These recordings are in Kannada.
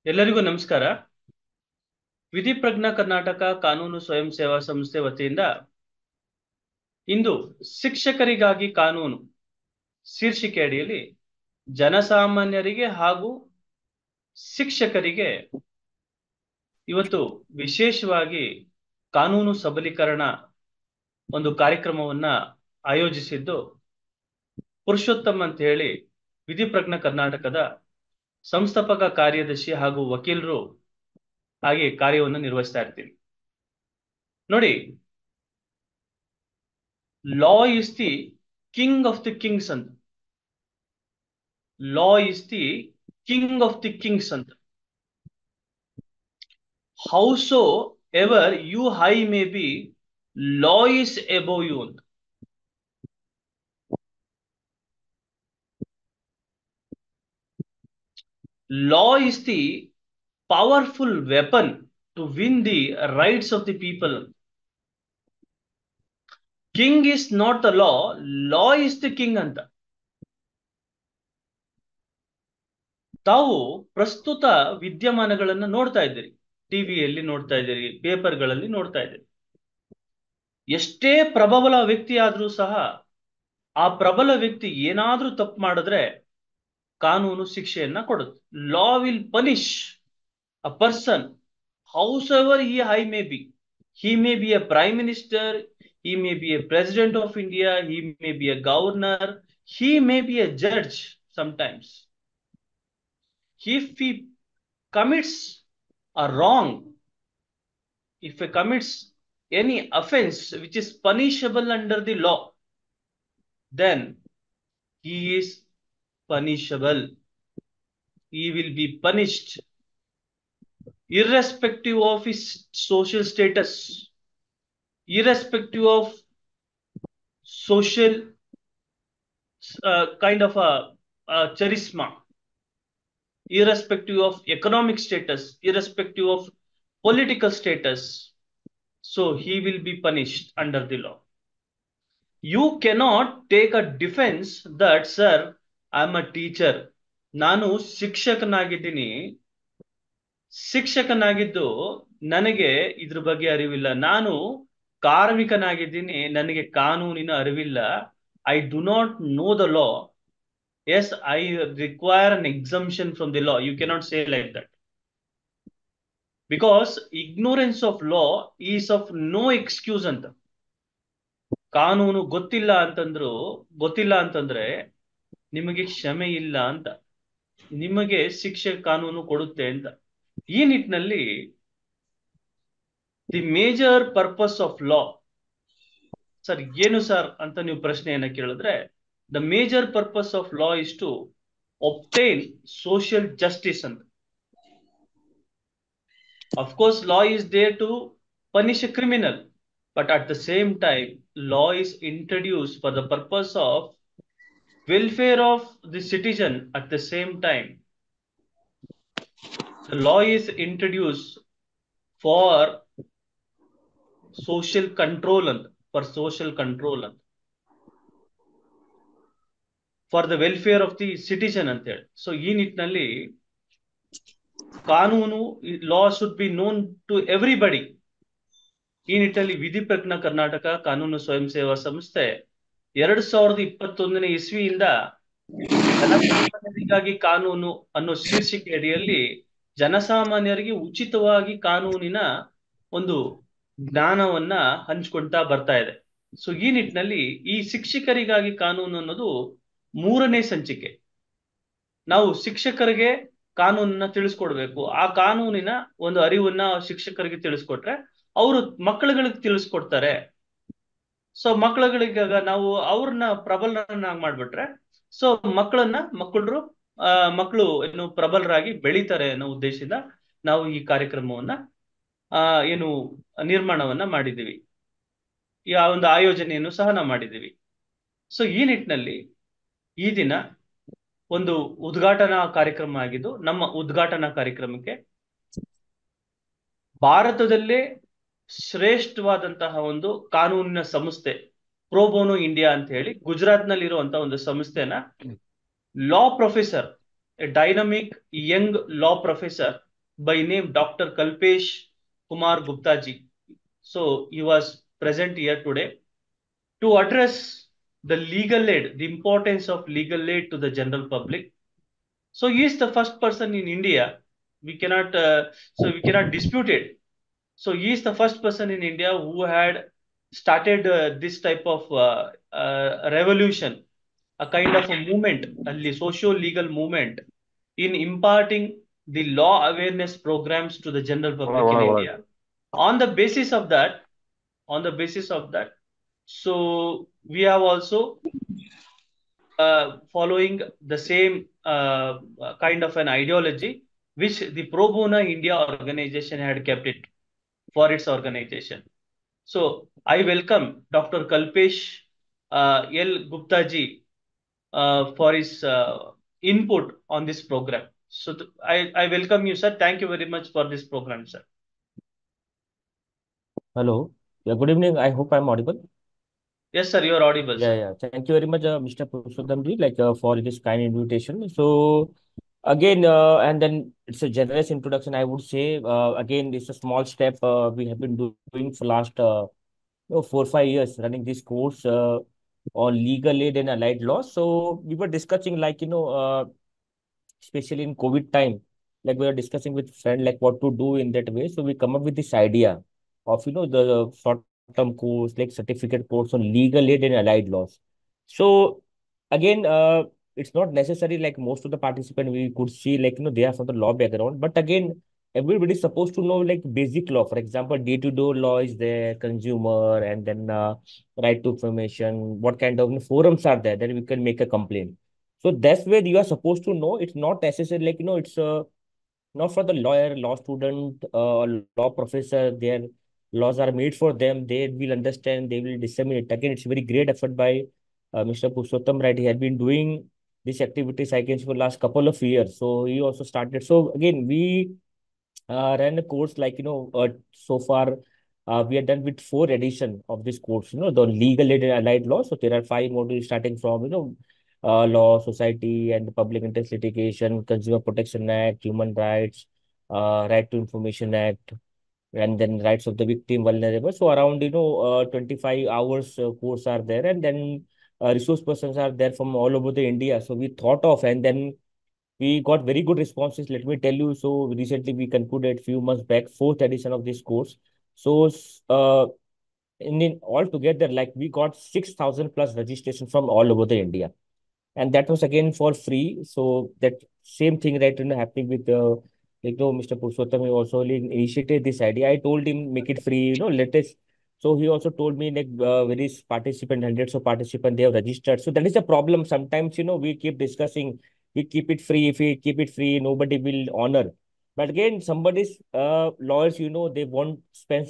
ಎಲ್ಲರಿಗೂ ನಮಸ್ಕಾರ. ವಿಧಿ ಪ್ರಜ್ಞಾ ಕರ್ನಾಟಕ ಕಾನೂನು ಸ್ವಯಂ ಸೇವಾ ಸಂಸ್ಥೆ ವತಿಯಿಂದ ಇಂದು ಶಿಕ್ಷಕರಿಗಾಗಿ ಕಾನೂನು ಶೀರ್ಷಿಕೆ ಅಡಿಯಲ್ಲಿ ಜನಸಾಮಾನ್ಯರಿಗೆ ಹಾಗೂ ಶಿಕ್ಷಕರಿಗೆ ಇವತ್ತು ವಿಶೇಷವಾಗಿ ಕಾನೂನು ಸಬಲೀಕರಣ ಒಂದು ಕಾರ್ಯಕ್ರಮವನ್ನ ಆಯೋಜಿಸಿದ್ದು ಪುರುಷೋತ್ತಮ್ ಅಂತ ಹೇಳಿ ವಿಧಿ ಪ್ರಜ್ಞಾ ಕರ್ನಾಟಕದ ಸಂಸ್ಥಾಪಕ ಕಾರ್ಯದರ್ಶಿ ಹಾಗೂ ವಕೀಲರು ಆಗಿ ಕಾರ್ಯವನ್ನು ನಿರ್ವಹಿಸ್ತಾ ಇರ್ತೀನಿ. ನೋಡಿ, law is the king of the kings ಅಂತ. Law is the king of the kings ಅಂತ. However you high may be, law is above you ಅಂತ. Law is the powerful weapon to win the rights of the people. King is not the law, law is the king ಅಂತ. ತಾವು ಪ್ರಸ್ತುತ ವಿದ್ಯಮಾನಗಳನ್ನ ನೋಡ್ತಾ ಇದ್ದೀರಿ, ಟಿವಿಯಲ್ಲಿ ನೋಡ್ತಾ ಇದ್ದೀರಿ, ಪೇಪರ್ಗಳಲ್ಲಿ ನೋಡ್ತಾ ಇದ್ದೀರಿ. ಎಷ್ಟೇ ಪ್ರಬಲ ವ್ಯಕ್ತಿ ಆದ್ರೂ ಸಹ ಆ ಪ್ರಬಲ ವ್ಯಕ್ತಿ ಏನಾದ್ರೂ ತಪ್ಪು ಮಾಡಿದ್ರೆ ಕಾನೂನು ಶಿಕ್ಷೆಯನ್ನ ಕೊಡುತ್ತೆ. Law will punish a person house ever he high may B. He may be A prime minister, he may be a president of India, he may be a governor, he may be a judge sometimes. If he commits a wrong, if he commits any offense which is punishable under the law, then he is punishable. He will be punished irrespective of his social status, irrespective of social kind of a charisma, irrespective of economic status, irrespective of political status. So he will be punished under the law. You cannot take a defense that, sir, I am a teacher. ನಾನು ಶಿಕ್ಷಕನಾಗಿದ್ದೀನಿ, ಶಿಕ್ಷಕನಾಗಿದ್ದು ನನಗೆ ಇದ್ರ ಬಗ್ಗೆ ಅರಿವಿಲ್ಲ. ನಾನು ಕಾರ್ಮಿಕನಾಗಿದ್ದೀನಿ, ನನಗೆ ಕಾನೂನಿನ ಅರಿವಿಲ್ಲ. I do not know the law. Yes, I require an exemption from the law. You cannot say like that. Because ignorance of law is of no excuse ಅಂತ. ಕಾನೂನು ಗೊತ್ತಿಲ್ಲ ಅಂತಂದ್ರೆ ನಿಮಗೆ ಕ್ಷಮೆ ಇಲ್ಲ ಅಂತ, ನಿಮಗೆ ಶಿಕ್ಷೆ ಕಾನೂನು ಕೊಡುತ್ತೆ ಅಂತ. ಈ ನಿಟ್ಟಿನಲ್ಲಿ the major purpose of law, sir ಏನು ಸರ್ ಅಂತ ನೀವು ಪ್ರಶ್ನೆಯನ್ನ ಕೇಳಿದ್ರೆ, the major purpose of law is to obtain social justice ಅಂತ. Of course, law is there to punish a criminal, but at the same time, law is introduced for the purpose of welfare of the citizen. At the same time, the law is introduced for social control and for social control and for the welfare of the citizen ಅಂತ ಹೇಳಿ. ಸೊ ಈ ನಿಟ್ಟಿನಲ್ಲಿ ಕಾನೂನು, law should be known to everybody. ಈ ನಿಟ್ಟಿನಲ್ಲಿ ವಿಧಿ ಪ್ರಜ್ಞಾ ಕರ್ನಾಟಕ ಕಾನೂನು ಸ್ವಯಂ ಸೇವಾ ಸಂಸ್ಥೆ 2021ನೇ ಇಸ್ವಿಯಿಂದ ಜನಸಾಮಾನ್ಯರಿಗಾಗಿ ಕಾನೂನು ಅನ್ನೋ ಶೀರ್ಷಿಕೆ ಅಡಿಯಲ್ಲಿ ಜನಸಾಮಾನ್ಯರಿಗೆ ಉಚಿತವಾಗಿ ಕಾನೂನಿನ ಒಂದು ಜ್ಞಾನವನ್ನ ಹಂಚ್ಕೊಳ್ತಾ ಬರ್ತಾ ಇದೆ. ಸೊ ಈ ನಿಟ್ಟಿನಲ್ಲಿ ಈ ಶಿಕ್ಷಕರಿಗಾಗಿ ಕಾನೂನು ಅನ್ನೋದು 3ನೇ ಸಂಚಿಕೆ. ನಾವು ಶಿಕ್ಷಕರಿಗೆ ಕಾನೂನನ್ನ ತಿಳಿಸ್ಕೊಡ್ಬೇಕು. ಆ ಕಾನೂನಿನ ಒಂದು ಅರಿವನ್ನ ಶಿಕ್ಷಕರಿಗೆ ತಿಳಿಸ್ಕೊಟ್ರೆ ಅವರು ಮಕ್ಕಳುಗಳಿಗೆ ತಿಳಿಸ್ಕೊಡ್ತಾರೆ. ಸೊ ಮಕ್ಕಳುಗಳಿಗೆ ನಾವು ಅವ್ರನ್ನ ಪ್ರಬಲರನ್ನಾಗಿ ಮಾಡ್ಬಿಟ್ರೆ, ಸೊ ಮಕ್ಕಳು ಏನು ಪ್ರಬಲರಾಗಿ ಬೆಳೀತಾರೆ ಅನ್ನೋ ಉದ್ದೇಶದಿಂದ ನಾವು ಈ ಕಾರ್ಯಕ್ರಮವನ್ನ ಏನು ನಿರ್ಮಾಣವನ್ನ ಮಾಡಿದ್ದೀವಿ. ಈ ಒಂದು ಆಯೋಜನೆಯನ್ನು ಸಹ ನಾವು ಮಾಡಿದ್ದೀವಿ. ಸೊ ಈ ನಿಟ್ಟಿನಲ್ಲಿ ಈ ದಿನ ಒಂದು ಉದ್ಘಾಟನಾ ಕಾರ್ಯಕ್ರಮ ಆಗಿದ್ದು, ನಮ್ಮ ಉದ್ಘಾಟನಾ ಕಾರ್ಯಕ್ರಮಕ್ಕೆ ಭಾರತದಲ್ಲೇ ಶ್ರೇಷ್ಠವಾದಂತಹ ಒಂದು ಕಾನೂನಿನ ಸಂಸ್ಥೆ ಪ್ರೋಬೋನೋ ಇಂಡಿಯಾ ಅಂತ ಹೇಳಿ ಗುಜರಾತ್ ನಲ್ಲಿ ಇರುವಂತಹ ಒಂದು ಸಂಸ್ಥೆನ law professor, a dynamic young law professor by name Dr. Kalpesh Kumar Gupta ji. So he was present here today to address the legal aid, the importance of legal aid to the general public. So he is the first person in India. We cannot, we cannot dispute it. So he is the first person in India who had started this type of revolution, a kind of a movement, a socio-legal movement in imparting the law awareness programs to the general public in India. On the basis of that, on the basis of that, so we have also following the same kind of an ideology which the Pro Bono India organization had kept it for its organization. So I welcome Dr. Kalpesh L. Gupta ji for his input on this program. So I welcome you, sir. Thank you very much for this program, sir. Hello. Yeah, good evening. I hope I'm audible. Yes, sir, you are audible, Yeah, sir. yeah. Thank you very much, Mr. Purushottamji, for this kind invitation. So again, and then it's a generous introduction, I would say. Again, it's a small step we have been doing for last 4 5 years, running this course on legal aid and allied law. So we were discussing, especially in COVID time, like we were discussing with friend, like what to do in that way. So we come up with this idea of, the short-term course, like certificate course on legal aid and allied laws. So again, it's not necessary like most of the participants we could see, they are from the law background. But again, everybody's supposed to know like basic law. For example, day-to-day law is there, consumer, and then right to information, what kind of forums are there that we can make a complaint. So that's where you are supposed to know. It's not necessary, it's not for the lawyer, law student, law professor. Their laws are made for them. They will understand, they will disseminate. Again, it's very great effort by Mr. Purushottam, right? He had been doing these activities, I guess, for the last couple of years. So he also started. So again, we ran a course so far we are done with 4 edition of this course, the legal aid and allied law. So there are 5 modules starting from, law, society and public interest litigation, Consumer Protection Act, human rights, Right to Information Act, and then rights of the victim, vulnerable. So around, 25 hours course are there, and then resource persons are there from all over the India. So we thought of, and then we got very good responses. Let me tell you. So recently we concluded few months back 4th edition of this course. So in all together, like we got 6,000 plus registration from all over the India, and that was again for free. So that same thing, right, happening with Mr. Purushottam. He also initiated this idea. I told him make it free, let us. So he also told me like various participant, hundreds of participants, they have registered. So that is a problem. Sometimes we keep discussing, we keep it free. If we keep it free, nobody will honor. But again, somebody's lawyers, they won't spend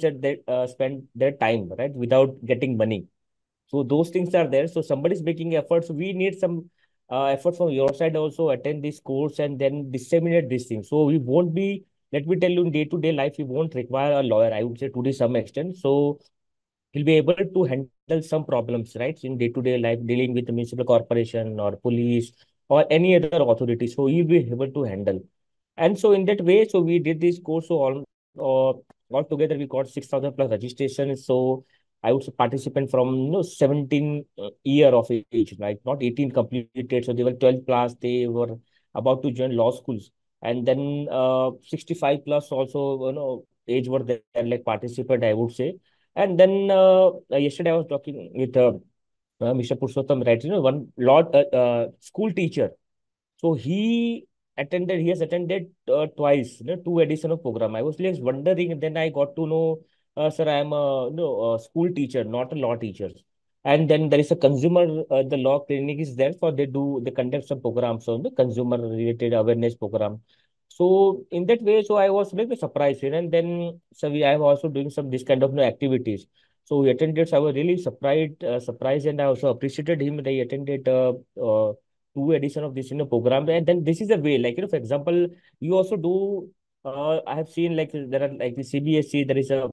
their time, right, without getting money. So those things are there. So somebody's making efforts. We need some effort from your side also. Attend this course and then disseminate these things. So we won't be. Let me tell you, in day-to-day life, we won't require a lawyer. I would say to some extent. So he'll be able to handle some problems, right, in day-to-day life, dealing with the municipal corporation or police or any other authority. So he'll be able to handle. And so in that way, so we did this course. So all together we got 6,000 plus registrations. So I would say participant from 17 year of age, like not 18 completed. So they were 12 plus. They were about to join law schools, and then 65 plus also age were there like participant, I would say. And then yesterday I was talking with Mr. Purushottam, right? One lot school teacher. So he has attended twice, 2 edition of program. I was just wondering, and then I got to know, sir, I am a no, a school teacher, not a law teacher. And then there is a consumer, the law clinic is there for they conduct some programs on the consumer related awareness program. So in that way, so I was really surprised, and then so I have also doing some this kind of activities. So he attended. So I was really surprised, and I also appreciated him that he attended 2 edition of this program. And then this is a way, like for example, you also do. I have seen like there are like the CBSE. There is a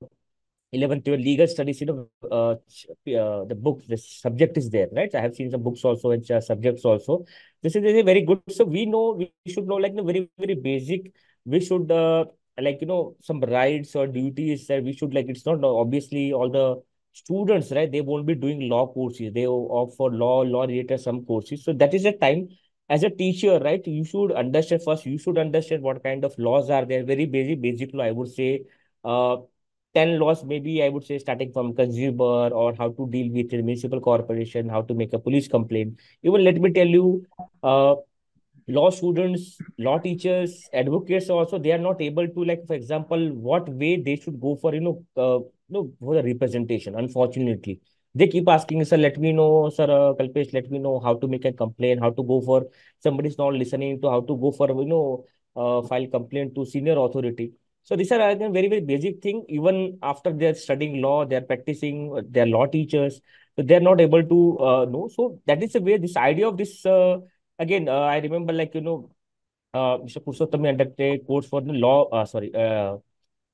11th year legal studies. The book, the subject is there, right? I have seen some books also and subjects also. This is very good. So we know we should know like the very very basic. We should. like some rights or duties that we should, like, it's not obviously all the students, right? They won't be doing law courses. They will opt for law related some courses. So that is the time as a teacher, right? You should understand first. You should understand what kind of laws are there. Very basic law, I would say. Uh, 10 laws, maybe I would say, starting from consumer or how to deal with a municipal corporation, how to make a police complaint. Even let me tell you, law students, law teachers, advocates also, they are not able to, like, for example, what way they should go for, for the representation. Unfortunately, they keep asking, sir, let me know, sir, Kalpesh, let me know how to make a complaint, how to go for somebody's not listening to how to go for, file complaint to senior authority. So these are, again, very basic thing. Even after they're studying law, they're practicing, they're law teachers, so they're not able to know. So that is the way this idea of this. Again, I remember, like, Mr. Purushottam undertake course for the law,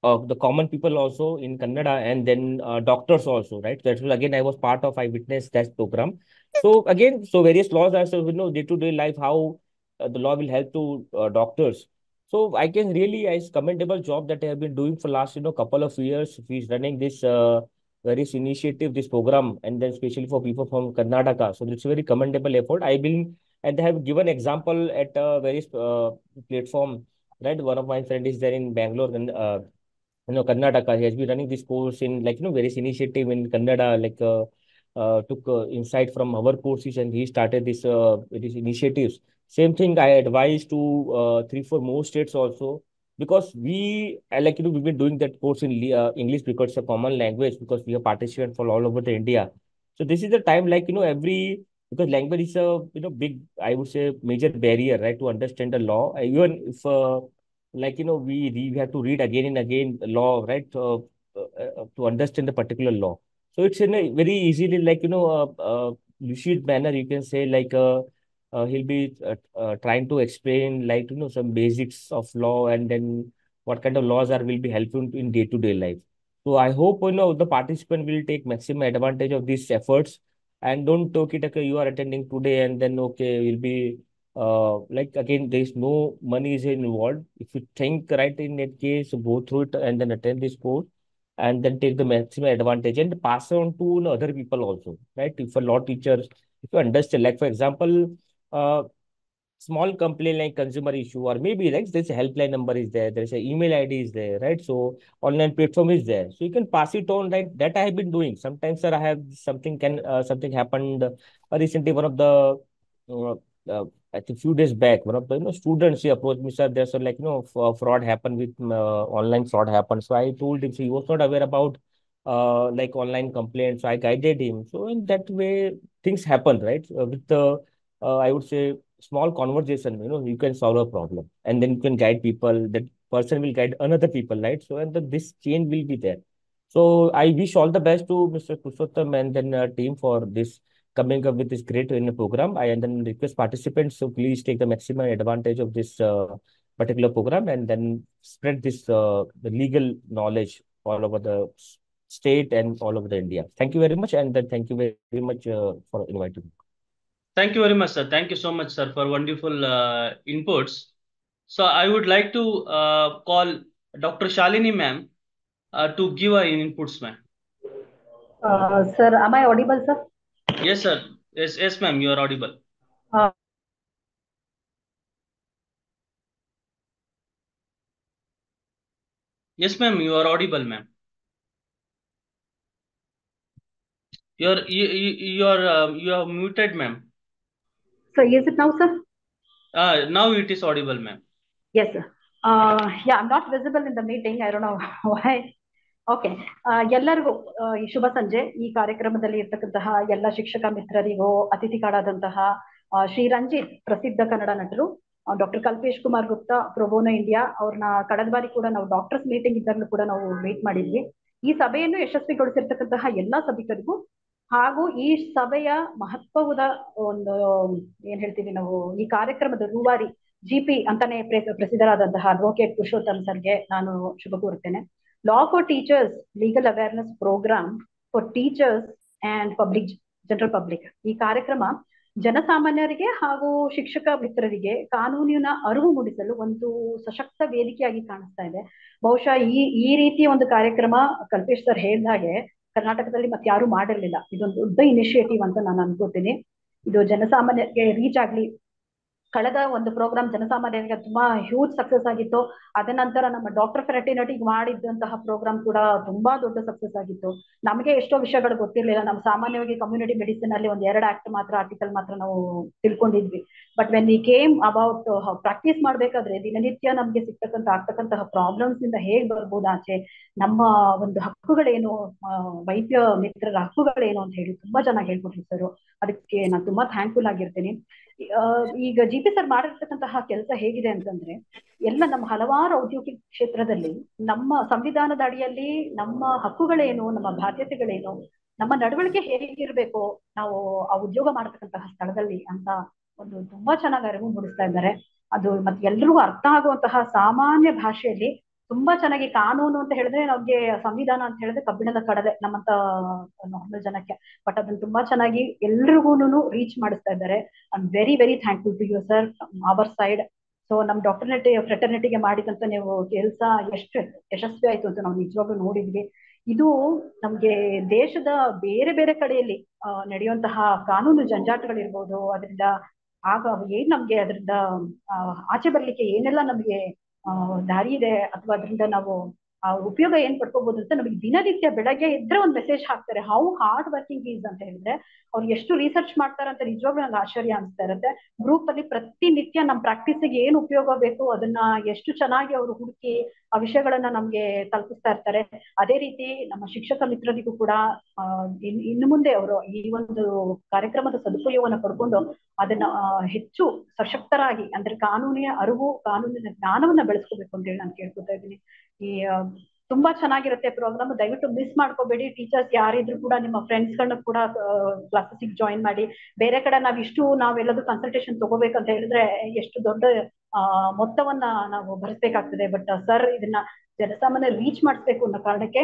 the common people also in Kannada, and then doctors also, right? That was, again, I was part of, I witnessed that program. So again, so various laws are, so, day-to-day life, how the law will help to doctors. So I can really, it's commendable job that I have been doing for last, couple of years. He's running this various initiative, this program, and then especially for people from Karnataka. So it's a very commendable effort. I've been, and they have given example at various platform, right? One of my friend is there in Bangalore, and Karnataka. He has been running this course in, like, various initiative in Kannada, like, took insight from our courses, and he started these initiatives. Same thing I advise to three, four more states also, because we, like, we've been doing that course in English because it's a common language, because we are participants for all over the India. So this is the time, like, every, because language is a, big, I would say, major barrier, right, to understand the law. Even if like, we have to read again and again the law, right, to understand the particular law. So it's in a very easily, like, lucid manner, you can say, like, he'll be trying to explain, like, some basics of law, and then what kind of laws are will be helpful in day-to-day life. So I hope, the participant will take maximum advantage of these efforts, and don't take it, okay, you are attending today and then, okay, will be like, again, there is no money is involved. If you think, right, in that case, go through it and then attend this course, and then take the maximum advantage and pass on to, other people also, right? If a law teachers, if you understand, like, for example, uh, small complaint like consumer issue, or maybe, like, there's a helpline number is there, there's an email ID is there, right? So online platform is there, so you can pass it on, right? That I have been doing. Sometimes, sir, I have something happened recently. One of the uh, uh, I think few days back, one of the, students, he approached me, sir, there's a, like, fraud happened with online fraud happened. So I told him, so he was not aware about like online complaints, so I guided him. So in that way things happen, right? With the I would say small conversation, you can solve a problem, and then you can guide people. That person will guide another people, right? So, and this chain will be there. So I wish all the best to Mr. Purushottam and then team for this coming up with this great program. I and then request participants, so please take the maximum advantage of this particular program, and then spread this the legal knowledge all over the state and all over the India. Thank you very much, and then thank you very much for inviting me. Thank you very much, sir. Thank you so much, sir, for wonderful inputs. So I would like to call Dr. Shalini ma'am to give her inputs, ma'am. Sir, am I audible, sir? Yes, sir. Yes, ma'am. You are audible. Uh, Yes, ma'am. You are audible, ma'am. You are muted, ma'am. so is it now, sir? Now it is audible, ma'am. Yes, sir. Yeah, I'm not visible in the meeting. I don't know why. Okay ಎಲ್ಲರಿಗೂ ಈ ಶುಭ ಸಂಜೆ. ಈ ಕಾರ್ಯಕ್ರಮದಲ್ಲಿ ಇರ್ತಕ್ಕಂತಹ ಎಲ್ಲ ಶಿಕ್ಷಕ ಮಿತ್ರರಿಗೂ, ಅತಿಥಿಗಳಾದಂತಹ ಶ್ರೀ ರಂಜಿತ್, ಪ್ರಸಿದ್ಧ ಕನ್ನಡ ನಟರು, doctor Kalpesh Kumar Gupta, pro bono India, ಅವ್ರನ್ನ ಕಳೆದ ಬಾರಿ ಕೂಡ ನಾವು ಡಾಕ್ಟರ್ಸ್ ಮೀಟಿಂಗ್ ಇದ್ದಾಗಲೂ ಕೂಡ ನಾವು ಮೀಟ್ ಮಾಡಿದ್ವಿ. ಈ ಸಭೆಯನ್ನು ಯಶಸ್ವಿಗೊಳಿಸಿರ್ತಕ್ಕಂತಹ ಎಲ್ಲಾ ಸಭಿಕರಿಗೂ, ಹಾಗೂ ಈ ಸಭೆಯ ಮಹತ್ವದ ಒಂದು ಏನ್ ಹೇಳ್ತೀವಿ ನಾವು, ಈ ಕಾರ್ಯಕ್ರಮದ ರೂವಾರಿ GP ಅಂತಾನೆ ಪ್ರಸಿದ್ಧರಾದಂತಹ ಅಡ್ವೊಕೇಟ್ ಪುರುಷೋತ್ತಮ್ ಸರ್ಗೆ ನಾನು ಶುಭ ಕೋರುತ್ತೇನೆ. Law for Teachers Legal Awareness Program for Teachers and Public General Public. ಈ ಕಾರ್ಯಕ್ರಮ ಜನಸಾಮಾನ್ಯರಿಗೆ ಹಾಗೂ ಶಿಕ್ಷಕ ಮಿತ್ರರಿಗೆ ಕಾನೂನಿನ ಅರಿವು ಮೂಡಿಸಲು ಒಂದು ಸಶಕ್ತ ವೇದಿಕೆಯಾಗಿ ಕಾಣಿಸ್ತಾ ಇದೆ. ಬಹುಶಃ ಈ ರೀತಿಯ ಒಂದು ಕಾರ್ಯಕ್ರಮ ಕಲ್ಪೇಶ್ ಸರ್ ಹೇಳ್ದಾಗೆ ಕರ್ನಾಟಕದಲ್ಲಿ ಮತ್ತೆ ಯಾರು ಮಾಡಿರ್ಲಿಲ್ಲ. ಇದೊಂದು ದೊಡ್ಡ ಇನಿಷಿಯೇಟಿವ್ ಅಂತ ನಾನು ಅನ್ಕೋತೀನಿ. ಇದು ಜನಸಾಮಾನ್ಯರಿಗೆ ರೀಚ್ ಆಗ್ಲಿ. ಕಳೆದ ಒಂದು ಪ್ರೋಗ್ರಾಮ್ ಜನಸಾಮಾನ್ಯರಿಗೆ ತುಂಬಾ ಹ್ಯೂಜ್ ಸಕ್ಸಸ್ ಆಗಿತ್ತು. ಅದ ನಂತರ ನಮ್ಮ ಡಾಕ್ಟರ್ ಫ್ರೆಟರ್ನಿಟಿಗೆ ಮಾಡಿದಂತಹ ಪ್ರೋಗ್ರಾಮ್ ಕೂಡ ತುಂಬಾ ದೊಡ್ಡ ಸಕ್ಸಸ್ ಆಗಿತ್ತು. ನಮಗೆ ಎಷ್ಟೋ ವಿಷಯಗಳು ಗೊತ್ತಿರ್ಲಿಲ್ಲ. ನಾವು ಸಾಮಾನ್ಯವಾಗಿ ಕಮ್ಯುನಿಟಿ ಮೆಡಿಸಿನ್ ಅಲ್ಲಿ ಒಂದ್ 2 ಆಕ್ಟ್ ಮಾತ್ರ ಆರ್ಟಿಕಲ್ ಮಾತ್ರ ನಾವು ತಿಳ್ಕೊಂಡಿದ್ವಿ. But when we came about practice ಮಾಡ್ಬೇಕಾದ್ರೆ ದಿನನಿತ್ಯ ನಮ್ಗೆ ಆಗ್ತಕ್ಕಂತಹ ಪ್ರಾಬ್ಲಮ್ಸ್ ಇಂದ ಹೇಗ್ ಬರ್ಬೋದು ಆಚೆ, ನಮ್ಮ ಒಂದು ಹಕ್ಕುಗಳೇನು, ವೈದ್ಯ ಮಿತ್ರರ ಹಕ್ಕುಗಳೇನು ಅಂತ ಹೇಳಿ ತುಂಬಾ ಚೆನ್ನಾಗಿ ಹೇಳ್ಕೊಟ್ರು ಸರ್. ಅದಕ್ಕೆ ನಾನು ತುಂಬಾ ಥ್ಯಾಂಕ್ಫುಲ್ ಆಗಿರ್ತೀನಿ. ಈಗ ಜಿ ಪಿ ಸರ್ ಮಾಡಿರ್ತಕ್ಕಂತಹ ಕೆಲಸ ಹೇಗಿದೆ ಅಂತಂದ್ರೆ, ಎಲ್ಲ ನಮ್ಮ ಹಲವಾರು ಔದ್ಯೋಗಿಕ ಕ್ಷೇತ್ರದಲ್ಲಿ ನಮ್ಮ ಸಂವಿಧಾನದ ಅಡಿಯಲ್ಲಿ ನಮ್ಮ ಹಕ್ಕುಗಳೇನು, ನಮ್ಮ ಬಾಧ್ಯತೆಗಳೇನು, ನಮ್ಮ ನಡವಳಿಕೆ ಹೇಗಿರ್ಬೇಕು ನಾವು ಆ ಉದ್ಯೋಗ ಮಾಡತಕ್ಕಂತಹ ಸ್ಥಳದಲ್ಲಿ ಅಂತ ಒಂದು ತುಂಬಾ ಚೆನ್ನಾಗಿ ಅರಿವು ಮೂಡಿಸ್ತಾ ಇದ್ದಾರೆ. ಅದು ಮತ್ತೆ ಎಲ್ರಿಗೂ ಅರ್ಥ ಆಗುವಂತಹ ಸಾಮಾನ್ಯ ಭಾಷೆಯಲ್ಲಿ ತುಂಬಾ ಚೆನ್ನಾಗಿ. ಕಾನೂನು ಅಂತ ಹೇಳಿದ್ರೆ ನಮ್ಗೆ ಸಂವಿಧಾನ ಅಂತ ಹೇಳಿದ್ರೆ ಕಬ್ಬಿಣದ ಕಡಲೆ ನಮ್ಮಂತ ನಾರ್ಮಲ್ ಜನಕ್ಕೆ. ಬಟ್ ಅದನ್ನ ತುಂಬಾ ಚೆನ್ನಾಗಿ ಎಲ್ರಿಗೂನು ರೀಚ್ ಮಾಡಿಸ್ತಾ ಇದ್ದಾರೆ. I am very very thankful to you sir, our side. So ನಮ್ ಫ್ರೆಟರ್ನಿಟಿಗೆ ಮಾಡಿದಂತ ನೀವು ಕೆಲಸ ಎಷ್ಟು ಯಶಸ್ವಿ ಆಯ್ತು ಅಂತ ನಾವು ನಿಜವಾಗ್ಲೂ ನೋಡಿದ್ವಿ. ಇದು ನಮ್ಗೆ ದೇಶದ ಬೇರೆ ಬೇರೆ ಕಡೆಯಲ್ಲಿ ನಡೆಯುವಂತಹ ಕಾನೂನು ಜಂಜಾಟಗಳಿರ್ಬೋದು, ಅದರಿಂದ ಆಗ ಏನ್ ನಮ್ಗೆ ಅದರಿಂದ ಆಚೆ ಬರ್ಲಿಕ್ಕೆ ಏನೆಲ್ಲ ನಮ್ಗೆ ದಾರಿ ಇದೆ, ಅಥವಾ ಅದರಿಂದ ನಾವು ಉಪಯೋಗ ಏನ್ ಪಡ್ಕೋಬಹುದು ಅಂತ ನಮಗೆ ದಿನನಿತ್ಯ ಬೆಳಗ್ಗೆ ಇದ್ರೆ ಒಂದ್ ಮೆಸೇಜ್ ಹಾಕ್ತಾರೆ. ಹೌ ಹಾರ್ಡ್ ವರ್ಕಿಂಗ್ ಈಸ್ ಅಂತ ಹೇಳಿದ್ರೆ ಅವ್ರು ಎಷ್ಟು ರಿಸರ್ಚ್ ಮಾಡ್ತಾರೆ ಅಂತ ನಿಜವಾಗ್ಲೂ ನಂಗೆ ಆಶ್ಚರ್ಯ ಅನಿಸ್ತಾ ಇರುತ್ತೆ. ಗ್ರೂಪ್ ಅಲ್ಲಿ ಪ್ರತಿನಿತ್ಯ ನಮ್ ಪ್ರಾಕ್ಟೀಸಿಗೆ ಏನ್ ಉಪಯೋಗ ಬೇಕು ಅದನ್ನ ಎಷ್ಟು ಚೆನ್ನಾಗಿ ಅವರು ಹುಡುಕಿ ಆ ವಿಷಯಗಳನ್ನ ನಮ್ಗೆ ತಲುಪಿಸ್ತಾ ಇರ್ತಾರೆ. ಅದೇ ರೀತಿ ನಮ್ಮ ಶಿಕ್ಷಕ ಮಿತ್ರರಿಗೂ ಕೂಡ ಇನ್ನು ಮುಂದೆ ಅವರು ಈ ಒಂದು ಕಾರ್ಯಕ್ರಮದ ಸದುಪಯೋಗವನ್ನು ಪಡ್ಕೊಂಡು ಅದನ್ನ ಹೆಚ್ಚು ಸಶಕ್ತರಾಗಿ, ಅಂದ್ರೆ ಕಾನೂನಿನ ಅರಿವು, ಕಾನೂನಿನ ಜ್ಞಾನವನ್ನ ಬೆಳೆಸ್ಕೋಬೇಕು ಅಂತ ಹೇಳಿ ನಾನು ಕೇಳ್ಕೊತಾ ಇದ್ದೀನಿ. ಈ ತುಂಬಾ ಚೆನ್ನಾಗಿರುತ್ತೆ ಪ್ರೋಗ್ರಾಮ್. ದಯವಿಟ್ಟು ಮಿಸ್ ಮಾಡ್ಕೋಬೇಡಿ. ಟೀಚರ್ಸ್ ಯಾರಿದ್ರು ಕೂಡ ನಿಮ್ಮ ಫ್ರೆಂಡ್ಸ್ ಗಳನ್ನ ಕೂಡ ಕ್ಲಾಸಸ್ಗೆ ಜಾಯಿನ್ ಮಾಡಿ. ಬೇರೆ ಕಡೆ ನಾವೆಲ್ಲದೂ ಕನ್ಸಲ್ಟೇಷನ್ ತಗೋಬೇಕಂತ ಹೇಳಿದ್ರೆ ಎಷ್ಟು ದೊಡ್ಡ ಮೊತ್ತವನ್ನ ನಾವು ಭರಿಸ್ಬೇಕಾಗ್ತದೆ. ಬಟ್ ಸರ್ ಇದನ್ನ ಜನಸಾಮಾನ್ಯ ರೀಚ್ ಮಾಡಿಸ್ಬೇಕು ಅನ್ನೋ ಕಾರಣಕ್ಕೆ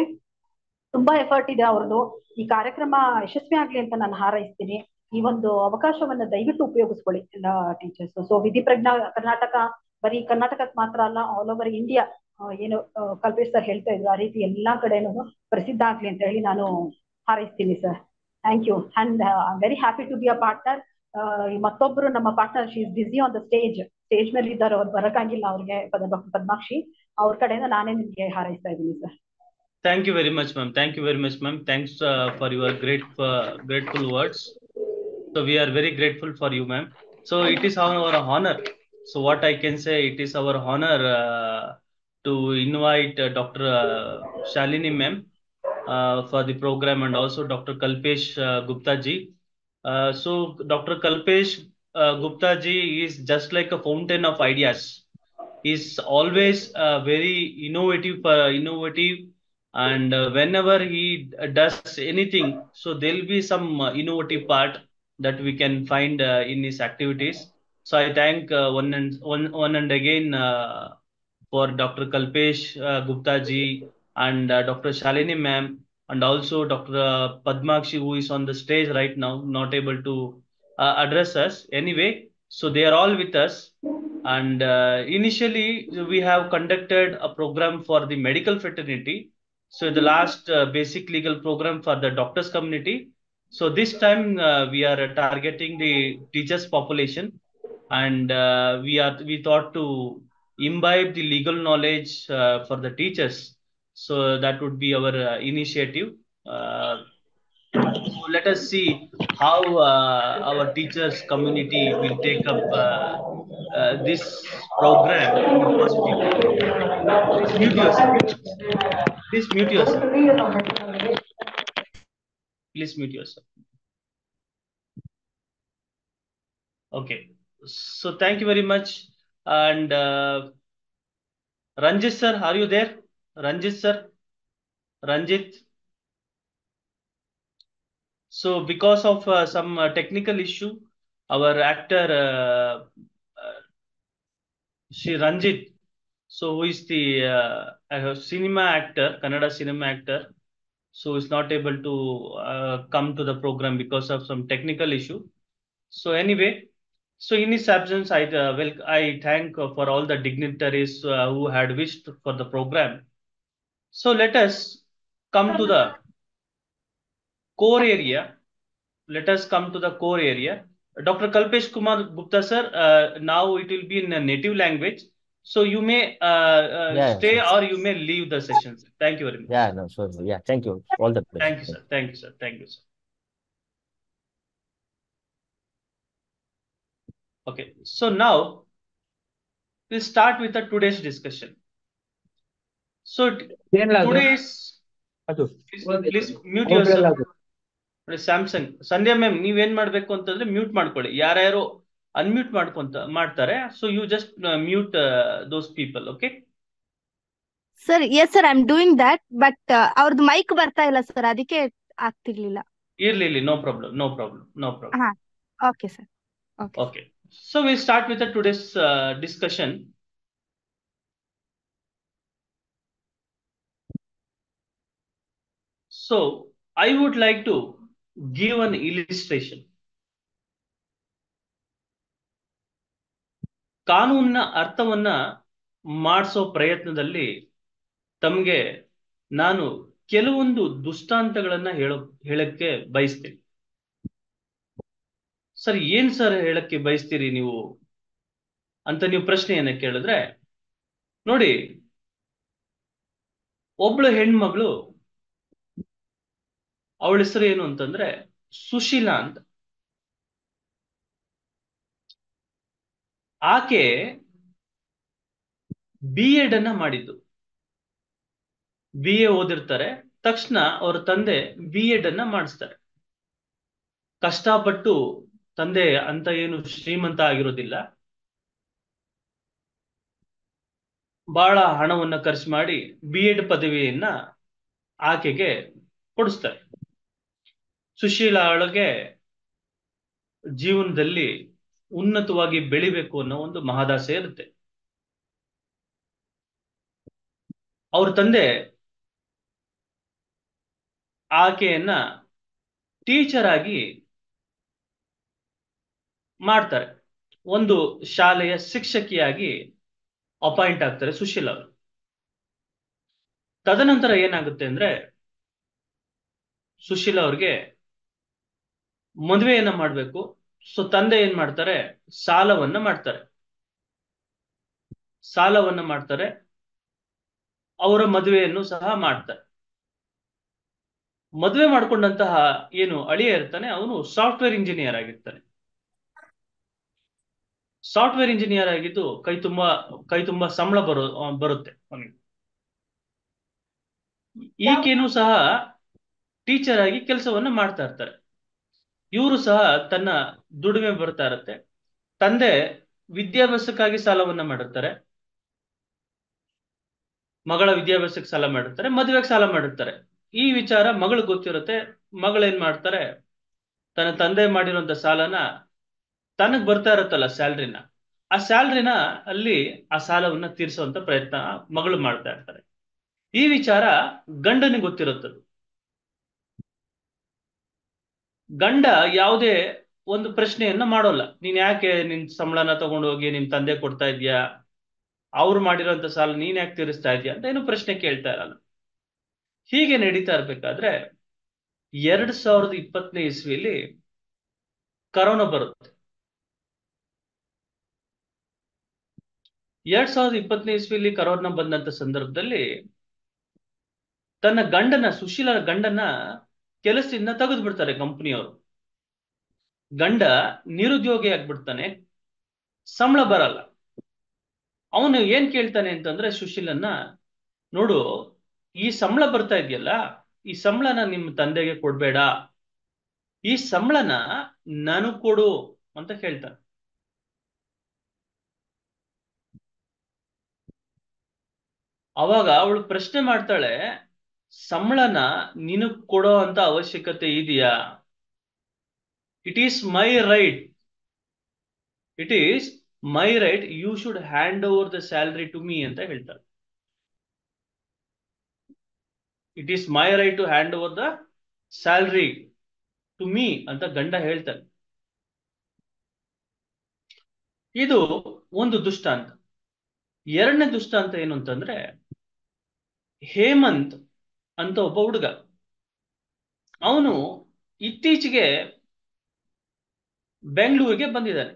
ತುಂಬಾ ಎಫರ್ಟ್ ಇದೆ ಅವ್ರದ್ದು. ಈ ಕಾರ್ಯಕ್ರಮ ಯಶಸ್ವಿ ಆಗ್ಲಿ ಅಂತ ನಾನು ಹಾರೈಸ್ತೀನಿ. ಈ ಒಂದು ಅವಕಾಶವನ್ನ ದಯವಿಟ್ಟು ಉಪಯೋಗಿಸ್ಕೊಳ್ಳಿ ಎಲ್ಲ ಟೀಚರ್ಸ್. ಸೊ ವಿಧಿ ಪ್ರಜ್ಞಾ ಕರ್ನಾಟಕ ಬರೀ ಕರ್ನಾಟಕಕ್ಕೆ ಮಾತ್ರ ಅಲ್ಲ, ಆಲ್ ಓವರ್ ಇಂಡಿಯಾ ಏನು ಕಲ್ಪೇಶ್ ಸರ್ ಹೇಳ್ತಾ ಇದ್ರು ಆ ರೀತಿ ಎಲ್ಲಾ ಕಡೆನೂ ಪ್ರಸಿದ್ಧ ಆಗ್ಲಿ ಅಂತ ಹೇಳಿ ನಾನು ಹಾರೈಸ್ತೀನಿ sir. Thank you. And I am very happy to be a partner. ಮತ್ತೊಬ್ರು ನಮ್ಮ partner, she is busy on the stage ಮೇಲೆ ಇದ್ದಾರೆ, ಅವ್ರು ಬರಕ್ಕಾಗಿಲ್ಲ. ಅವ್ರಿಗೆ ಡಾಕ್ಟರ್ ಪದ್ಮಾಕ್ಷಿ ಅವ್ರ ಕಡೆಯಿಂದ ನಾನೇ ನಿಮ್ಗೆ ಹಾರೈಸ್ತಾ ಇದ್ದೀನಿ sir. Thank you very much, ma'am. Thank you very much, ma'am. Thanks for your grateful words. So we are very grateful for you, ma'am. So it is our honor. So what I can say, it is our honor to invite Dr. Shalini ma'am for the program, and also Dr. Kalpesh Gupta ji. So Dr. Kalpesh Gupta ji is just like a fountain of ideas. He's always very innovative, and whenever he does anything, so there'll be some innovative part that we can find in his activities. So I thank one and again for Dr. Kalpesh Gupta ji, and Dr. Shalini ma'am, and also Dr. Padmakshi, who is on the stage right now, not able to address us. Anyway, so they are all with us. And initially we have conducted a program for the medical fraternity. So the last basic legal program for the doctors community. So this time we are targeting the teachers population, and we thought to imbibe the legal knowledge for the teachers. So that would be our initiative. So let us see how our teachers community will take up this program in a positive way. Please mute yourself. Please mute yourself. Please mute yourself. Okay. So thank you very much. And Ranjit sir, are you there? Ranjit sir? Ranjit? So because of some technical issue, our actor Shri Ranjit, so who is the cinema actor, Kannada cinema actor, so is not able to come to the program because of some technical issue. So anyway, so in his absence, I thank for all the dignitaries who had wished for the program. So let us come to the core area. Let us come to the core area. Dr. Kalpesh Kumar Gupta sir, now it will be in a native language. So you may Yeah, stay sure. or you may leave the session. Thank you very much. Yeah, no, sure. Yeah, thank you. All the best. Thank you, sir. Thank you, sir. Thank you, sir. Okay, so now we'll start with the today's discussion. So today's, ಅದು please mute ಅವ್ರದ್ದೆಲ್ಲ yourself. ಅದು. ಸ್ಯಾಮ್ಸಂಗ್ ಸಂಧ್ಯಾ ಮ್ಯಾಮ್ ನೀವೇನ್ ಮಾಡ್ಬೇಕು ಅಂತಂದ್ರೆ ಮ್ಯೂಟ್ ಮಾಡ್ಕೊಳ್ಳಿ. ಯಾರ್ಯಾರು ಅನ್ಮ್ಯೂಟ್ ಮಾಡ್ತಾರೆ, so you just mute those people. Okay sir yes sir I am doing that but ಅವ್ರದ್ದು ಮೈಕ್ ಬರ್ತಾ ಇಲ್ಲ ಸರ್, ಅದಕ್ಕೆ ಆಗ್ತಿರ್ಲಿಲ್ಲ. ಇರ್ಲಿ, no problem, no problem, no problem. ಹಾ, okay sir. Okay. Okay, so we start with the today's discussion. So I would like to give an illustration. ಕಾನೂನಿನ ಅರ್ಥವನ್ನ ಮಾಡಿಸೋ ಪ್ರಯತ್ನದಲ್ಲಿ ತಮಗೆ ನಾನು ಕೆಲವೊಂದು ದೃಷ್ಟಾಂತಗಳನ್ನ ಹೇಳಕ್ಕೆ ಬಯಸ್ತೀನಿ. ಸರ್ ಏನ್ ಸರ್ ಹೇಳಕ್ಕೆ ಬಯಸ್ತೀರಿ ನೀವು ಅಂತ ನೀವು ಪ್ರಶ್ನೆಯನ್ನ ಕೇಳಿದ್ರೆ, ನೋಡಿ, ಒಬ್ಳು ಹೆಣ್ಮಗಳು, ಅವಳ ಹೆಸರು ಏನು ಅಂತಂದ್ರೆ ಸುಶೀಲಾ ಅಂತ. ಆಕೆ B.Ed ಅನ್ನ ಮಾಡಿದ್ದು. BA ಓದಿರ್ತಾರೆ, ತಕ್ಷಣ ಅವರ ತಂದೆ B.Ed ಅನ್ನ ಮಾಡಿಸ್ತಾರೆ. ಕಷ್ಟಪಟ್ಟು, ತಂದೆ ಅಂತ ಏನು ಶ್ರೀಮಂತ ಆಗಿರೋದಿಲ್ಲ, ಬಹಳ ಹಣವನ್ನ ಖರ್ಚು ಮಾಡಿ B.Ed ಪದವಿಯನ್ನ ಆಕೆಗೆ ಕೊಡಿಸ್ತಾರೆ. ಸುಶೀಲಾ ಅವಳಿಗೆ ಜೀವನದಲ್ಲಿ ಉನ್ನತವಾಗಿ ಬೆಳಿಬೇಕು ಅನ್ನೋ ಒಂದು ಮಹದಾಸೆ ಇರುತ್ತೆ. ಅವ್ರ ತಂದೆ ಆಕೆಯನ್ನ ಟೀಚರ್ ಆಗಿ ಮಾಡ್ತಾರೆ. ಒಂದು ಶಾಲೆಯ ಶಿಕ್ಷಕಿಯಾಗಿ ಅಪಾಯಿಂಟ್ ಆಗ್ತಾರೆ ಸುಶೀಲಾ ಅವರು. ತದನಂತರ ಏನಾಗುತ್ತೆ ಅಂದ್ರೆ, ಸುಶೀಲಾ ಅವ್ರಿಗೆ ಮದುವೆಯನ್ನ ಮಾಡ್ಬೇಕು. ಸೊ ತಂದೆ ಏನ್ ಮಾಡ್ತಾರೆ, ಸಾಲವನ್ನ ಮಾಡ್ತಾರೆ, ಅವರ ಮದುವೆಯನ್ನು ಸಹ ಮಾಡ್ತಾರೆ. ಮದುವೆ ಮಾಡ್ಕೊಂಡಂತಹ ಏನು ಅಳಿಯ ಇರ್ತಾನೆ, ಅವನು ಸಾಫ್ಟ್ವೇರ್ ಇಂಜಿನಿಯರ್ ಆಗಿರ್ತಾನೆ. ಸಾಫ್ಟ್ವೇರ್ ಇಂಜಿನಿಯರ್ ಆಗಿದ್ದು ಕೈ ತುಂಬಾ ಸಂಬಳ ಬರುತ್ತೆ ಅವನಿಗೆ. ಈಗೇನು ಸಹ ಟೀಚರ್ ಆಗಿ ಕೆಲಸವನ್ನ ಮಾಡ್ತಾ ಇರ್ತಾರೆ. ಇವರು ಸಹ ತನ್ನ ದುಡಿಮೆ ಬರ್ತಾ ಇರುತ್ತೆ. ತಂದೆ ವಿದ್ಯಾಭ್ಯಾಸಕ್ಕಾಗಿ ಸಾಲವನ್ನ ಮಾಡಿರ್ತಾರೆ, ಮಗಳ ವಿದ್ಯಾಭ್ಯಾಸಕ್ಕೆ ಸಾಲ ಮಾಡಿರ್ತಾರೆ, ಮದುವೆಗೆ ಸಾಲ ಮಾಡಿರ್ತಾರೆ. ಈ ವಿಚಾರ ಮಗಳಿಗೆ ಗೊತ್ತಿರುತ್ತೆ. ಮಗಳೇನ್ ಮಾಡ್ತಾರೆ, ತನ್ನ ತಂದೆ ಮಾಡಿರುವಂತ ಸಾಲನ, ತನಗ್ ಬರ್ತಾ ಇರುತ್ತಲ್ಲ ಸ್ಯಾಲ್ರಿನ, ಆ ಸ್ಯಾಲ್ರಿನ ಅಲ್ಲಿ ಆ ಸಾಲವನ್ನ ತೀರಿಸುವಂತ ಪ್ರಯತ್ನ ಮಗಳು ಮಾಡ್ತಾ ಇರ್ತಾರೆ. ಈ ವಿಚಾರ ಗಂಡನಿಗೆ ಗೊತ್ತಿರುತ್ತದೆ. ಗಂಡ ಯಾವುದೇ ಒಂದು ಪ್ರಶ್ನೆಯನ್ನ ಮಾಡೋಲ್ಲ. ನೀನ್ ಯಾಕೆ ನಿನ್ ಸಂಬಳನ ತಗೊಂಡು ಹೋಗಿ ನಿಮ್ ತಂದೆ ಕೊಡ್ತಾ ಇದ್ಯಾ, ಅವ್ರು ಮಾಡಿರೋಂತ ಸಾಲ ನೀನ್ ಯಾಕೆ ತೀರಿಸ್ತಾ ಇದ್ಯಾ ಅಂತ ಏನು ಪ್ರಶ್ನೆ ಕೇಳ್ತಾ ಇರಲ್ಲ. ಹೀಗೆ ನಡೀತಾ ಇರ್ಬೇಕಾದ್ರೆ 2020ನೇ ಇಸ್ವಿಯಲ್ಲಿ ಕರೋನಾ ಬರುತ್ತೆ. 2020ನೇ ಇಸ್ವಿಯಲ್ಲಿ ಕರೋನಾ ಬಂದಂತ ಸಂದರ್ಭದಲ್ಲಿ ತನ್ನ ಗಂಡನ, ಸುಶೀಲಾ ಗಂಡನ ಕೆಲಸದಿಂದ ತೆಗೆದು ಬಿಡ್ತಾರೆ ಕಂಪನಿಯವರು. ಗಂಡ ನಿರುದ್ಯೋಗಿ ಆಗ್ಬಿಡ್ತಾನೆ, ಸಂಬಳ ಬರಲ್ಲ. ಅವನು ಏನ್ ಕೇಳ್ತಾನೆ ಅಂತಂದ್ರೆ ಸುಶೀಲನ್ನ, ನೋಡು, ಈ ಸಂಬಳ ಬರ್ತಾ ಇದೆಯಲ್ಲ, ಈ ಸಂಬಳನ ನಿಮ್ಮ ತಂದೆಗೆ ಕೊಡ್ಬೇಡ, ಈ ಸಂಬಳನ ನನಗ್ ಕೊಡು ಅಂತ ಹೇಳ್ತಾನೆ. ಅವಾಗ ಅವಳು ಪ್ರಶ್ನೆ ಮಾಡ್ತಾಳೆ, ಸಂಬಳನ ನಿನಗ್ ಕೊಡೋ ಅಂತ ಅವಶ್ಯಕತೆ ಇದೆಯಾ? It is my right, it is my right, you should hand over the salary to me ಅಂತ ಹೇಳ್ತಾಳೆ. It is my right to hand over the salary to me ಅಂತ ಗಂಡ ಹೇಳ್ತಾನೆ. ಇದು ಒಂದು ದುಷ್ಟಾಂತ. ಎರಡನೇ ದುಷ್ಟಾಂತ ಏನು ಅಂತಂದ್ರೆ, ಹೇಮಂತ್ ಅಂತ ಒಬ್ಬ ಹುಡುಗ, ಅವನು ಇತ್ತೀಚೆಗೆ ಬೆಂಗಳೂರಿಗೆ ಬಂದಿದ್ದಾನೆ.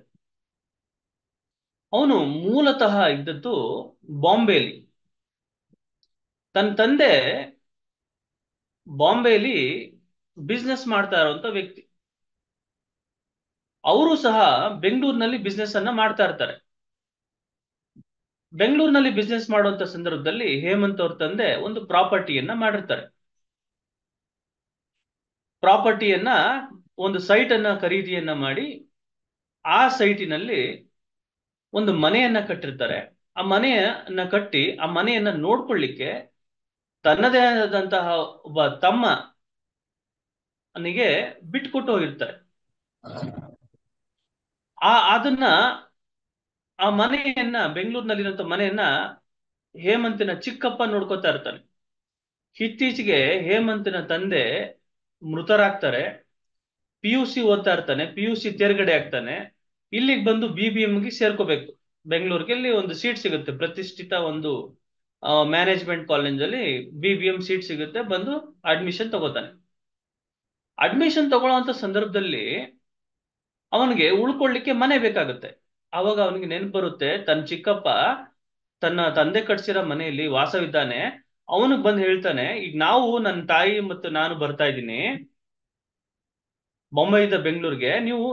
ಅವನು ಮೂಲತಃ ಇದ್ದದ್ದು ಬಾಂಬೆಲಿ. ತನ್ನ ತಂದೆ ಬಾಂಬೆಲಿ ಬಿಸ್ನೆಸ್ ಮಾಡ್ತಾ ಇರುವಂತ ವ್ಯಕ್ತಿ. ಅವರು ಸಹ ಬೆಂಗಳೂರಿನಲ್ಲಿ ಬಿಸ್ನೆಸ್ ಅನ್ನ ಮಾಡ್ತಾ ಇರ್ತಾರೆ. ಬೆಂಗಳೂರಿನಲ್ಲಿ ಬಿಸ್ನೆಸ್ ಮಾಡುವಂತ ಸಂದರ್ಭದಲ್ಲಿ ಹೇಮಂತ್ ಅವ್ರ ತಂದೆ ಒಂದು ಪ್ರಾಪರ್ಟಿಯನ್ನ ಮಾಡಿರ್ತಾರೆ. ಪ್ರಾಪರ್ಟಿಯನ್ನ, ಒಂದು ಸೈಟ್ ಅನ್ನ ಖರೀದಿಯನ್ನ ಮಾಡಿ, ಆ ಸೈಟಿನಲ್ಲಿ ಒಂದು ಮನೆಯನ್ನ ಕಟ್ಟಿರ್ತಾರೆ. ಆ ಮನೆಯನ್ನ ಕಟ್ಟಿ ಆ ಮನೆಯನ್ನ ನೋಡ್ಕೊಳ್ಳಿಕ್ಕೆ ತನ್ನದೇ ಆದಂತಹ ಒಬ್ಬ ತಮ್ಮನಿಗೆ ಬಿಟ್ಕೊಟ್ಟು ಹೋಗಿರ್ತಾರೆ. ಅದನ್ನ, ಆ ಮನೆಯನ್ನ, ಬೆಂಗಳೂರಿನಲ್ಲಿರುವಂತ ಮನೆಯನ್ನ ಹೇಮಂತಿನ ಚಿಕ್ಕಪ್ಪ ನೋಡ್ಕೊತಾ ಇರ್ತಾನೆ. ಇತ್ತೀಚೆಗೆ ಹೇಮಂತಿನ ತಂದೆ ಮೃತರಾಗ್ತಾರೆ. PUC ಓದ್ತಾ ಇರ್ತಾನೆ, PUC ತೇರ್ಗಡೆ ಆಗ್ತಾನೆ. ಇಲ್ಲಿಗೆ ಬಂದು BBMಗೆ ಸೇರ್ಕೋಬೇಕು. ಬೆಂಗಳೂರಿಗೆ ಇಲ್ಲಿ ಒಂದು ಸೀಟ್ ಸಿಗುತ್ತೆ, ಪ್ರತಿಷ್ಠಿತ ಒಂದು ಮ್ಯಾನೇಜ್ಮೆಂಟ್ ಕಾಲೇಜಲ್ಲಿ BBM ಸೀಟ್ ಸಿಗುತ್ತೆ. ಬಂದು ಅಡ್ಮಿಷನ್ ತಗೋತಾನೆ. ಅಡ್ಮಿಷನ್ ತಗೊಳ್ಳೋಂಥ ಸಂದರ್ಭದಲ್ಲಿ ಅವನಿಗೆ ಉಳ್ಕೊಳ್ಳಿಕ್ಕೆ ಮನೆ ಬೇಕಾಗುತ್ತೆ. ಆವಾಗ ಅವನಿಗೆ ನೆನಪು ಬರುತ್ತೆ, ತನ್ನ ಚಿಕ್ಕಪ್ಪ ತನ್ನ ತಂದೆ ಕಟ್ಸಿರೋ ಮನೆಯಲ್ಲಿ ವಾಸವಿದ್ದಾನೆ. ಅವನಿಗೆ ಬಂದು ಹೇಳ್ತಾನೆ, ಈಗ ನಾವು, ನನ್ನ ತಾಯಿ ಮತ್ತು ನಾನು ಬರ್ತಾ ಇದ್ದೀನಿ ಬೊಂಬೈಯಿಂದ ಬೆಂಗಳೂರಿಗೆ,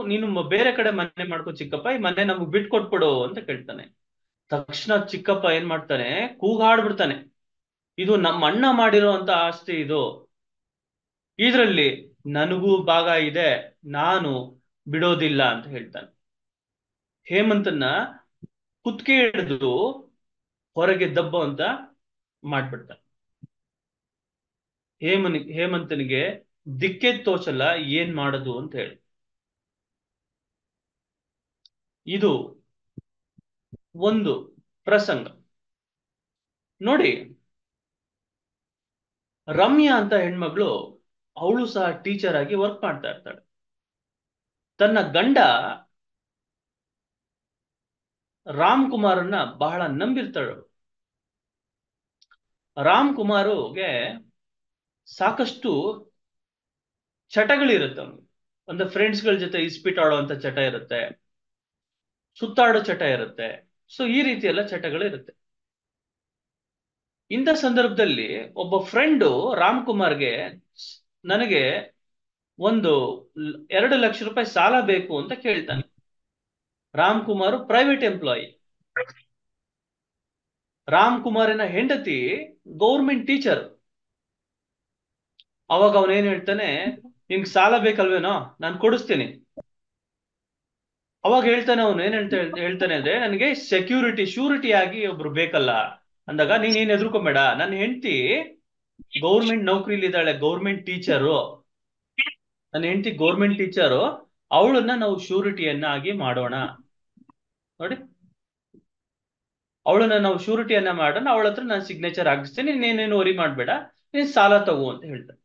ನೀನು ಬೇರೆ ಕಡೆ ಮನೆ ಮಾಡ್ಕೋ ಚಿಕ್ಕಪ್ಪ, ಈ ಮನೆ ನಮ್ಗೆ ಬಿಟ್ಕೊಟ್ಬಿಡು ಅಂತ ಕೇಳ್ತಾನೆ. ತಕ್ಷಣ ಚಿಕ್ಕಪ್ಪ ಏನ್ ಮಾಡ್ತಾನೆ, ಕೂಗಾಡ್ಬಿಡ್ತಾನೆ, ಇದು ನಮ್ಮ ಅಣ್ಣ ಮಾಡಿರೋ ಅಂತ ಆಸ್ತಿ, ಇದರಲ್ಲಿ ನನಗೂ ಭಾಗ ಇದೆ, ನಾನು ಬಿಡೋದಿಲ್ಲ ಅಂತ ಹೇಳ್ತಾನೆ. ಹೇಮಂತನ್ನ ಕುತ್ತಿಗೆ ಹಿಡಿದು ಹೊರಗೆ ದಬ್ಬು ಅಂತ ಮಾಡ್ಬಿಡ್ತಾನೆ. ಹೇಮಂತನಿಗೆ ದಿಕ್ಕೆ ತೋಚಲ್ಲ ಏನ್ ಮಾಡೋದು ಅಂತ ಹೇಳಿ. ಇದು ಒಂದು ಪ್ರಸಂಗ ನೋಡಿ. ರಮ್ಯಾ ಅಂತ ಹೆಣ್ಮಗಳು, ಅವಳು ಸಹ ಟೀಚರ್ ಆಗಿ ವರ್ಕ್ ಮಾಡ್ತಾ ಇರ್ತಾಳೆ. ತನ್ನ ಗಂಡ ರಾಮ್ ಕುಮಾರನ್ನ ಬಹಳ ನಂಬಿರ್ತಾಳು. ರಾಮ್ ಕುಮಾರ್ಗೆ ಸಾಕಷ್ಟು ಚಟಗಳಿರುತ್ತೆ. ಅವನಿಗೆ ಒಂದು ಫ್ರೆಂಡ್ಸ್ಗಳ ಜೊತೆ ಇಸ್ಪೀಟ್ ಆಡುವಂತ ಚಟ ಇರುತ್ತೆ, ಸುತ್ತಾಡೋ ಚಟ ಇರುತ್ತೆ. ಸೊ ಈ ರೀತಿ ಎಲ್ಲ ಚಟಗಳಿರುತ್ತೆ. ಇಂಥ ಸಂದರ್ಭದಲ್ಲಿ ಒಬ್ಬ ಫ್ರೆಂಡು ರಾಮ್ ಕುಮಾರ್ಗೆ, ನನಗೆ ಒಂದು 2 ಲಕ್ಷ ರೂಪಾಯಿ ಸಾಲ ಬೇಕು ಅಂತ ಕೇಳ್ತಾನೆ. Ram Kumar private employee. ರಾಮ್ ಕುಮಾರಿನ ಹೆಂಡತಿ ಗೌರ್ಮೆಂಟ್ ಟೀಚರ್. ಅವಾಗ ಅವನೇನ್ ಹೇಳ್ತಾನೆ, ನಿಂಗೆ ಸಾಲ ಬೇಕಲ್ವೇನೋ, ನಾನು ಕೊಡಿಸ್ತೀನಿ. ಅವಾಗ ಹೇಳ್ತಾನೆ, ಅವನು ಹೇಳ್ತಾನೆ ಅಂದ್ರೆ, ನನಗೆ ಶ್ಯೂರಿಟಿ ಆಗಿ ಒಬ್ರು ಬೇಕಲ್ಲ ಅಂದಾಗ, ನೀನ್ ಎದುರ್ಕೊಂಬೇಡ, ನನ್ನ ಹೆಂಡತಿ ಗೌರ್ಮೆಂಟ್ ನೌಕರಿಲಿದ್ದಾಳೆ, ಗೌರ್ಮೆಂಟ್ ಟೀಚರು, ನನ್ನ ಹೆಂಡತಿ ಗೌರ್ಮೆಂಟ್ ಟೀಚರು, ಅವಳನ್ನ ನಾವು ಶ್ಯೂರಿಟಿಯನ್ನಾಗಿ ಮಾಡೋಣ. ನೋಡಿ, ಅವಳನ್ನ ನಾವು ಶ್ಯೂರಿಟಿಯನ್ನ ಮಾಡೋಣ, ಅವಳ ಹತ್ರ ನಾನು ಸಿಗ್ನೇಚರ್ ಹಾಕಿಸ್ತೀನಿ, ನೀನೇನು ವರಿ ಮಾಡ್ಬೇಡ, ನೀನ್ ಸಾಲ ತಗೋ ಅಂತ ಹೇಳ್ತಾನೆ.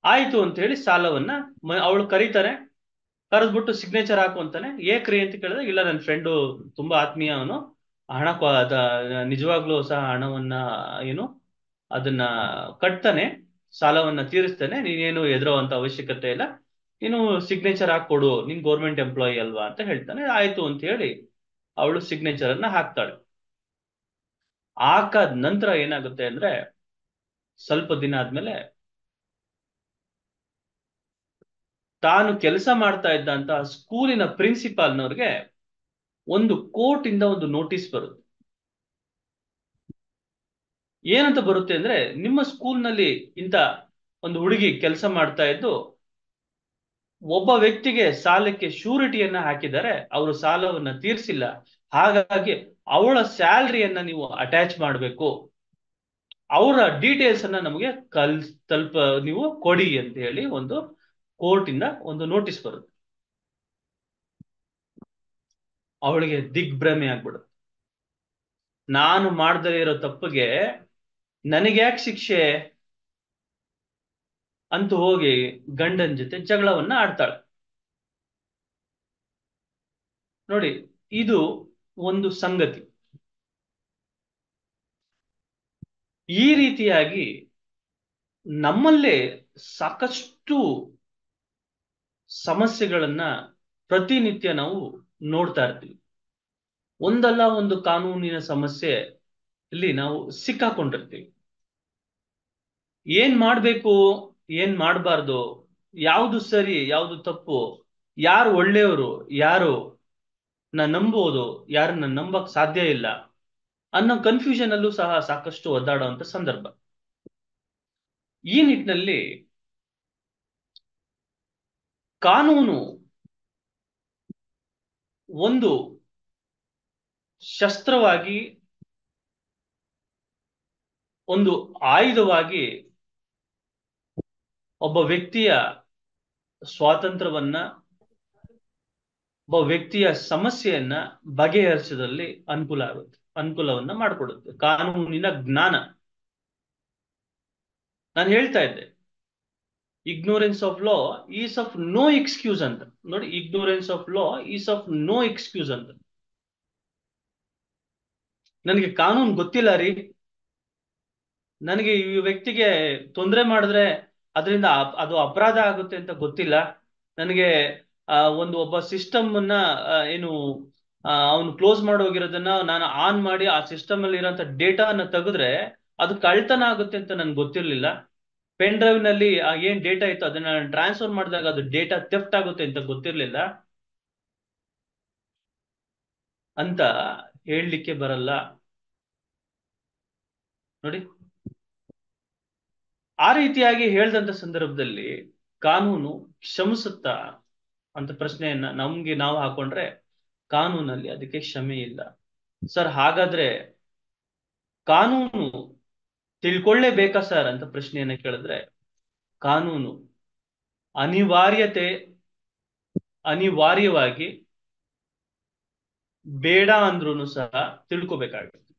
ಆಯ್ತು ಅಂತ ಹೇಳಿ ಸಾಲವನ್ನ ಅವಳು ಕರೀತಾನೆ. ಕರೆದ್ಬಿಟ್ಟು ಸಿಗ್ನೇಚರ್ ಹಾಕು ಅಂತಾನೆ. ಏಕ್ರಿ ಅಂತ ಕೇಳಿದ್ರೆ, ಇಲ್ಲ ನನ್ನ ಫ್ರೆಂಡು ತುಂಬಾ ಆತ್ಮೀಯ, ಅವನು ಹಣ ನಿಜವಾಗ್ಲೂ ಸಹ ಹಣವನ್ನ ಅದನ್ನ ಕಟ್ತಾನೆ, ಸಾಲವನ್ನ ತೀರಿಸ್ತಾನೆ, ನೀನೇನು ಹೆದರುವಂತ ಅವಶ್ಯಕತೆ ಇಲ್ಲ, ನೀನು ಸಿಗ್ನೇಚರ್ ಹಾಕೊಡು, ನೀನ್ ಗೌರ್ಮೆಂಟ್ ಎಂಪ್ಲಾಯಿ ಅಲ್ವಾ ಅಂತ ಹೇಳ್ತಾನೆ. ಆಯ್ತು ಅಂತ ಹೇಳಿ ಅವಳು ಸಿಗ್ನೇಚರ್ ಅನ್ನ ಹಾಕ್ತಾಳೆ. ಹಾಕಾದ ನಂತರ ಏನಾಗುತ್ತೆ ಅಂದ್ರೆ, ಸ್ವಲ್ಪ ದಿನ ಆದ್ಮೇಲೆ ತಾನು ಕೆಲಸ ಮಾಡ್ತಾ ಇದ್ದಂತ ಸ್ಕೂಲಿನ ಪ್ರಿನ್ಸಿಪಾಲ್ನವ್ರಿಗೆ ಒಂದು ಕೋರ್ಟ್ ಇಂದ ಒಂದು ನೋಟಿಸ್ ಬರುತ್ತೆ. ಏನಂತ ಬರುತ್ತೆ ಅಂದ್ರೆ, ನಿಮ್ಮ ಸ್ಕೂಲ್ನಲ್ಲಿ ಇಂತ ಒಂದು ಹುಡುಗಿ ಕೆಲಸ ಮಾಡ್ತಾ ಇದ್ದು ಒಬ್ಬ ವ್ಯಕ್ತಿಗೆ ಸಾಲಕ್ಕೆ ಶ್ಯೂರಿಟಿಯನ್ನ ಹಾಕಿದ್ದಾರೆ, ಅವರು ಸಾಲವನ್ನ ತೀರಿಸಿಲ್ಲ, ಹಾಗಾಗಿ ಅವಳ ಸ್ಯಾಲರಿಯನ್ನ ನೀವು ಅಟ್ಯಾಚ್ ಮಾಡಬೇಕು, ಅವರ ಡೀಟೇಲ್ಸ್ ಅನ್ನ ನಮಗೆ ನೀವು ಕೊಡಿ ಅಂತ ಹೇಳಿ ಒಂದು ಕೋರ್ಟ್ ಇಂದ ಒಂದು ನೋಟಿಸ್ ಬರುತ್ತೆ. ಅವಳಿಗೆ ದಿಗ್ಭ್ರಮೆ ಆಗ್ಬಿಡುತ್ತೆ. ನಾನು ಮಾಡದೇ ಇರೋ ತಪ್ಪಿಗೆ ನನಗ್ಯಾಕೆ ಶಿಕ್ಷೆ ಅಂತ ಹೋಗಿ ಗಂಡನ ಜೊತೆ ಜಗಳವನ್ನ ಆಡ್ತಾಳೆ. ನೋಡಿ, ಇದು ಒಂದು ಸಂಗತಿ. ಈ ರೀತಿಯಾಗಿ ನಮ್ಮಲ್ಲೇ ಸಾಕಷ್ಟು ಸಮಸ್ಯೆಗಳನ್ನ ಪ್ರತಿನಿತ್ಯ ನಾವು ನೋಡ್ತಾ ಇರ್ತೀವಿ. ಒಂದಲ್ಲ ಒಂದು ಕಾನೂನಿನ ಸಮಸ್ಯೆ ಇಲ್ಲಿ ನಾವು ಸಿಕ್ಕಾಕೊಂಡಿರ್ತೀವಿ. ಏನ್ ಮಾಡ್ಬೇಕು, ಏನ್ ಮಾಡಬಾರ್ದು, ಯಾವುದು ಸರಿ ಯಾವುದು ತಪ್ಪು, ಯಾರು ಒಳ್ಳೆಯವರು, ಯಾರು ನಂಬೋದು, ಯಾರನ್ನ ನಂಬಕ್ ಸಾಧ್ಯ ಇಲ್ಲ ಅನ್ನೋ ಕನ್ಫ್ಯೂಷನ್ ಅಲ್ಲೂ ಸಹ ಸಾಕಷ್ಟು ಒದ್ದಾಡುವಂತ ಸಂದರ್ಭ. ಈ ನಿಟ್ಟಿನಲ್ಲಿ ಕಾನೂನು ಒಂದು ಶಸ್ತ್ರವಾಗಿ, ಒಂದು ಆಯುಧವಾಗಿ ಒಬ್ಬ ವ್ಯಕ್ತಿಯ ಸ್ವಾತಂತ್ರ್ಯವನ್ನ, ಒಬ್ಬ ವ್ಯಕ್ತಿಯ ಸಮಸ್ಯೆಯನ್ನ ಬಗೆಹರಿಸೋದ್ರಲ್ಲಿ ಅನುಕೂಲವನ್ನ ಮಾಡಿಕೊಡುತ್ತೆ ಕಾನೂನಿನ ಜ್ಞಾನ. ನಾನು ಹೇಳ್ತಾ ಇದ್ದೆ, ignorance of law is of no excuse ಅಂತ. ನೋಡಿ, ignorance of law is of no excuse ಅಂತ. ನನಗೆ ಕಾನೂನು ಗೊತ್ತಿಲ್ಲ ರೀ, ನನಗೆ ಈ ವ್ಯಕ್ತಿಗೆ ತೊಂದರೆ ಮಾಡಿದ್ರೆ ಅದರಿಂದ ಅದು ಅಪರಾಧ ಆಗುತ್ತೆ ಅಂತ ಗೊತ್ತಿಲ್ಲ, ನನಗೆ ಒಬ್ಬ ಸಿಸ್ಟಮ್ ಅನ್ನ ಏನು ಅವನು ಕ್ಲೋಸ್ ಮಾಡೋಗಿರೋದನ್ನ ನಾನು ಆನ್ ಮಾಡಿ ಆ ಸಿಸ್ಟಮ್ ಅಲ್ಲಿ ಇರೋಂಥ ಡೇಟಾನ ತೆಗೆದ್ರೆ ಅದು ಕಳ್ತನ ಆಗುತ್ತೆ ಅಂತ ನನ್ಗೆ ಗೊತ್ತಿರ್ಲಿಲ್ಲ, ಪೆನ್ ಡ್ರೈವ್ ನಲ್ಲಿ ಏನ್ ಡೇಟಾ ಇತ್ತು ಅದನ್ನ ಟ್ರಾನ್ಸ್ಫರ್ ಮಾಡಿದಾಗ ಅದು ಡೇಟಾ ಥೆಫ್ಟ್ ಆಗುತ್ತೆ ಅಂತ ಗೊತ್ತಿರ್ಲಿಲ್ಲ ಅಂತ ಹೇಳಲಿಕ್ಕೆ ಬರಲ್ಲ. ನೋಡಿ, ಆ ರೀತಿಯಾಗಿ ಹೇಳ್ದಂತ ಸಂದರ್ಭದಲ್ಲಿ ಕಾನೂನು ಕ್ಷಮಿಸುತ್ತಾ ಅಂತ ಪ್ರಶ್ನೆಯನ್ನ ನಮ್ಗೆ ನಾವು ಹಾಕೊಂಡ್ರೆ ಕಾನೂನಲ್ಲಿ ಅದಕ್ಕೆ ಕ್ಷಮೆ ಇಲ್ಲ. ಸರ್, ಹಾಗಾದ್ರೆ ಕಾನೂನು ತಿಳ್ಕೊಳ್ಳೇಬೇಕಾ ಸರ್ ಅಂತ ಪ್ರಶ್ನೆಯನ್ನ ಕೇಳಿದ್ರೆ, ಕಾನೂನು ಅನಿವಾರ್ಯವಾಗಿ ಬೇಡ ಅಂದ್ರೂ ಸಹ ತಿಳ್ಕೊಬೇಕಾಗುತ್ತೆ.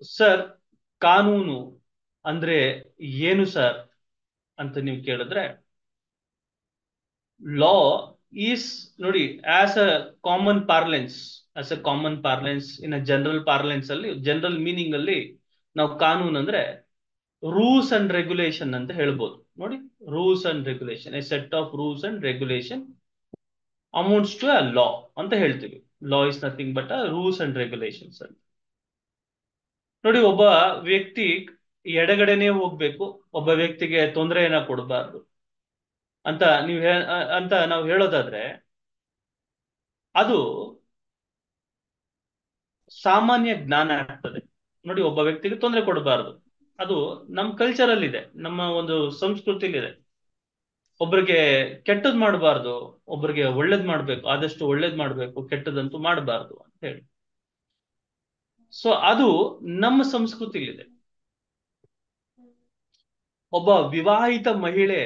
ಸರ್, ಕಾನೂನು ಅಂದ್ರೆ ಏನು ಸರ್ ಅಂತ ನೀವು ಕೇಳಿದ್ರೆ, ಲಾ ಈಸ್, ನೋಡಿ, as a common parlance in a general parlance ಅಲ್ಲಿ, ಜನರಲ್ ಮೀನಿಂಗ್ ಅಲ್ಲಿ ನಾವು ಕಾನೂನು ಅಂದ್ರೆ ರೂಲ್ಸ್ ಅಂಡ್ ರೆಗ್ಯುಲೇಷನ್ ಅಂತ ಹೇಳ್ಬೋದು. ನೋಡಿ, rules and regulation, a set of rules and regulation amounts to a law ಅಂತ ಹೇಳ್ತೀವಿ. Law is nothing but a rules and regulations ಅಂತ. ನೋಡಿ, ಒಬ್ಬ ವ್ಯಕ್ತಿ ಎಡಗಡೆನೆ ಹೋಗ್ಬೇಕು, ಒಬ್ಬ ವ್ಯಕ್ತಿಗೆ ತೊಂದರೆಯನ್ನ ಕೊಡಬಾರ್ದು ಅಂತ ನಾವು ಹೇಳೋದಾದ್ರೆ ಅದು ಸಾಮಾನ್ಯ ಜ್ಞಾನ ಆಗ್ತದೆ. ನೋಡಿ, ಒಬ್ಬ ವ್ಯಕ್ತಿಗೆ ತೊಂದರೆ ಕೊಡಬಾರ್ದು, ಅದು ನಮ್ಮ ಕಲ್ಚರಲ್ ಇದೆ, ನಮ್ಮ ಒಂದು ಸಂಸ್ಕೃತಿಲಿದೆ. ಒಬ್ರಿಗೆ ಕೆಟ್ಟದ್ ಮಾಡಬಾರ್ದು, ಒಬ್ರಿಗೆ ಒಳ್ಳೇದ್ ಮಾಡ್ಬೇಕು, ಆದಷ್ಟು ಒಳ್ಳೇದ್ ಮಾಡ್ಬೇಕು, ಕೆಟ್ಟದಂತೂ ಮಾಡಬಾರ್ದು ಅಂತ ಹೇಳಿ. ಸೊ ಅದು ನಮ್ಮ ಸಂಸ್ಕೃತಿಲಿದೆ. ಒಬ್ಬ ವಿವಾಹಿತ ಮಹಿಳೆ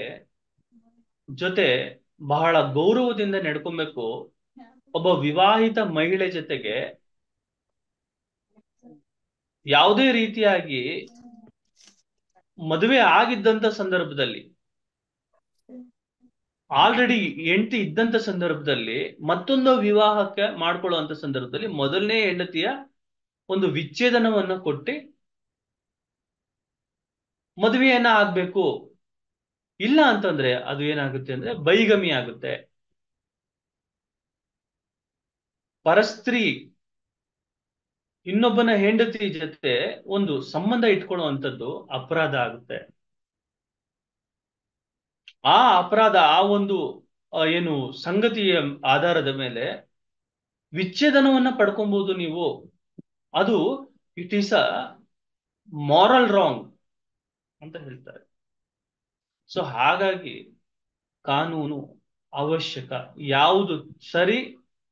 ಜೊತೆ ಬಹಳ ಗೌರವದಿಂದ ನಡ್ಕೊಬೇಕು. ಒಬ್ಬ ವಿವಾಹಿತ ಮಹಿಳೆ ಜೊತೆಗೆ ಯಾವುದೇ ರೀತಿಯಾಗಿ ಮದುವೆ ಆಗಿದ್ದಂತ ಸಂದರ್ಭದಲ್ಲಿ, ಆಲ್ರೆಡಿ ಹೆಂಡತಿ ಇದ್ದಂತ ಸಂದರ್ಭದಲ್ಲಿ ಮತ್ತೊಂದು ವಿವಾಹಕ್ಕೆ ಮಾಡ್ಕೊಳ್ಳುವಂತ ಸಂದರ್ಭದಲ್ಲಿ ಮೊದಲನೇ ಹೆಂಡತಿಯ ಒಂದು ವಿಚ್ಛೇದನವನ್ನ ಕೊಟ್ಟು ಮದುವೆಯನ್ನ ಆಗ್ಬೇಕು. ಇಲ್ಲ ಅಂತಂದ್ರೆ ಅದು ಏನಾಗುತ್ತೆ ಅಂದ್ರೆ ಬೈಗಮಿ ಆಗುತ್ತೆ. ಪರಸ್ತ್ರೀ ಇನ್ನೊಬ್ಬನ ಹೆಂಡತಿ ಜೊತೆ ಒಂದು ಸಂಬಂಧ ಇಟ್ಕೊಳ್ಳುವಂಥದ್ದು ಅಪರಾಧ ಆಗುತ್ತೆ. ಆ ಅಪರಾಧ, ಆ ಒಂದು ಏನು ಸಂಗತಿಯ ಆಧಾರದ ಮೇಲೆ ವಿಚ್ಛೇದನವನ್ನ ಪಡ್ಕೊಬಹುದು ನೀವು. ಅದು it is a moral wrong ಅಂತ ಹೇಳ್ತಾರೆ. ಸೊ ಹಾಗಾಗಿ ಕಾನೂನು ಅವಶ್ಯಕ. ಯಾವುದು ಸರಿ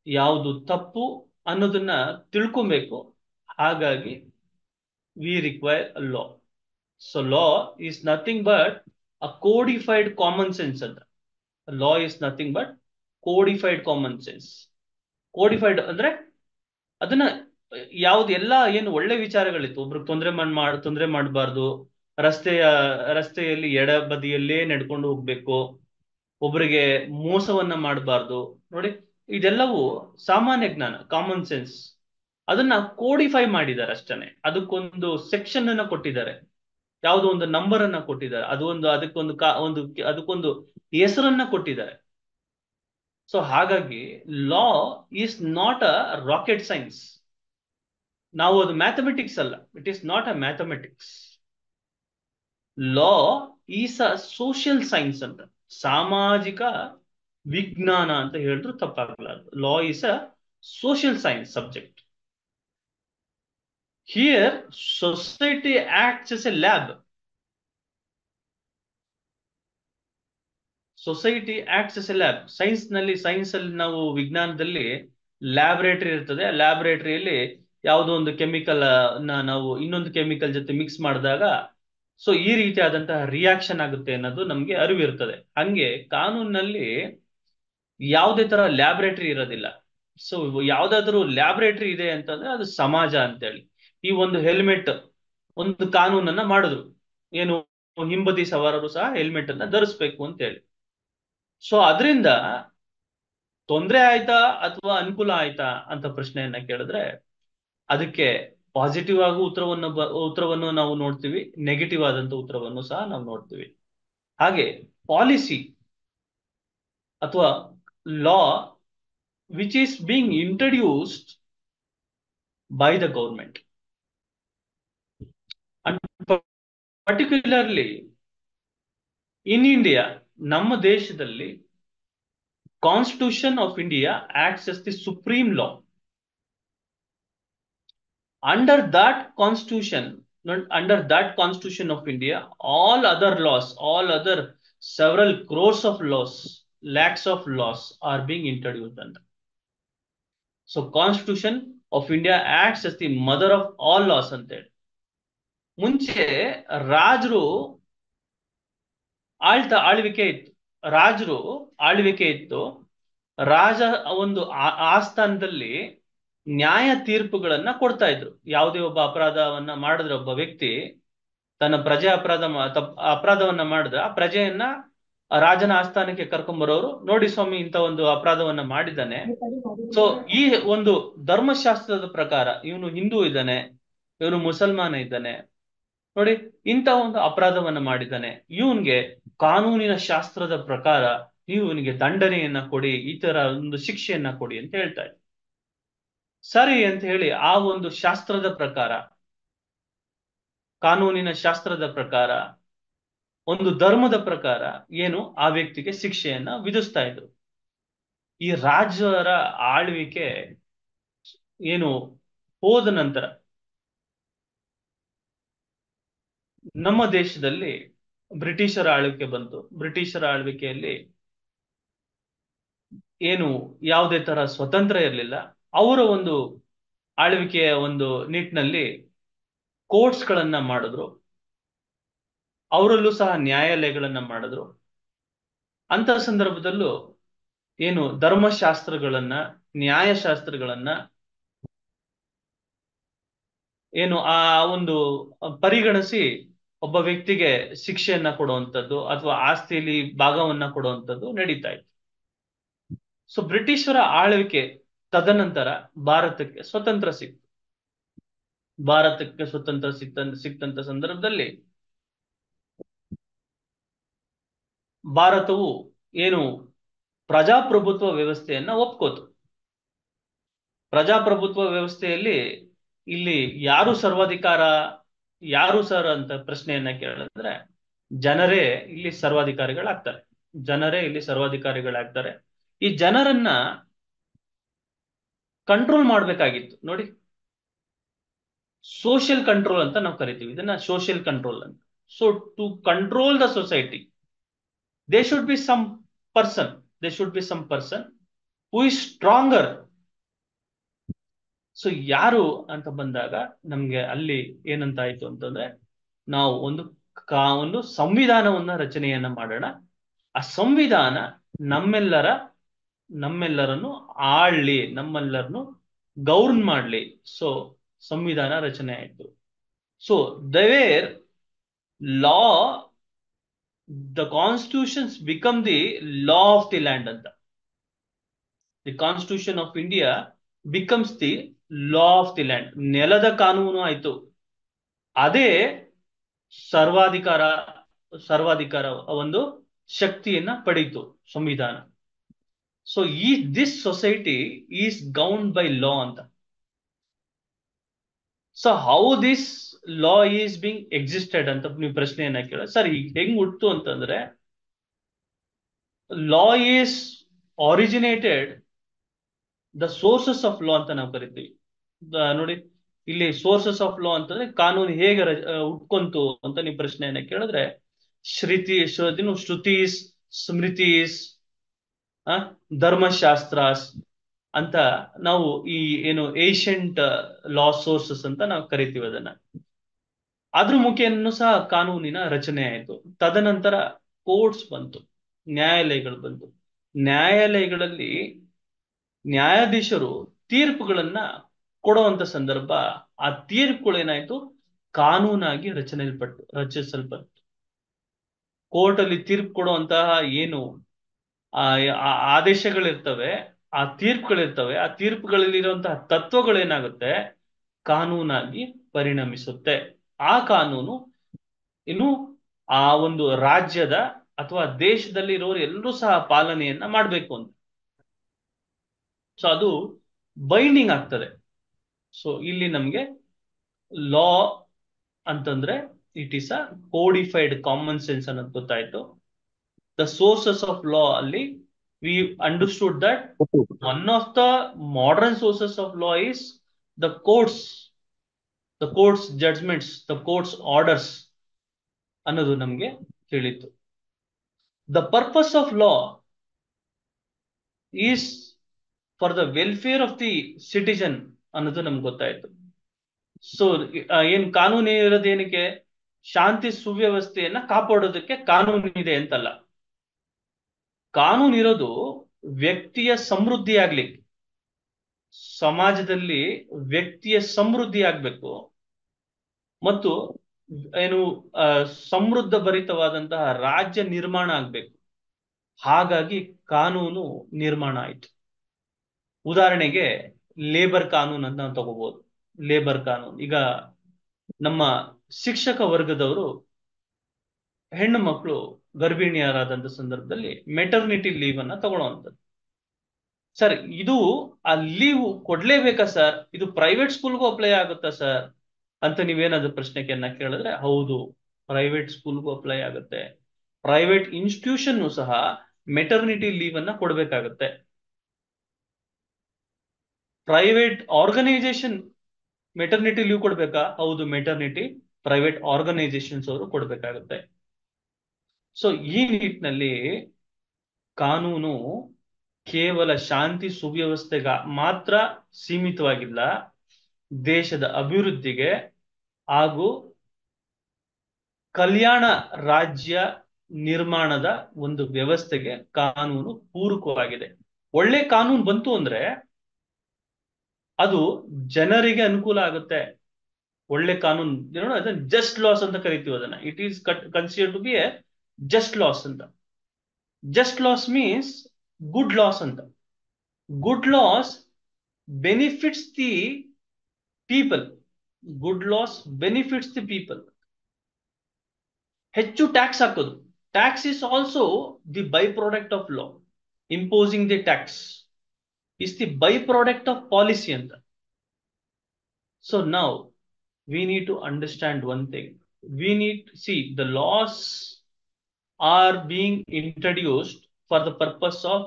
ಯಾವುದು ತಪ್ಪು ಅನ್ನೋದನ್ನ ತಿಳ್ಕೊಬೇಕು. ಹಾಗಾಗಿ we require a law. So law is nothing but a codified common sense ಅಂತ. Law is nothing but codified common sense. Codified ಅಂದ್ರೆ ಅದನ್ನ ಎಲ್ಲ ಏನು ಒಳ್ಳೆ ವಿಚಾರಗಳಿತ್ತು, ಒಬ್ರಿಗೆ ತೊಂದರೆ ಮಾಡಬಾರ್ದು, ರಸ್ತೆಯಲ್ಲಿ ಎಡ ಬದಿಯಲ್ಲೇ ನಡ್ಕೊಂಡು ಹೋಗ್ಬೇಕು, ಒಬ್ರಿಗೆ ಮೋಸವನ್ನ ಮಾಡಬಾರ್ದು. ನೋಡಿ, ಇದೆಲ್ಲವೂ ಸಾಮಾನ್ಯ ಜ್ಞಾನ, ಕಾಮನ್ ಸೆನ್ಸ್. ಅದನ್ನ ಕೋಡಿಫೈ ಮಾಡಿದ್ದಾರೆ ಅಷ್ಟೇ. ಅದಕ್ಕೊಂದು ಸೆಕ್ಷನ್ ಅನ್ನ ಕೊಟ್ಟಿದ್ದಾರೆ, ಯಾವುದೋ ಒಂದು ನಂಬರ್ ಅನ್ನ ಕೊಟ್ಟಿದ್ದಾರೆ, ಅದು ಒಂದು ಅದಕ್ಕೊಂದು ಹೆಸರನ್ನ ಕೊಟ್ಟಿದ್ದಾರೆ. ಸೊ ಹಾಗಾಗಿ law is not a rocket science. ನಾವು ಅದು ಮ್ಯಾಥಮೆಟಿಕ್ಸ್ ಅಲ್ಲ, it is not a mathematics. Law is a social science ಅಂತ, ಸಾಮಾಜಿಕ ವಿಜ್ಞಾನ ಅಂತ ಹೇಳಿದ್ರು ತಪ್ಪಾಗಲಾರದು. Law is a social science subject. Here society acts as a lab. Society acts as a lab. Science ಅಲ್ಲಿ ನಾವು ವಿಜ್ಞಾನದಲ್ಲಿ ಲ್ಯಾಬೊರೇಟರಿ ಇರ್ತದೆ. ಲ್ಯಾಬೊರೇಟರಿಯಲ್ಲಿ ಯಾವುದೋ ಒಂದು ಕೆಮಿಕಲ್ ನಾವು ಇನ್ನೊಂದು ಕೆಮಿಕಲ್ ಜೊತೆ ಮಿಕ್ಸ್ ಮಾಡಿದಾಗ ಸೊ ಈ ರೀತಿಯಾದಂತಹ ರಿಯಾಕ್ಷನ್ ಆಗುತ್ತೆ ಅನ್ನೋದು ನಮ್ಗೆ ಅರಿವಿರ್ತದೆ. ಹಂಗೆ ಕಾನೂನಿನಲ್ಲಿ ಯಾವುದೇ ತರ ಲ್ಯಾಬೊರೇಟರಿ ಇರೋದಿಲ್ಲ. ಸೊ ಯಾವ್ದಾದ್ರು ಲ್ಯಾಬೊರೇಟರಿ ಇದೆ ಅಂತಂದ್ರೆ ಅದು ಸಮಾಜ ಅಂತೇಳಿ. ಈ ಒಂದು ಹೆಲ್ಮೆಟ್ ಒಂದು ಕಾನೂನನ್ನ ಮಾಡಿದ್ರು, ಏನು ಹಿಂಬದಿ ಸವಾರರು ಸಹ ಹೆಲ್ಮೆಟ್ ಅನ್ನ ಧರಿಸ್ಬೇಕು ಅಂತ ಹೇಳಿ. ಸೊ ಅದರಿಂದ ತೊಂದರೆ ಆಯ್ತಾ ಅಥವಾ ಅನುಕೂಲ ಆಯ್ತಾ ಅಂತ ಪ್ರಶ್ನೆಯನ್ನ ಕೇಳಿದ್ರೆ ಅದಕ್ಕೆ ಪಾಸಿಟಿವ್ ಆಗಿ ಉತ್ತರವನ್ನು ನಾವು ನೋಡ್ತೀವಿ, ನೆಗೆಟಿವ್ ಆದಂತ ಉತ್ತರವನ್ನು ಸಹ ನಾವು ನೋಡ್ತೀವಿ. ಹಾಗೆ ಪಾಲಿಸಿ ಅಥವಾ law which is being introduced by the government and particularly in India, ನಮ್ಮ ದೇಶದಲ್ಲಿ constitution of India acts as the supreme law. Under that constitution of India, all other laws, all other several crores of laws, lakhs of laws are being introduced under. So Constitution of India acts as the mother of all laws ante. ಮುಂಚೆ ರಾಜರು ಆಳ್ವಿಕೆ ಇತ್ತು. ರಾಜ ಒಂದು ಆಸ್ಥಾನದಲ್ಲಿ ನ್ಯಾಯ ತೀರ್ಪುಗಳನ್ನ ಕೊಡ್ತಾ ಇದ್ರು. ಯಾವುದೇ ಒಬ್ಬ ಅಪರಾಧವನ್ನ ಮಾಡಿದ್ರೆ ಒಬ್ಬ ವ್ಯಕ್ತಿ ತನ್ನ ಪ್ರಜೆ ಅಪರಾಧವನ್ನ ಮಾಡಿದ್ರೆ ಆ ಪ್ರಜೆಯನ್ನ ರಾಜನ ಆಸ್ಥಾನಕ್ಕೆ ಕರ್ಕೊಂಡ್ಬರೋರು, ನೋಡಿ ಸ್ವಾಮಿ ಇಂಥ ಒಂದು ಅಪರಾಧವನ್ನ ಮಾಡಿದ್ದಾನೆ, ಸೊ ಈ ಒಂದು ಧರ್ಮಶಾಸ್ತ್ರದ ಪ್ರಕಾರ ಇವನು ಹಿಂದೂ ಇದ್ದಾನೆ, ಇವನು ಮುಸಲ್ಮಾನ ಇದ್ದಾನೆ, ನೋಡಿ ಇಂಥ ಒಂದು ಅಪರಾಧವನ್ನ ಮಾಡಿದ್ದಾನೆ, ಇವನ್ಗೆ ಕಾನೂನಿನ ಶಾಸ್ತ್ರದ ಪ್ರಕಾರ ಇವನಿಗೆ ದಂಡನೆಯನ್ನ ಕೊಡಿ, ಈ ತರ ಒಂದು ಶಿಕ್ಷೆಯನ್ನ ಕೊಡಿ ಅಂತ ಹೇಳ್ತಾ ಇದ್ರು. ಸರಿ ಅಂತ ಹೇಳಿ ಆ ಒಂದು ಶಾಸ್ತ್ರದ ಪ್ರಕಾರ, ಕಾನೂನಿನ ಶಾಸ್ತ್ರದ ಪ್ರಕಾರ, ಒಂದು ಧರ್ಮದ ಪ್ರಕಾರ ಏನು ಆ ವ್ಯಕ್ತಿಗೆ ಶಿಕ್ಷೆಯನ್ನ ವಿಧಿಸ್ತಾ ಇದ್ರು. ಈ ರಾಜರ ಆಳ್ವಿಕೆ ಏನು ಹೋದ ನಂತರ ನಮ್ಮ ದೇಶದಲ್ಲಿ ಬ್ರಿಟಿಷರ ಆಳ್ವಿಕೆ ಬಂತು. ಬ್ರಿಟಿಷರ ಆಳ್ವಿಕೆಯಲ್ಲಿ ಏನು ಯಾವುದೇ ತರ ಸ್ವತಂತ್ರ ಇರಲಿಲ್ಲ. ಅವರ ಒಂದು ಆಳ್ವಿಕೆಯ ಒಂದು ನಿಟ್ಟಿನಲ್ಲಿ ಕೋರ್ಟ್ಸ್ ಗಳನ್ನ ಮಾಡಿದ್ರು, ಅವರಲ್ಲೂ ಸಹ ನ್ಯಾಯಾಲಯಗಳನ್ನ ಮಾಡಿದ್ರು. ಅಂತ ಸಂದರ್ಭದಲ್ಲೂ ಏನು ಧರ್ಮಶಾಸ್ತ್ರಗಳನ್ನ, ನ್ಯಾಯಶಾಸ್ತ್ರಗಳನ್ನ ಏನು ಆ ಒಂದು ಪರಿಗಣಿಸಿ ಒಬ್ಬ ವ್ಯಕ್ತಿಗೆ ಶಿಕ್ಷೆಯನ್ನ ಕೊಡುವಂಥದ್ದು ಅಥವಾ ಆಸ್ತಿಯಲ್ಲಿ ಭಾಗವನ್ನ ಕೊಡುವಂಥದ್ದು ನಡೀತಾ ಇತ್ತು. ಸೊ ಬ್ರಿಟಿಷರ ಆಳ್ವಿಕೆ ತದನಂತರ ಭಾರತಕ್ಕೆ ಸ್ವತಂತ್ರ ಸಿಕ್ತು. ಭಾರತಕ್ಕೆ ಸ್ವತಂತ್ರ ಸಿಕ್ತಂತ ಸಂದರ್ಭದಲ್ಲಿ ಭಾರತವು ಏನು ಪ್ರಜಾಪ್ರಭುತ್ವ ವ್ಯವಸ್ಥೆಯನ್ನ ಒಪ್ಕೋತು. ಪ್ರಜಾಪ್ರಭುತ್ವ ವ್ಯವಸ್ಥೆಯಲ್ಲಿ ಇಲ್ಲಿ ಯಾರು ಸರ್ವಾಧಿಕಾರ, ಯಾರು ಸರ್ ಅಂತ ಪ್ರಶ್ನೆಯನ್ನ ಕೇಳಿದ್ರೆ ಜನರೇ ಇಲ್ಲಿ ಸರ್ವಾಧಿಕಾರಿಗಳಾಗ್ತಾರೆ. ಜನರೇ ಇಲ್ಲಿ ಸರ್ವಾಧಿಕಾರಿಗಳಾಗ್ತಾರೆ. ಈ ಜನರನ್ನ ಕಂಟ್ರೋಲ್ ಮಾಡ್ಬೇಕಾಗಿತ್ತು. ನೋಡಿ, ಸೋಷಿಯಲ್ ಕಂಟ್ರೋಲ್ ಅಂತ ನಾವು ಕರಿತೀವಿ ಇದನ್ನ, ಸೋಷಿಯಲ್ ಕಂಟ್ರೋಲ್ ಅಂತ. So to control the society there should be some person who is stronger. So ಯಾರು ಅಂತ ಬಂದಾಗ ನಮ್ಗೆ ಅಲ್ಲಿ ಏನಂತ ಆಯ್ತು ಅಂತಂದ್ರೆ, ನಾವು ಒಂದು ಸಂವಿಧಾನವನ್ನ ರಚನೆಯನ್ನ ಮಾಡೋಣ. ಆ ಸಂವಿಧಾನ ನಮ್ಮೆಲ್ಲರನ್ನು ಆಳ್ಲಿ, ನಮ್ಮೆಲ್ಲರನ್ನು ಗೌರ್ನ್ ಮಾಡ್ಲಿ. ಸೊ ಸಂವಿಧಾನ ರಚನೆ ಆಯ್ತು. So there law, the constitutions become the law of the land ಅಂತ. The constitution of India becomes the law of the land. ನೆಲದ ಕಾನೂನು ಆಯ್ತು. ಅದೇ ಸರ್ವಾಧಿಕಾರ ಸರ್ವಾಧಿಕಾರ ಒಂದು ಶಕ್ತಿಯನ್ನ ಪಡೀತು ಸಂವಿಧಾನ. So this society is governed by law ಅಂತ. So how this law is being existed ಅಂತ ನೀವು ಪ್ರಶ್ನೆಯನ್ನ ಕೇಳ. ಸರ್ ಈಗ ಹೆಂಗ್ ಹುಟ್ಟು ಅಂತಂದ್ರೆ, law is originated, the sources of law ಅಂತ ನಾವು ಕರಿತೀವಿ. ನೋಡಿ ಇಲ್ಲಿ ಸೋರ್ಸಸ್ ಆಫ್ ಲಾ ಅಂತಂದ್ರೆ ಕಾನೂನು ಹೇಗೆ ಹುಟ್ಕೊಂತು ಅಂತ ನೀವು ಪ್ರಶ್ನೆಯನ್ನ ಕೇಳಿದ್ರೆ, ಶ್ರುತೀಸ್, ಸ್ಮೃತೀಸ್, ಧರ್ಮಶಾಸ್ತ್ರಾಸ್ ಅಂತ ನಾವು ಈ ಏನು ಏಷಿಯಂಟ್ ಲಾ ಸೋರ್ಸಸ್ ಅಂತ ನಾವು ಕರಿತೀವಿ ಅದನ್ನ. ಅದ್ರ ಮುಖೇನ ಸಹ ಕಾನೂನಿನ ರಚನೆ ಆಯಿತು. ತದನಂತರ ಕೋರ್ಟ್ಸ್ ಬಂತು, ನ್ಯಾಯಾಲಯಗಳು ಬಂತು. ನ್ಯಾಯಾಲಯಗಳಲ್ಲಿ ನ್ಯಾಯಾಧೀಶರು ತೀರ್ಪುಗಳನ್ನ ಕೊಡುವಂತ ಸಂದರ್ಭ, ಆ ತೀರ್ಪುಗಳೇನಾಯ್ತು, ಕಾನೂನಾಗಿ ರಚಿಸಲ್ಪಟ್ಟು ಕೋರ್ಟ್ ಅಲ್ಲಿ ತೀರ್ಪು ಕೊಡುವಂತಹ ಏನು ಆದೇಶಗಳಿರ್ತವೆ, ಆ ತೀರ್ಪುಗಳಿರ್ತವೆ, ಆ ತೀರ್ಪುಗಳಲ್ಲಿರುವಂತಹ ತತ್ವಗಳೇನಾಗುತ್ತೆ, ಕಾನೂನಾಗಿ ಪರಿಣಮಿಸುತ್ತೆ. ಆ ಕಾನೂನು ಇನ್ನು ಆ ಒಂದು ರಾಜ್ಯದ ಅಥವಾ ದೇಶದಲ್ಲಿ ಇರೋರು ಎಲ್ಲರೂ ಸಹ ಪಾಲನೆಯನ್ನ ಮಾಡಬೇಕು ಅಂತ. ಸೊ ಅದು ಬೈಂಡಿಂಗ್ ಆಗ್ತದೆ. ಸೊ ಇಲ್ಲಿ ನಮ್ಗೆ ಲಾ ಅಂತಂದ್ರೆ it is a codified common sense ಅನ್ನೋದು ಗೊತ್ತಾಯ್ತು. ದ ಸೋರ್ಸಸ್ ಆಫ್ ಲಾ ಅಲ್ಲಿ we understood that one of the modern sources of law is the courts judgments, the courts orders ಅನ್ನೋದು ನಮ್ಗೆ ತಿಳಿತು. The purpose of law is for the welfare of the citizen ಅನ್ನೋದು ನಮ್ಗೆ ಗೊತ್ತಾಯ್ತು. ಸೊ ಏನ್ ಕಾನೂನು ಇರೋದೇನಕ್ಕೆ, ಶಾಂತಿ ಸುವ್ಯವಸ್ಥೆಯನ್ನ ಕಾಪಾಡೋದಕ್ಕೆ ಕಾನೂನು ಇದೆ ಅಂತಲ್ಲ. ಕಾನೂನು ಇರೋದು ವ್ಯಕ್ತಿಯ ಸಮೃದ್ಧಿ ಆಗ್ಲಿಕ್ಕೆ, ಸಮಾಜದಲ್ಲಿ ವ್ಯಕ್ತಿಯ ಸಮೃದ್ಧಿ ಆಗ್ಬೇಕು ಮತ್ತು ಏನು ಸಮೃದ್ಧ ಭರಿತವಾದಂತಹ ರಾಜ್ಯ ನಿರ್ಮಾಣ ಆಗ್ಬೇಕು. ಹಾಗಾಗಿ ಕಾನೂನು ನಿರ್ಮಾಣ ಆಯ್ತು. ಉದಾಹರಣೆಗೆ ಲೇಬರ್ ಕಾನೂನು ಅಂತ ನಾವು ತಗೋಬಹುದು. ಲೇಬರ್ ಕಾನೂನು, ಈಗ ನಮ್ಮ ಶಿಕ್ಷಕ ವರ್ಗದವರು ಹೆಣ್ಣು ಮಕ್ಕಳು ಗರ್ಭಿಣಿಯರಾದಂತ ಸಂದರ್ಭದಲ್ಲಿ ಮೆಟರ್ನಿಟಿ ಲೀವ್ ಅನ್ನ ತಗೊಳ್ಳುವಂಥದ್ದು. ಸರ್ ಇದು ಆ ಲೀವ್ ಕೊಡ್ಲೇಬೇಕಾ ಸರ್, ಇದು ಪ್ರೈವೇಟ್ ಸ್ಕೂಲ್ಗೂ ಅಪ್ಲೈ ಆಗುತ್ತಾ ಸರ್ ಅಂತ ನೀವೇನಾದ್ರೂ ಪ್ರಶ್ನೆಯನ್ನ ಕೇಳಿದ್ರೆ, ಹೌದು ಪ್ರೈವೇಟ್ ಸ್ಕೂಲ್ಗೂ ಅಪ್ಲೈ ಆಗುತ್ತೆ. ಪ್ರೈವೇಟ್ ಇನ್ಸ್ಟಿಟ್ಯೂಷನ್ ಸಹ ಮೆಟರ್ನಿಟಿ ಲೀವ್ ಅನ್ನ ಕೊಡ್ಬೇಕಾಗತ್ತೆ. ಪ್ರೈವೇಟ್ ಆರ್ಗನೈಸೇಷನ್ ಮೆಟರ್ನಿಟಿ ಲೀವ್ ಕೊಡ್ಬೇಕಾ? ಹೌದು, ಪ್ರೈವೇಟ್ ಆರ್ಗನೈಸೇಷನ್ಸ್ ಅವರು ಕೊಡ್ಬೇಕಾಗುತ್ತೆ. ಸೊ ಈ ನಿಟ್ಟಿನಲ್ಲಿ ಕಾನೂನು ಕೇವಲ ಶಾಂತಿ ಸುವ್ಯವಸ್ಥೆಗ ಮಾತ್ರ ಸೀಮಿತವಾಗಿಲ್ಲ, ದೇಶದ ಅಭಿವೃದ್ಧಿಗೆ ಹಾಗೂ ಕಲ್ಯಾಣ ರಾಜ್ಯ ನಿರ್ಮಾಣದ ಒಂದು ವ್ಯವಸ್ಥೆಗೆ ಕಾನೂನು ಪೂರಕವಾಗಿದೆ. ಒಳ್ಳೆ ಕಾನೂನು ಬಂತು ಅಂದ್ರೆ ಅದು ಜನರಿಗೆ ಅನುಕೂಲ ಆಗುತ್ತೆ. ಒಳ್ಳೆ ಕಾನೂನು ಅದನ್ನ ಜಸ್ಟ್ ಲಾಸ್ ಅಂತ ಕರಿತೀವಿ ಅದನ್ನ. It is considered to be a just laws ಅಂತ. Just laws means good laws ಅಂತ. Good laws benefits the people. Good laws benefits the people. ಹೆಚ್ಚು ಟ್ಯಾಕ್ಸ್ ಹಾಕೋದು, tax is also the by product of law. Imposing the tax is the by product of policy ಅಂತ. So now we need to understand one thing. We need to see the laws are being introduced for the purpose of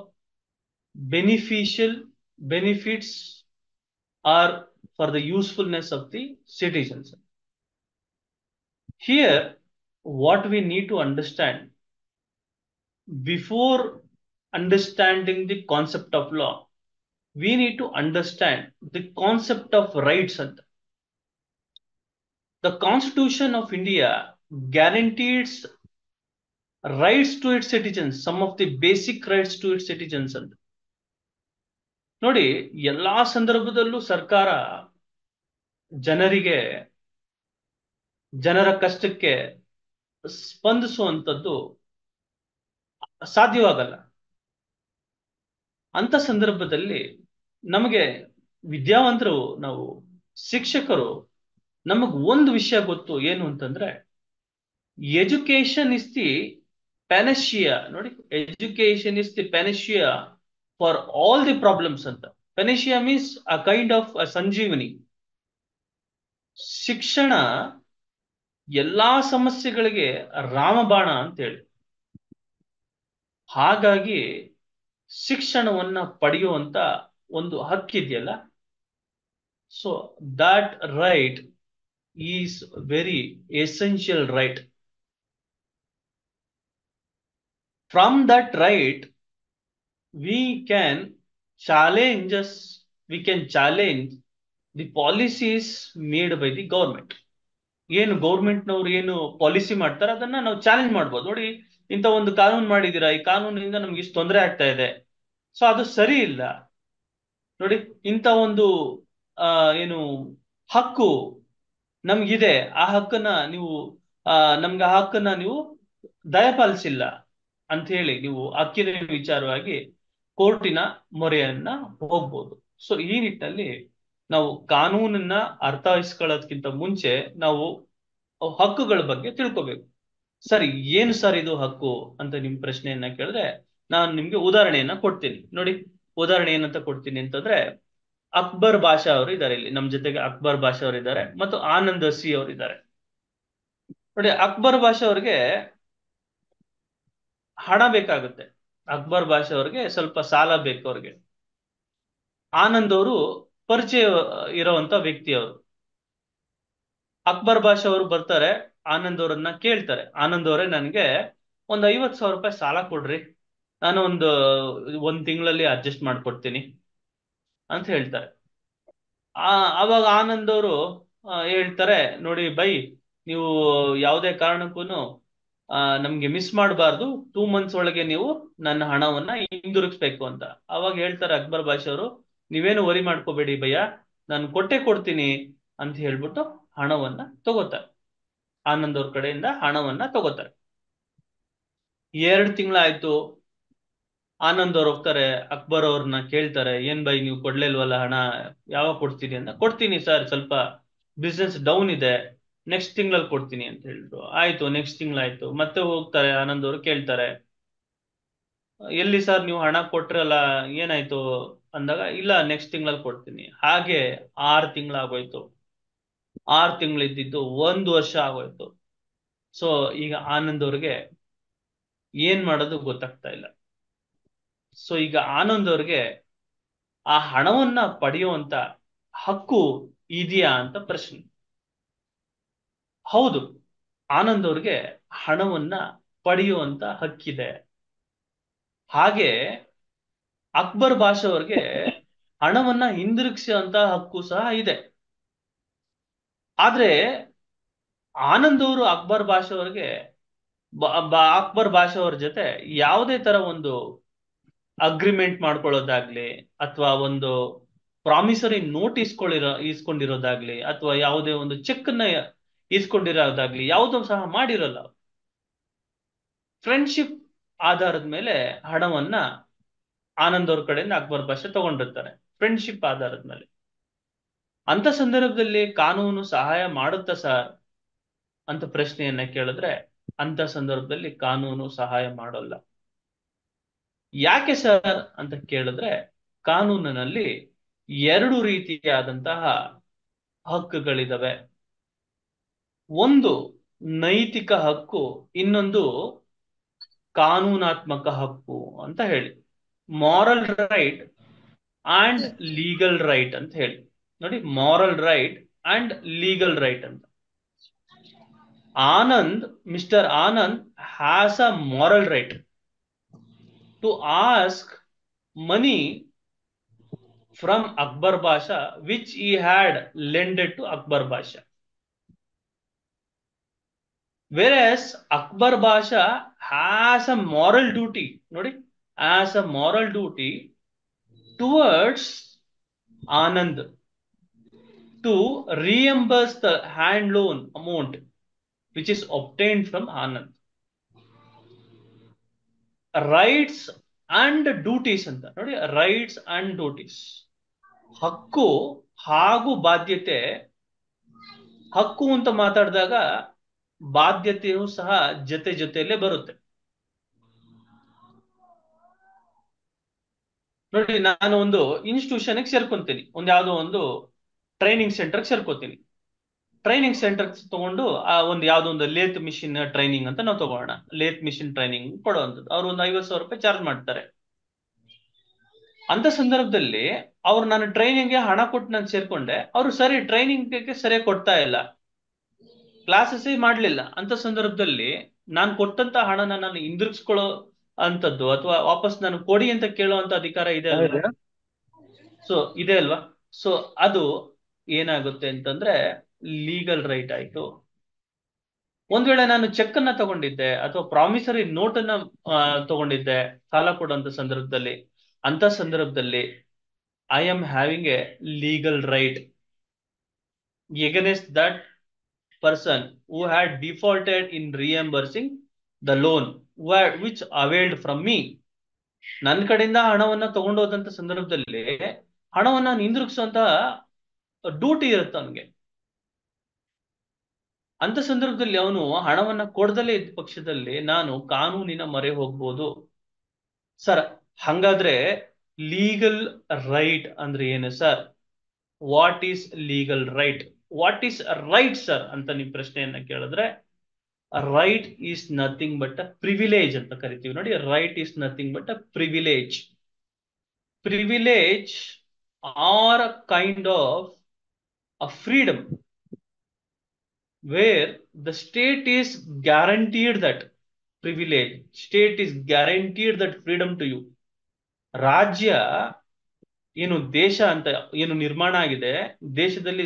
benefits or for the usefulness of the citizens. Here what we need to understand, before understanding the concept of law, we need to understand the concept of rights. The Constitution of India guarantees rights to its citizens, some of the basic rights to its citizens ಅಂತ. ನೋಡಿ, ಎಲ್ಲಾ ಸಂದರ್ಭದಲ್ಲೂ ಸರ್ಕಾರ ಜನರ ಕಷ್ಟಕ್ಕೆ ಸ್ಪಂದಿಸುವಂಥದ್ದು ಸಾಧ್ಯವಾಗಲ್ಲ. ಅಂತ ಸಂದರ್ಭದಲ್ಲಿ ನಮಗೆ ವಿದ್ಯಾವಂತರು, ನಾವು ಶಿಕ್ಷಕರು, ನಮಗ್ ಒಂದು ವಿಷಯ ಗೊತ್ತು, ಏನು ಅಂತಂದ್ರೆ ಎಜುಕೇಶನ್ ಇಸ್ ದಿ ಪ್ಯಾನಶಿಯಾ. ನೋಡಿ, education is the panacea for all the problems ಅಂತ. Panacea means a kind of sanjeevani. ಶಿಕ್ಷಣ ಎಲ್ಲಾ ಸಮಸ್ಯೆಗಳಿಗೆ ರಾಮಬಾಣ ಅಂತೇಳಿ. ಹಾಗಾಗಿ ಶಿಕ್ಷಣವನ್ನ ಪಡೆಯುವಂತ ಒಂದು ಹಕ್ಕಿದೆಯಲ್ಲ, so that right is very essential right. From that right we can we can challenge the policies made by the government. ಏನು ಗೌರ್ಮೆಂಟ್ನವ್ರು ಏನು ಪಾಲಿಸಿ ಮಾಡ್ತಾರೆ ಅದನ್ನ ನಾವು ಚಾಲೆಂಜ್ ಮಾಡ್ಬೋದು. ನೋಡಿ, ಇಂಥ ಒಂದು ಕಾನೂನು ಮಾಡಿದೀರಾ, ಈ ಕಾನೂನಿಂದ ನಮ್ಗೆ ಇಷ್ಟು ತೊಂದರೆ ಆಗ್ತಾ ಇದೆ, ಸೊ ಅದು ಸರಿ ಇಲ್ಲ. ನೋಡಿ, ಇಂಥ ಒಂದು ಏನು ಹಕ್ಕು ನಮ್ಗಿದೆ, ಆ ಹಕ್ಕನ್ನ ನೀವು ನಮ್ಗೆ ಆ ಹಕ್ಕನ್ನ ನೀವು ದಯಪಾಲಿಸಿಲ್ಲ ಅಂತ ಹೇಳಿ ನೀವು ಹಕ್ಕಿನ ವಿಚಾರವಾಗಿ ಕೋರ್ಟಿನ ಮೊರೆಯನ್ನ ಹೋಗ್ಬೋದು. ಸೊ ಈ ನಿಟ್ಟಿನಲ್ಲಿ ನಾವು ಕಾನೂನನ್ನ ಅರ್ಥೈಸ್ಕೊಳ್ಳೋದಕ್ಕಿಂತ ಮುಂಚೆ ನಾವು ಹಕ್ಕುಗಳ ಬಗ್ಗೆ ತಿಳ್ಕೋಬೇಕು. ಸರ್, ಏನು ಸರ್ ಇದು ಹಕ್ಕು ಅಂತ ನಿಮ್ ಪ್ರಶ್ನೆಯನ್ನ ಕೇಳಿದ್ರೆ ನಾನು ನಿಮ್ಗೆ ಉದಾಹರಣೆಯನ್ನ ಕೊಡ್ತೀನಿ. ನೋಡಿ, ಉದಾಹರಣೆ ಏನಂತ ಕೊಡ್ತೀನಿ ಅಂತಂದ್ರೆ, ಅಕ್ಬರ್ ಬಾಷಾ ಅವರು ಇದ್ದಾರೆ ಇಲ್ಲಿ ನಮ್ ಜೊತೆಗೆ. ಅಕ್ಬರ್ ಬಾಷಾ ಅವರು ಇದ್ದಾರೆ ಮತ್ತು ಆನಂದ್ ಸಿ ಅವರು ಇದ್ದಾರೆ. ನೋಡಿ, ಅಕ್ಬರ್ ಬಾಷಾ ಅವ್ರಿಗೆ ಹಣ ಬೇಕಾಗುತ್ತೆ. ಅಕ್ಬರ್ ಬಾಷಾ ಅವ್ರಿಗೆ ಸ್ವಲ್ಪ ಸಾಲ ಬೇಕು ಅವ್ರಿಗೆ. ಆನಂದ್ ಅವರು ಪರಿಚಯ ಇರುವಂತ ವ್ಯಕ್ತಿ ಅವರು. ಅಕ್ಬರ್ ಬಾಷಾ ಅವರು ಬರ್ತಾರೆ, ಆನಂದ್ ಅವರನ್ನ ಕೇಳ್ತಾರೆ, ಆನಂದ್ ಅವರೇ ನನಗೆ ಒಂದು 50,000 ರೂಪಾಯಿ ಸಾಲ ಕೊಡ್ರಿ, ನಾನು ಒಂದ್ ತಿಂಗಳಲ್ಲಿ ಅಡ್ಜಸ್ಟ್ ಮಾಡ್ಕೊಡ್ತೀನಿ ಅಂತ ಹೇಳ್ತಾರೆ. ಅವಾಗ ಆನಂದ್ ಅವರು ಹೇಳ್ತಾರೆ, ನೋಡಿ ಬೈ, ನೀವು ಯಾವುದೇ ಕಾರಣಕ್ಕೂ ನಮ್ಗೆ ಮಿಸ್ ಮಾಡಬಾರ್ದು, 2 months ಒಳಗೆ ನೀವು ನನ್ನ ಹಣವನ್ನ ಹಿಂದಿರುಗಿಸ್ಬೇಕು ಅಂತ. ಅವಾಗ ಹೇಳ್ತಾರೆ ಅಕ್ಬರ್ ಬಾಷಾ ಅವರು, ನೀವೇನು ವರಿ ಮಾಡ್ಕೋಬೇಡಿ ಭಯ್ಯ, ನಾನು ಕೊಟ್ಟೆ ಕೊಡ್ತೀನಿ ಅಂತ ಹೇಳ್ಬಿಟ್ಟು ಹಣವನ್ನ ತಗೋತಾರೆ. ಆನಂದ್ ಅವ್ರ ಕಡೆಯಿಂದ ಹಣವನ್ನ ತಗೋತಾರೆ. 2 ತಿಂಗಳಾಯ್ತು. ಆನಂದ್ ಅವ್ರು ಹೋಗ್ತಾರೆ, ಅಕ್ಬರ್ ಅವ್ರನ್ನ ಕೇಳ್ತಾರೆ, ಏನ್ ಬೈ ನೀವು ಕೊಡ್ಲಿಲ್ವಲ್ಲ ಹಣ, ಯಾವಾಗ ಕೊಡ್ತೀನಿ ಅಂತ. ಕೊಡ್ತೀನಿ ಸರ್, ಸ್ವಲ್ಪ ಬಿಸ್ನೆಸ್ ಡೌನ್ ಇದೆ, ನೆಕ್ಸ್ಟ್ ತಿಂಗಳಲ್ಲಿ ಕೊಡ್ತೀನಿ ಅಂತ ಹೇಳಿದ್ರು. ಆಯ್ತು, ನೆಕ್ಸ್ಟ್ ತಿಂಗಳಾಯ್ತು. ಮತ್ತೆ ಹೋಗ್ತಾರೆ, ಆನಂದ್ ಅವರು ಕೇಳ್ತಾರೆ, ಎಲ್ಲಿ ಸರ್ ನೀವು ಹಣ ಕೊಟ್ರಲ್ಲ, ಏನಾಯ್ತು ಅಂದಾಗ, ಇಲ್ಲ ನೆಕ್ಸ್ಟ್ ತಿಂಗಳಲ್ಲಿ ಕೊಡ್ತೀನಿ. ಹಾಗೆ 6 ತಿಂಗಳಾಗೋಯ್ತು. 6 ತಿಂಗಳಿದ್ದು 1 ವರ್ಷ ಆಗೋಯ್ತು. ಸೊ ಈಗ ಆನಂದ್ ಅವ್ರಿಗೆ ಏನ್ ಮಾಡೋದು ಗೊತ್ತಾಗ್ತಾ ಇಲ್ಲ. ಸೊ ಈಗ ಆನಂದ್ ಅವ್ರಿಗೆ ಆ ಹಣವನ್ನ ಪಡೆಯುವಂತ ಹಕ್ಕು ಇದೆಯಾ ಅಂತ ಪ್ರಶ್ನೆ. ಹೌದು, ಆನಂದ್ ಅವ್ರಿಗೆ ಹಣವನ್ನ ಪಡೆಯುವಂತ ಹಕ್ಕಿದೆ. ಹಾಗೆ ಅಕ್ಬರ್ ಬಾಷಾ ಅವ್ರಿಗೆ ಹಣವನ್ನ ಹಿಂದಿರುಗಿಸುವಂತ ಹಕ್ಕು ಸಹ ಇದೆ. ಆದ್ರೆ ಆನಂದ್ ಅವರು ಅಕ್ಬರ್ ಬಾಷಾ ಅವ್ರಿಗೆ ಅಕ್ಬರ್ ಬಾಷಾ ಅವ್ರ ಜೊತೆ ಯಾವುದೇ ತರ ಒಂದು ಅಗ್ರಿಮೆಂಟ್ ಮಾಡ್ಕೊಳ್ಳೋದಾಗ್ಲಿ, ಅಥವಾ ಒಂದು ಪ್ರಾಮಿಸರಿ ನೋಟ್ ಇಸ್ಕೊಂಡಿರೋದಾಗ್ಲಿ, ಅಥವಾ ಯಾವುದೇ ಒಂದು ಚೆಕ್ ನ ಇಸ್ಕೊಂಡಿರೋದಾಗ್ಲಿ ಯಾವುದೂ ಸಹ ಮಾಡಿರಲ್ಲ. ಫ್ರೆಂಡ್ಶಿಪ್ ಆಧಾರದ ಮೇಲೆ ಹಣವನ್ನ ಆನಂದ್ ಅವ್ರ ಕಡೆಯಿಂದ ಅಕ್ಬರ್ ಬಾಷಾ ತಗೊಂಡಿರ್ತಾರೆ, ಫ್ರೆಂಡ್ಶಿಪ್ ಆಧಾರದ ಮೇಲೆ. ಅಂತ ಸಂದರ್ಭದಲ್ಲಿ ಕಾನೂನು ಸಹಾಯ ಮಾಡುತ್ತಾ ಸರ್ ಅಂತ ಪ್ರಶ್ನೆಯನ್ನ ಕೇಳಿದ್ರೆ, ಅಂತ ಸಂದರ್ಭದಲ್ಲಿ ಕಾನೂನು ಸಹಾಯ ಮಾಡೋಲ್ಲ. ಯಾಕೆ ಸರ್ ಅಂತ ಕೇಳಿದ್ರೆ, ಕಾನೂನಿನಲ್ಲಿ 2 ರೀತಿಯಾದಂತಹ ಹಕ್ಕುಗಳಿದಾವೆ. ಒಂದು ನೈತಿಕ ಹಕ್ಕು, ಇನ್ನೊಂದು ಕಾನೂನಾತ್ಮಕ ಹಕ್ಕು ಅಂತ ಹೇಳಿ. Moral right and legal right ಅಂತ ಹೇಳಿ. ನೋಡಿ, moral right and legal right ಅಂತ. Mister Anand has a moral right to ask money from Akbar Basha, which he had lended to Akbar Basha. Whereas Akbar Basha has a moral duty, nodi, has a moral duty towards Anand to reimburse the hand loan amount which is obtained from Anand. Rights and duties ಅಂತ ನೋಡಿ, ರೈಟ್ಸ್ ಅಂಡ್ ಡ್ಯೂಟೀಸ್. ಹಕ್ಕು ಹಾಗೂ ಬಾಧ್ಯತೆ. ಹಕ್ಕು ಅಂತ ಮಾತಾಡಿದಾಗ ಬಾಧ್ಯತೆಯೂ ಸಹ ಜೊತೆ ಜೊತೆಯಲ್ಲೇ ಬರುತ್ತೆ. ನೋಡಿ, ನಾನು ಒಂದು ಇನ್ಸ್ಟಿಟ್ಯೂಷನ್ಗೆ ಸೇರ್ಕೊಂತೀನಿ, ಯಾವ್ದೋ ಒಂದು ಟ್ರೈನಿಂಗ್ ಸೆಂಟರ್ಗೆ ಸೇರ್ಕೋತೀನಿ. ಟ್ರೈನಿಂಗ್ ಸೆಂಟರ್ ತಗೊಂಡು ಒಂದು ಯಾವ್ದೋ ಒಂದು ಲೇತ್ ಮಿಷಿನ್ ಟ್ರೈನಿಂಗ್ ಅಂತ ನಾವು ತಗೋಣ. ಲೇತ್ ಮಿಷಿನ್ ಟ್ರೈನಿಂಗ್ ಕೊಡುವಂಥದ್ದು ಅವ್ರು ಒಂದು 50,000 ರೂಪಾಯಿ ಚಾರ್ಜ್ ಮಾಡ್ತಾರೆ. ಅಂತ ಸಂದರ್ಭದಲ್ಲಿ ಅವ್ರು ನಾನು ಟ್ರೈನಿಂಗ್ಗೆ ಹಣ ಕೊಟ್ಟು ನಾನು ಸೇರ್ಕೊಂಡೆ, ಅವರು ಸರಿ ಟ್ರೈನಿಂಗ್ಗೆ ಸರಿಯಾಗಿ ಕೊಡ್ತಾ ಇಲ್ಲ, ಕ್ಲಾಸಸ್ ಮಾಡ್ಲಿಲ್ಲ. ಅಂತ ಸಂದರ್ಭದಲ್ಲಿ ನಾನು ಕೊಟ್ಟಂತ ಹಣನ ನಾನು ಹಿಂದಿರುಗಿಸ್ಕೊಳ್ಳೋ ಅಂತದ್ದು ಅಥವಾ ವಾಪಸ್ ನಾನು ಕೊಡಿ ಅಂತ ಕೇಳುವಂತ ಅಧಿಕಾರ ಇದೆ ಅಲ್ವಾ? ಸೊ ಇದೆ ಅಲ್ವಾ? ಸೊ ಅದು ಏನಾಗುತ್ತೆ ಅಂತಂದ್ರೆ ಲೀಗಲ್ ರೈಟ್ ಆಯ್ತು. ಒಂದ್ ವೇಳೆ ನಾನು ಚೆಕ್ ಅನ್ನ ತಗೊಂಡಿದ್ದೆ ಅಥವಾ ಪ್ರಾಮಿಸರಿ ನೋಟ್ ಅನ್ನ ತಗೊಂಡಿದ್ದೆ ಸಾಲ ಕೊಡುವಂತ ಸಂದರ್ಭದಲ್ಲಿ, ಅಂತ ಸಂದರ್ಭದಲ್ಲಿ I am having A legal right against that person who had defaulted in reimbursing the loan which availed from me. ನನ್ನ ಕಡೆಯಿಂದ ಹಣವನ್ನ ತಗೊಂಡೋದಂತ ಸಂದರ್ಭದಲ್ಲಿ ಹಣವನ್ನ ಹಿಂದಿರುಗಿಸುವಂತ ಡ್ಯೂಟಿ ಇರುತ್ತೆ ಅವನಿಗೆ. ಅಂತ ಸಂದರ್ಭದಲ್ಲಿ ಅವನು ಹಣವನ್ನ ಕೊಡದಲೇ ಇದ್ದ ಪಕ್ಷದಲ್ಲಿ ನಾನು ಕಾನೂನಿನ ಮೊರೆ ಹೋಗ್ಬೋದು. ಸರ್, ಹಂಗಾದ್ರೆ ಲೀಗಲ್ ರೈಟ್ ಅಂದ್ರೆ ಏನು sir? What is legal right? What is right sir ಅಂತ ನೀವು ಪ್ರಶ್ನೆಯನ್ನ ಕೇಳಿದ್ರೆ, right is nothing but a privilege ಅಂತ ಕರಿತೀವಿ ನೋಡಿ. Right is nothing but a privilege. Privilege are a kind of a freedom where the state is guaranteed that privilege. State is guaranteed that freedom to you. ರಾಜ್ಯ ಏನು ದೇಶ ಅಂತ ಏನು ನಿರ್ಮಾಣ ಆಗಿದೆ, ದೇಶದಲ್ಲಿ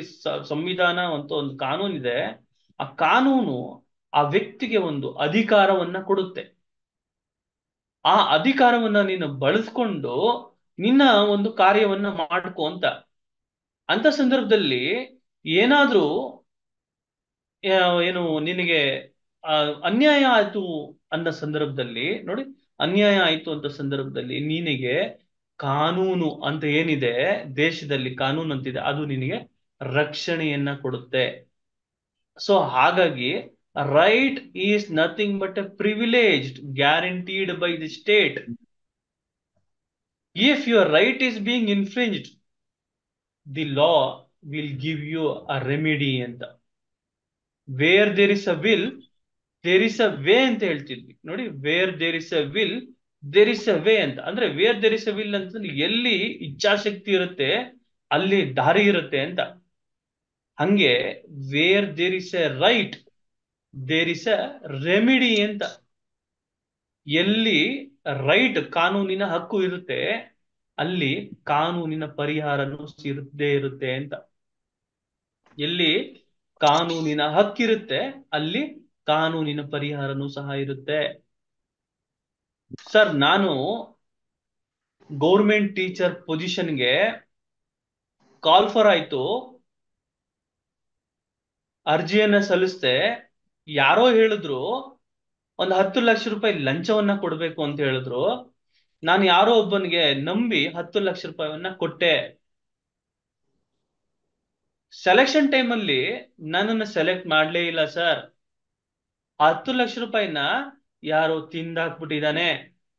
ಸಂವಿಧಾನ ಅಂತ ಒಂದು ಕಾನೂನಿದೆ. ಆ ಕಾನೂನು ಆ ವ್ಯಕ್ತಿಗೆ ಒಂದು ಅಧಿಕಾರವನ್ನ ಕೊಡುತ್ತೆ. ಆ ಅಧಿಕಾರವನ್ನ ನೀನು ಬಳಸ್ಕೊಂಡು ನಿನ್ನ ಒಂದು ಕಾರ್ಯವನ್ನ ಮಾಡ್ಕೋ ಅಂತ. ಅಂತ ಸಂದರ್ಭದಲ್ಲಿ ಏನಾದ್ರೂ ಏನು ನಿನಗೆ ಅನ್ಯಾಯ ಆಯ್ತು ಅನ್ನೋ ಸಂದರ್ಭದಲ್ಲಿ ನೋಡಿ, ಅನ್ಯಾಯ ಆಯ್ತು ಅಂತ ಸಂದರ್ಭದಲ್ಲಿ ನಿನಗೆ ಕಾನೂನು ಅಂತ ಏನಿದೆ, ದೇಶದಲ್ಲಿ ಕಾನೂನು ಅಂತಿದೆ, ಅದು ನಿನಗೆ ರಕ್ಷಣೆಯನ್ನ ಕೊಡುತ್ತೆ. ಸೊ ಹಾಗಾಗಿ right is nothing but a privileged guaranteed by the state. If your right is being infringed, the law will give you a remedy ಅಂತ. Where there is a will there is a way ಅಂತ ಹೇಳ್ತಿದ್ವಿ ನೋಡಿ. Where there is a will there is a way ಅಂತ. ಅಂದ್ರೆ where there is a will ಅಂತಂದ್ರೆ ಎಲ್ಲಿ ಇಚ್ಛಾಶಕ್ತಿ ಇರುತ್ತೆ ಅಲ್ಲಿ ದಾರಿ ಇರುತ್ತೆ ಅಂತ. ಹಂಗೆ where there is a right there is a remedy ಅಂತ. ಎಲ್ಲಿ ರೈಟ್ ಕಾನೂನಿನ ಹಕ್ಕು ಇರುತ್ತೆ ಅಲ್ಲಿ ಕಾನೂನಿನ ಪರಿಹಾರನೂ ಇರುತ್ತೇ ಇರುತ್ತೆ ಅಂತ. ಎಲ್ಲಿ ಕಾನೂನಿನ ಹಕ್ಕಿರುತ್ತೆ ಅಲ್ಲಿ ಕಾನೂನಿನ ಪರಿಹಾರನೂ ಸಹ ಇರುತ್ತೆ. ಸರ್, ನಾನು ಗೌರ್ಮೆಂಟ್ ಟೀಚರ್ ಪೊಸಿಷನ್ಗೆ ಕಾಲ್ ಫಾರ್ ಆಯ್ತು, ಅರ್ಜಿಯನ್ನ ಸಲ್ಲಿಸ್ದೆ. ಯಾರೋ ಹೇಳಿದ್ರು ಒಂದು 10 ಲಕ್ಷ ರೂಪಾಯಿ ಲಂಚವನ್ನ ಕೊಡ್ಬೇಕು ಅಂತ ಹೇಳಿದ್ರು. ನಾನು ಯಾರೋ ಒಬ್ಬನಿಗೆ ನಂಬಿ 10 ಲಕ್ಷ ರೂಪಾಯಿಯನ್ನ ಕೊಟ್ಟೆ. ಸೆಲೆಕ್ಷನ್ ಟೈಮಲ್ಲಿ ನನ್ನನ್ನು ಸೆಲೆಕ್ಟ್ ಮಾಡ್ಲೇ ಇಲ್ಲ ಸರ್. 10 ಲಕ್ಷ ರೂಪಾಯಿನ ಯಾರೋ ತಿಂದಾಕ್ಬಿಟ್ಟಿದ್ದಾನೆ,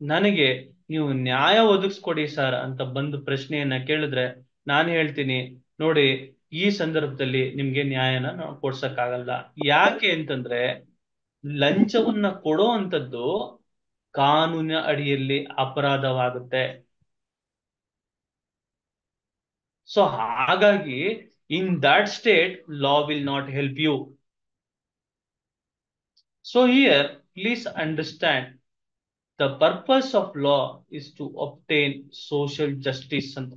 ನನಗೆ ನೀವು ನ್ಯಾಯ ಒದಗಿಸ್ಕೊಡಿ ಸರ್ ಅಂತ ಬಂದು ಪ್ರಶ್ನೆಯನ್ನ ಕೇಳಿದ್ರೆ ನಾನು ಹೇಳ್ತೀನಿ, ನೋಡಿ ಈ ಸಂದರ್ಭದಲ್ಲಿ ನಿಮ್ಗೆ ನ್ಯಾಯನ ನಾವು ಕೊಡ್ಸಕ್ಕಾಗಲ್ಲ. ಯಾಕೆ ಅಂತಂದ್ರೆ ಲಂಚವನ್ನ ಕೊಡೋ ಅಂತದ್ದು ಕಾನೂನಿನ ಅಡಿಯಲ್ಲಿ ಅಪರಾಧವಾಗುತ್ತೆ. ಸೊ ಹಾಗಾಗಿ in that state law will not help you. So here please understand the purpose of law is to obtain social justice ಅಂತ.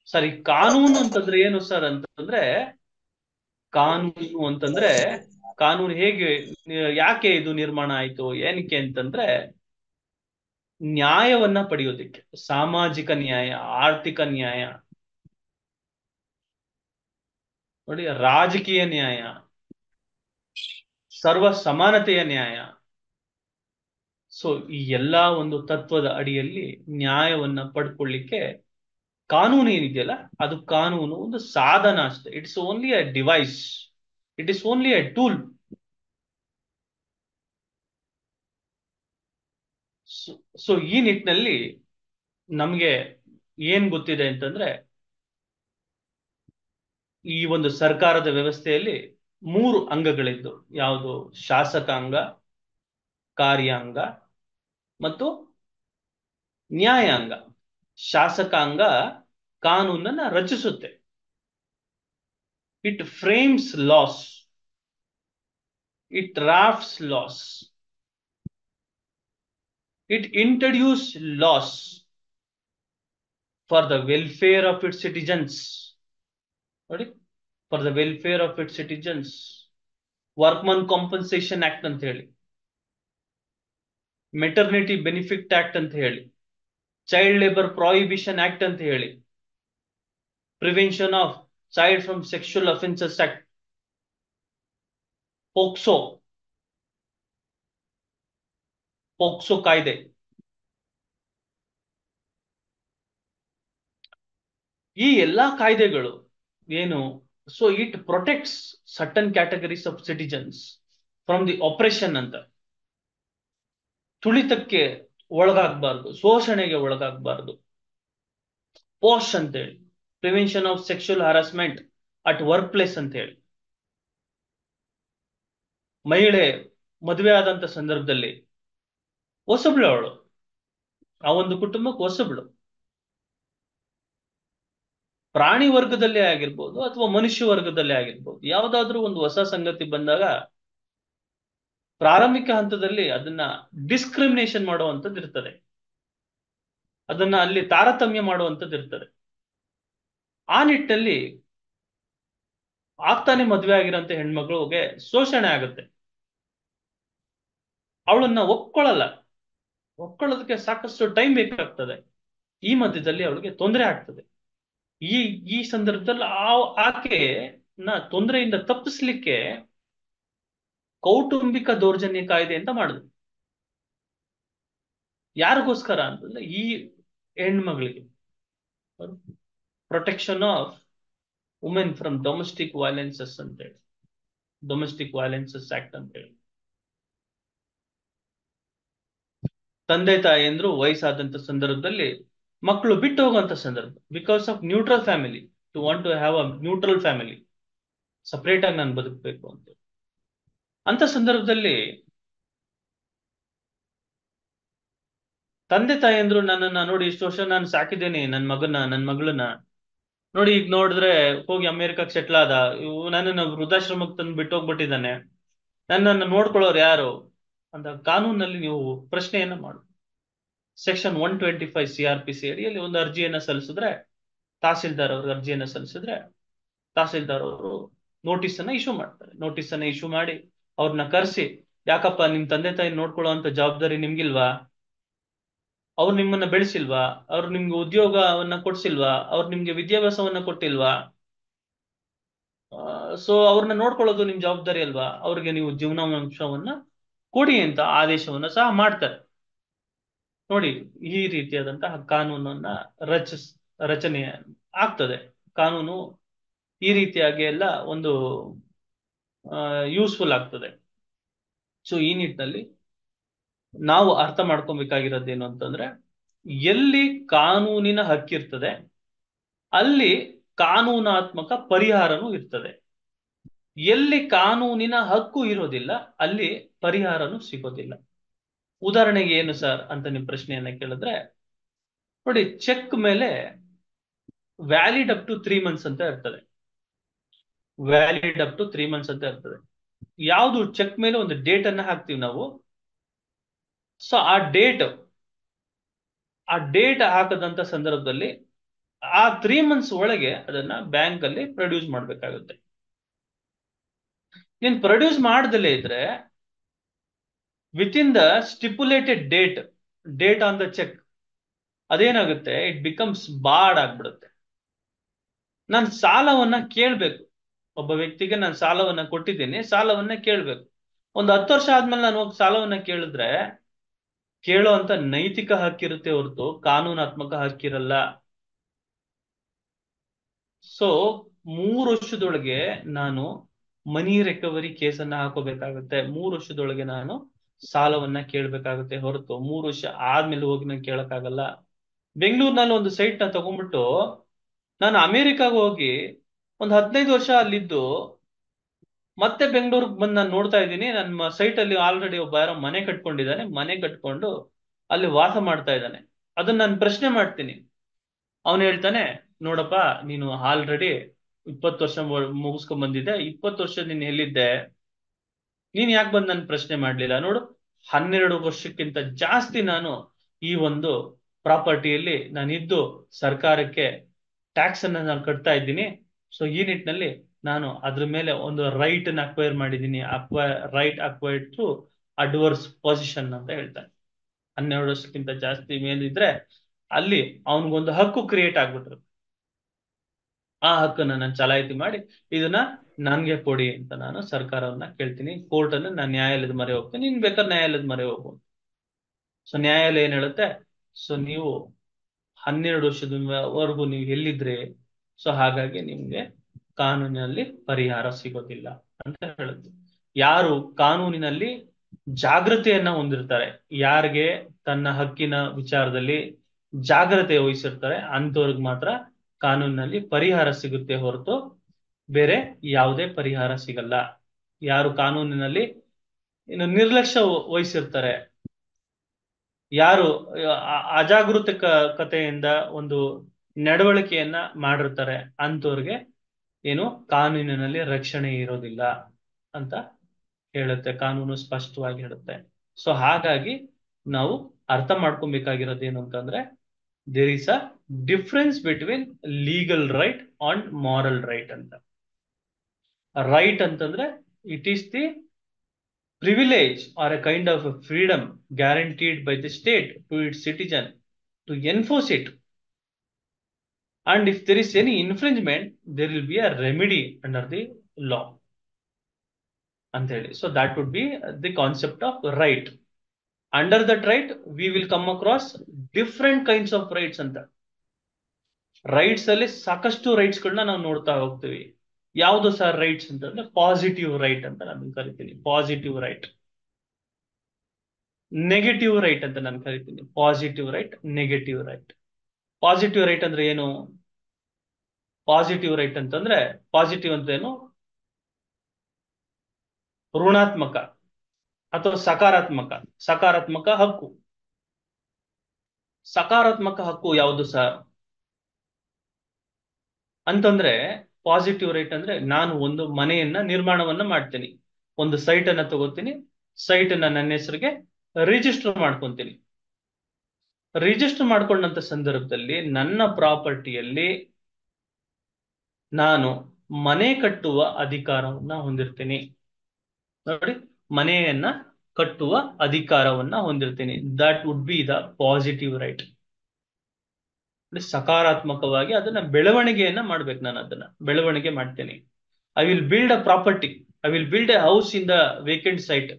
ಸರಿ, ಕಾನೂನು ಅಂತಂದ್ರೆ ಏನು ಸರ್ ಅಂತಂದ್ರೆ, ಕಾನೂನು ಅಂತಂದ್ರೆ ಕಾನೂನು ಹೇಗೆ ಯಾಕೆ ಇದು ನಿರ್ಮಾಣ ಆಯ್ತು ಏನಕ್ಕೆ ಅಂತಂದ್ರೆ ನ್ಯಾಯವನ್ನ ಪಡೆಯೋದಿಕ್ಕೆ. ಸಾಮಾಜಿಕ ನ್ಯಾಯ, ಆರ್ಥಿಕ ನ್ಯಾಯ ನೋಡಿ, ರಾಜಕೀಯ ನ್ಯಾಯ, ಸರ್ವ ಸಮಾನತೆಯ ನ್ಯಾಯ, ಸೊ ಈ ಎಲ್ಲಾ ಒಂದು ತತ್ವದ ಅಡಿಯಲ್ಲಿ ನ್ಯಾಯವನ್ನ ಪಡ್ಕೊಳ್ಳಿಕ್ಕೆ ಕಾನೂನು ಏನಿದೆಯಲ್ಲ, ಅದು ಕಾನೂನು ಒಂದು ಸಾಧನ ಅಷ್ಟೇ. It's only a device, it is only A tool. So ಈ ನಿಟ್ಟಿನಲ್ಲಿ ನಮ್ಗೆ ಏನ್ ಗೊತ್ತಿದೆ ಅಂತಂದ್ರೆ, ಈ ಒಂದು ಸರ್ಕಾರದ ವ್ಯವಸ್ಥೆಯಲ್ಲಿ 3 ಅಂಗಗಳಿದ್ದು, ಯಾವುದು? ಶಾಸಕಾಂಗ, ಕಾರ್ಯಾಂಗ ಮತ್ತು ನ್ಯಾಯಾಂಗ. ಶಾಸಕಾಂಗ ಕಾನೂನನ್ನ ರಚಿಸುತ್ತೆ. It frames laws, it drafts laws, it introduce laws for the welfare of its citizens. ನೋಡಿ, for the welfare of its citizens. Workman compensation act ಅಂತ ಹೇಳಿ, ಮೆಟರ್ನಿಟಿ ಬೆನಿಫಿಟ್ ಆಕ್ಟ್ ಅಂತ ಹೇಳಿ, ಚೈಲ್ಡ್ ಲೇಬರ್ ಪ್ರಾಹಿಬಿಷನ್ ಆಕ್ಟ್ ಅಂತ ಹೇಳಿ, prevention of child from sexual offences act, POCSO ಕಾಯ್ದೆ. ಈ ಎಲ್ಲಾ ಕಾಯ್ದೆಗಳು ಏನು? So it protects certain categories of citizens from the operation ಅಂತ. ತುಳಿತಕ್ಕೆ ಒಳಗಾಗಬಾರ್ದು, ಶೋಷಣೆಗೆ ಒಳಗಾಗಬಾರ್ದು. ಪೋಸ್ಟ್ ಅಂತ ಹೇಳಿ, prevention of sexual harassment at work place ಅಂತ ಹೇಳಿ. ಮಹಿಳೆ ಮದುವೆ ಆದಂತ ಸಂದರ್ಭದಲ್ಲಿ ಹೊಸಬ್ಳು ಅವಳು, ಆ ಒಂದು ಕುಟುಂಬಕ್ಕೆ ಹೊಸಬ್ಳು. ಪ್ರಾಣಿ ವರ್ಗದಲ್ಲೇ ಆಗಿರ್ಬೋದು ಅಥವಾ ಮನುಷ್ಯ ವರ್ಗದಲ್ಲೇ ಆಗಿರ್ಬೋದು, ಯಾವ್ದಾದ್ರೂ ಒಂದು ಹೊಸ ಸಂಗತಿ ಬಂದಾಗ ಪ್ರಾರಂಭಿಕ ಹಂತದಲ್ಲಿ ಅದನ್ನ ಡಿಸ್ಕ್ರಿಮಿನೇಷನ್ ಮಾಡುವಂಥದ್ದು ಇರ್ತದೆ, ಅದನ್ನ ಅಲ್ಲಿ ತಾರತಮ್ಯ ಮಾಡುವಂಥದ್ದು ಇರ್ತದೆ. ಆ ನಿಟ್ಟಿನಲ್ಲಿ ಆಗ್ತಾನೆ ಮದುವೆ ಆಗಿರೋಂಥ ಹೆಣ್ಮಕ್ಳಿಗೆ ಶೋಷಣೆ ಆಗುತ್ತೆ. ಅವಳನ್ನ ಒಪ್ಕೊಳ್ಳೋದಕ್ಕೆ ಸಾಕಷ್ಟು ಟೈಮ್ ಬೇಕಾಗ್ತದೆ. ಈ ಮಧ್ಯದಲ್ಲಿ ಅವಳಿಗೆ ತೊಂದರೆ ಆಗ್ತದೆ. ಈ ಈ ಸಂದರ್ಭದಲ್ಲಿ ಆಕೆನ ತೊಂದರೆಯಿಂದ ತಪ್ಪಿಸ್ಲಿಕ್ಕೆ ಕೌಟುಂಬಿಕ ದೌರ್ಜನ್ಯ ಕಾಯ್ದೆ ಅಂತ ಮಾಡಿದ್ರು. ಯಾರಿಗೋಸ್ಕರ ಅಂತಂದ್ರೆ ಈ ಹೆಣ್ಮಗಳಿಗೆ protection of women from domestic violences ಅಂತ ಹೇಳಿ, ಡೊಮೆಸ್ಟಿಕ್ ವೈಲೆನ್ಸಸ್ ಆಕ್ಟ್ ಅಂತ ಹೇಳಿ. ತಂದೆ ತಾಯಿಯಂದ್ರು ವಯಸ್ಸಾದಂತ ಸಂದರ್ಭದಲ್ಲಿ ಮಕ್ಕಳು ಬಿಟ್ಟು ಹೋಗುವಂತ ಸಂದರ್ಭ, because of neutral family, to want to have a neutral family, separate ಆಗಿ ನಾನು ಬದುಕಬೇಕು ಅಂತ. ಅಂತ ಸಂದರ್ಭದಲ್ಲಿ ತಂದೆ ತಾಯಿಯಂದ್ರು ನನ್ನನ್ನ ನೋಡಿ, ಇಷ್ಟು ವರ್ಷ ನಾನು ಸಾಕಿದ್ದೇನೆ ನನ್ನ ಮಗಳನ್ನ ನೋಡಿ, ಈಗ ನೋಡಿದ್ರೆ ಹೋಗಿ ಅಮೆರಿಕಕ್ಕೆ ಸೆಟ್ಲ್ ಆದ, ನನ್ನನ್ನು ವೃದ್ಧಾಶ್ರಮಕ್ಕೆ ತಂದು ಬಿಟ್ಟು ಹೋಗ್ಬಿಟ್ಟಿದ್ದಾನೆ, ನನ್ನನ್ನು ನೋಡ್ಕೊಳ್ಳೋರು ಯಾರು ಅಂತ ಕಾನೂನಲ್ಲಿ ನೀವು ಪ್ರಶ್ನೆಯನ್ನ ಮಾಡು. ಸೆಕ್ಷನ್ 125 CRPC ಅಡಿಯಲ್ಲಿ ಒಂದು ಅರ್ಜಿಯನ್ನ ಸಲ್ಲಿಸಿದ್ರೆ, ತಹಸೀಲ್ದಾರ್ ಅವ್ರಿಗೆ ಅರ್ಜಿಯನ್ನ ಸಲ್ಲಿಸಿದ್ರೆ, ತಹಸೀಲ್ದಾರ್ ಅವರು ನೋಟಿಸ್ ಅನ್ನ ಇಶ್ಯೂ ಮಾಡ್ತಾರೆ. ನೋಟಿಸ್ ಅನ್ನ ಇಶ್ಯೂ ಮಾಡಿ ಅವ್ರನ್ನ ಕರೆಸಿ, ಯಾಕಪ್ಪ ನಿಮ್ ತಂದೆ ತಾಯಿ ನೋಡ್ಕೊಳ್ಳೋ ಅಂತ ಜವಾಬ್ದಾರಿ ನಿಮ್ಗಿಲ್ವಾ? ಅವ್ರು ನಿಮ್ಮನ್ನ ಬೆಳೆಸಿಲ್ವಾ? ಅವ್ರು ನಿಮ್ಗೆ ಉದ್ಯೋಗವನ್ನ ಕೊಡ್ಸಿಲ್ವಾ? ಅವ್ರು ನಿಮ್ಗೆ ವಿದ್ಯಾಭ್ಯಾಸವನ್ನ ಕೊಟ್ಟಿಲ್ವಾ? ಸೊ ಅವ್ರನ್ನ ನೋಡ್ಕೊಳ್ಳೋದು ನಿಮ್ ಜವಾಬ್ದಾರಿ ಅಲ್ವಾ? ಅವ್ರಿಗೆ ನೀವು ಜೀವನಾಂಶವನ್ನ ಕೊಡಿ ಅಂತ ಆದೇಶವನ್ನ ಸಹ ಮಾಡ್ತಾರೆ. ನೋಡಿ, ಈ ರೀತಿಯಾದಂತಹ ಕಾನೂನನ್ನ ರಚನೆ ಆಗ್ತದೆ. ಕಾನೂನು ಈ ರೀತಿಯಾಗಿ ಎಲ್ಲ ಒಂದು ಯೂಸ್ಫುಲ್ ಆಗ್ತದೆ. ಸೊ ಈ ನಿಟ್ಟಿನಲ್ಲಿ ನಾವು ಅರ್ಥ ಮಾಡ್ಕೊಬೇಕಾಗಿರೋದೇನು ಅಂತಂದ್ರೆ, ಎಲ್ಲಿ ಕಾನೂನಿನ ಹಕ್ಕಿರ್ತದೆ ಅಲ್ಲಿ ಕಾನೂನಾತ್ಮಕ ಪರಿಹಾರನೂ ಇರ್ತದೆ. ಎಲ್ಲಿ ಕಾನೂನಿನ ಹಕ್ಕು ಇರೋದಿಲ್ಲ ಅಲ್ಲಿ ಪರಿಹಾರನೂ ಸಿಗೋದಿಲ್ಲ. ಉದಾಹರಣೆಗೆ ಏನು ಸರ್ ಅಂತ ನಿಮ್ ಪ್ರಶ್ನೆಯನ್ನ ಕೇಳಿದ್ರೆ, ನೋಡಿ, ಚೆಕ್ ಮೇಲೆ ವ್ಯಾಲಿಡ್ ಅಪ್ ಟು 3 months ಅಂತ ಇರ್ತದೆ. ವ್ಯಾಲಿಡ್ ಅಪ್ ಟು 3 months ಅಂತ ಇರ್ತದೆ. ಯಾವುದು ಚೆಕ್ ಮೇಲೆ ಒಂದು ಡೇಟ್ ಅನ್ನ ಹಾಕ್ತಿವಿ ನಾವು. ಸೊ ಆ ಡೇಟ್ ಹಾಕದಂತ ಸಂದರ್ಭದಲ್ಲಿ ಆ 3 months ಒಳಗೆ ಅದನ್ನ ಬ್ಯಾಂಕ್ ಅಲ್ಲಿ ಪ್ರೊಡ್ಯೂಸ್ ಮಾಡ್ಬೇಕಾಗುತ್ತೆ. ನೀನ್ ಪ್ರೊಡ್ಯೂಸ್ ಮಾಡ್ದಲೇ ಇದ್ರೆ, within the stipulated date on the cheque, ಅದೇನಾಗುತ್ತೆ, ಇಟ್ ಬಿಕಮ್ಸ್ ಬಾರ್ಡ್ ಆಗ್ಬಿಡುತ್ತೆ. ನಾನು ಸಾಲವನ್ನ ಕೇಳ್ಬೇಕು, ಒಬ್ಬ ವ್ಯಕ್ತಿಗೆ ನಾನು ಸಾಲವನ್ನ ಕೊಟ್ಟಿದ್ದೀನಿ, ಸಾಲವನ್ನ ಕೇಳ್ಬೇಕು. ಒಂದು 10 ವರ್ಷ ಆದ್ಮೇಲೆ ನಾನು ಹೋಗಿ ಸಾಲವನ್ನ ಕೇಳಿದ್ರೆ ಕೇಳೋ ಅಂತ ನೈತಿಕ ಹಕ್ಕಿರುತ್ತೆ ಹೊರತು ಕಾನೂನಾತ್ಮಕ ಹಕ್ಕಿರಲ್ಲ. ಸೊ 3 ವರ್ಷದೊಳಗೆ ನಾನು ಮನಿ ರಿಕವರಿ ಕೇಸನ್ನ ಹಾಕೋಬೇಕಾಗುತ್ತೆ. 3 ವರ್ಷದೊಳಗೆ ನಾನು ಸಾಲವನ್ನ ಕೇಳ್ಬೇಕಾಗುತ್ತೆ ಹೊರತು 3 ವರ್ಷ ಆದ್ಮೇಲೆ ಹೋಗಿ ನಾನು ಕೇಳಕ್ಕಾಗಲ್ಲ. ಬೆಂಗಳೂರಿನಲ್ಲಿ ಒಂದು ಸೈಟ್ ನ ತಗೊಂಡ್ಬಿಟ್ಟು ನಾನು ಅಮೆರಿಕಾಗ ಹೋಗಿ ಒಂದು 15 ವರ್ಷ ಅಲ್ಲಿದ್ದು ಮತ್ತೆ ಬೆಂಗಳೂರಿಗೆ ಬಂದು ನಾನು ನೋಡ್ತಾ ಇದ್ದೀನಿ, ನನ್ನ ಸೈಟ್ ಅಲ್ಲಿ ಆಲ್ರೆಡಿ ಒಬ್ಬ ಯಾರೋ ಮನೆ ಕಟ್ಕೊಂಡಿದ್ದಾನೆ, ಮನೆ ಕಟ್ಕೊಂಡು ಅಲ್ಲಿ ವಾಸ ಮಾಡ್ತಾ ಇದ್ದಾನೆ. ಅದನ್ನ ನಾನು ಪ್ರಶ್ನೆ ಮಾಡ್ತೀನಿ. ಅವನು ಹೇಳ್ತಾನೆ, ನೋಡಪ್ಪ ನೀನು ಆಲ್ರೆಡಿ 20 ವರ್ಷ ಮುಗಿಸ್ಕೊಂಡ್ ಬಂದಿದ್ದೆ, 20 ವರ್ಷ ನೀನ್ ಎಲ್ಲಿದ್ದೆ, ನೀನ್ ಯಾಕೆ ಬಂದು ನನ್ನ ಪ್ರಶ್ನೆ ಮಾಡ್ಲಿಲ್ಲ? ನೋಡು, 12 ವರ್ಷಕ್ಕಿಂತ ಜಾಸ್ತಿ ನಾನು ಈ ಒಂದು ಪ್ರಾಪರ್ಟಿಯಲ್ಲಿ ನಾನಿದ್ದು ಸರ್ಕಾರಕ್ಕೆ ಟ್ಯಾಕ್ಸ್ ಅನ್ನ ನಾನು ಕಟ್ತಾ ಇದ್ದೀನಿ. ಸೊ ಈ ನಿಟ್ಟಿನಲ್ಲಿ ನಾನು ಅದ್ರ ಮೇಲೆ ಒಂದು ರೈಟ್ ಅನ್ನ ಅಕ್ವೈರ್ ಮಾಡಿದ್ದೀನಿ, right acquired through adverse position ಅಂತ ಹೇಳ್ತಾನೆ. 12 ವರ್ಷಕ್ಕಿಂತ ಜಾಸ್ತಿ ಮೇಲಿದ್ರೆ ಅಲ್ಲಿ ಅವನಿಗೊಂದು ಹಕ್ಕು ಕ್ರಿಯೇಟ್ ಆಗ್ಬಿಟ್ರು. ಆ ಹಕ್ಕನ್ನ ನಾನು ಚಲಾಯಿತಿ ಮಾಡಿ ಇದನ್ನ ನನ್ಗೆ ಕೊಡಿ ಅಂತ ನಾನು ಸರ್ಕಾರವನ್ನ ಕೇಳ್ತೀನಿ. ಕೋರ್ಟ್ ಅನ್ನ ನಾನು ನ್ಯಾಯಾಲಯದ ಮೊರೆ ಹೋಗ್ತೀನಿ, ನೀನ್ ಬೇಕಾದ್ರೆ ನ್ಯಾಯಾಲಯದ ಮೊರೆ ಹೋಗ್ಬೋದು. ಸೊ ನ್ಯಾಯಾಲಯ ಏನ್ ಹೇಳುತ್ತೆ, ಸೊ ನೀವು 12 ವರ್ಷದವರೆಗೂ ನೀವು ಎಲ್ಲಿದ್ರೆ, ಸೊ ಹಾಗಾಗಿ ನಿಮ್ಗೆ ಕಾನೂನಿನಲ್ಲಿ ಪರಿಹಾರ ಸಿಗೋದಿಲ್ಲ ಅಂತ ಹೇಳುತ್ತೆ. ಯಾರು ಕಾನೂನಿನಲ್ಲಿ ಜಾಗೃತೆಯನ್ನ ಹೊಂದಿರ್ತಾರೆ, ಯಾರಿಗೆ ತನ್ನ ಹಕ್ಕಿನ ವಿಚಾರದಲ್ಲಿ ಜಾಗ್ರತೆ ವಹಿಸಿರ್ತಾರೆ, ಅಂಥವ್ರಿಗೆ ಮಾತ್ರ ಕಾನೂನಿನಲ್ಲಿ ಪರಿಹಾರ ಸಿಗುತ್ತೆ ಹೊರತು ಬೇರೆ ಯಾವುದೇ ಪರಿಹಾರ ಸಿಗಲ್ಲ. ಯಾರು ಕಾನೂನಿನಲ್ಲಿ ಇನ್ನು ನಿರ್ಲಕ್ಷ್ಯ ವಹಿಸಿರ್ತಾರೆ, ಯಾರು ಅಜಾಗರೂಕತೆಯಿಂದ ಒಂದು ನಡವಳಿಕೆಯನ್ನ ಮಾಡಿರ್ತಾರೆ, ಅಂಥವ್ರಿಗೆ ಏನು ಕಾನೂನಿನಲ್ಲಿ ರಕ್ಷಣೆ ಇರೋದಿಲ್ಲ ಅಂತ ಹೇಳುತ್ತೆ. ಕಾನೂನು ಸ್ಪಷ್ಟವಾಗಿ ಹೇಳುತ್ತೆ. ಸೊ ಹಾಗಾಗಿ ನಾವು ಅರ್ಥ ಮಾಡ್ಕೊಬೇಕಾಗಿರೋದು ಏನು ಅಂತಂದ್ರೆ, there is a difference between legal right and moral right ಅಂತ. ರೈಟ್ ಅಂತಂದ್ರೆ it is the privilege or a kind of a freedom guaranteed by the state to its citizen to enforce it, and if there is any infringement there will be a remedy under the law ಅಂತ ಹೇಳಿ. So that would be the concept of right. Under that right we will come across different kinds of rights ಅಂತ. ರೈಟ್ಸ್ ಅಲ್ಲಿ ಸಾಕಷ್ಟು ರೈಟ್ಸ್ ಗಳನ್ನ ನಾವು ನೋಡ್ತಾ ಹೋಗ್ತೀವಿ. ಯಾವುದು ಸರ್ ರೈಟ್ಸ್ ಅಂತಂದ್ರೆ ಪಾಸಿಟಿವ್ ರೈಟ್ ಅಂತ ನಾನು ಕರಿತೀನಿ, ಪಾಸಿಟಿವ್ ರೈಟ್. ನೆಗೆಟಿವ್ ರೈಟ್ ಅಂತ ನಾನು ಕರಿತೀನಿ, positive right, negative right. Positive right ಅಂದ್ರೆ ಏನು? ಪಾಸಿಟಿವ್ ರೈಟ್ ಅಂತಂದ್ರೆ, ಪಾಸಿಟಿವ್ ಅಂತ ಏನು, ಋಣಾತ್ಮಕ ಅಥವಾ ಸಕಾರಾತ್ಮಕ. ಸಕಾರಾತ್ಮಕ ಹಕ್ಕು. ಸಕಾರಾತ್ಮಕ ಹಕ್ಕು ಯಾವುದು ಸರ್ ಅಂತಂದ್ರೆ, ಪಾಸಿಟಿವ್ ರೈಟ್ ಅಂದ್ರೆ ನಾನು ಒಂದು ಮನೆಯನ್ನ ನಿರ್ಮಾಣವನ್ನ ಮಾಡ್ತೀನಿ, ಒಂದು ಸೈಟ್ ಅನ್ನ ತಗೋತೀನಿ, ಸೈಟ್ ಅನ್ನ ನನ್ನ ಹೆಸರಿಗೆ ರಿಜಿಸ್ಟರ್ ಮಾಡ್ಕೊಂತೀನಿ. ರಿಜಿಸ್ಟರ್ ಮಾಡ್ಕೊಂಡಂತ ಸಂದರ್ಭದಲ್ಲಿ ನನ್ನ ಪ್ರಾಪರ್ಟಿಯಲ್ಲಿ ನಾನು ಮನೆ ಕಟ್ಟುವ ಅಧಿಕಾರವನ್ನ ಹೊಂದಿರ್ತೀನಿ. ನೋಡಿ, ಮನೆಯನ್ನ ಕಟ್ಟುವ ಅಧಿಕಾರವನ್ನ ಹೊಂದಿರ್ತೀನಿ. That would be the positive right. ಸಕಾರಾತ್ಮಕವಾಗಿ ಅದನ್ನ ಬೆಳವಣಿಗೆಯನ್ನ ಮಾಡ್ಬೇಕು. ನಾನು ಅದನ್ನ ಬೆಳವಣಿಗೆ ಮಾಡ್ತೇನೆ. I will build a property, I will build a house in the vacant site.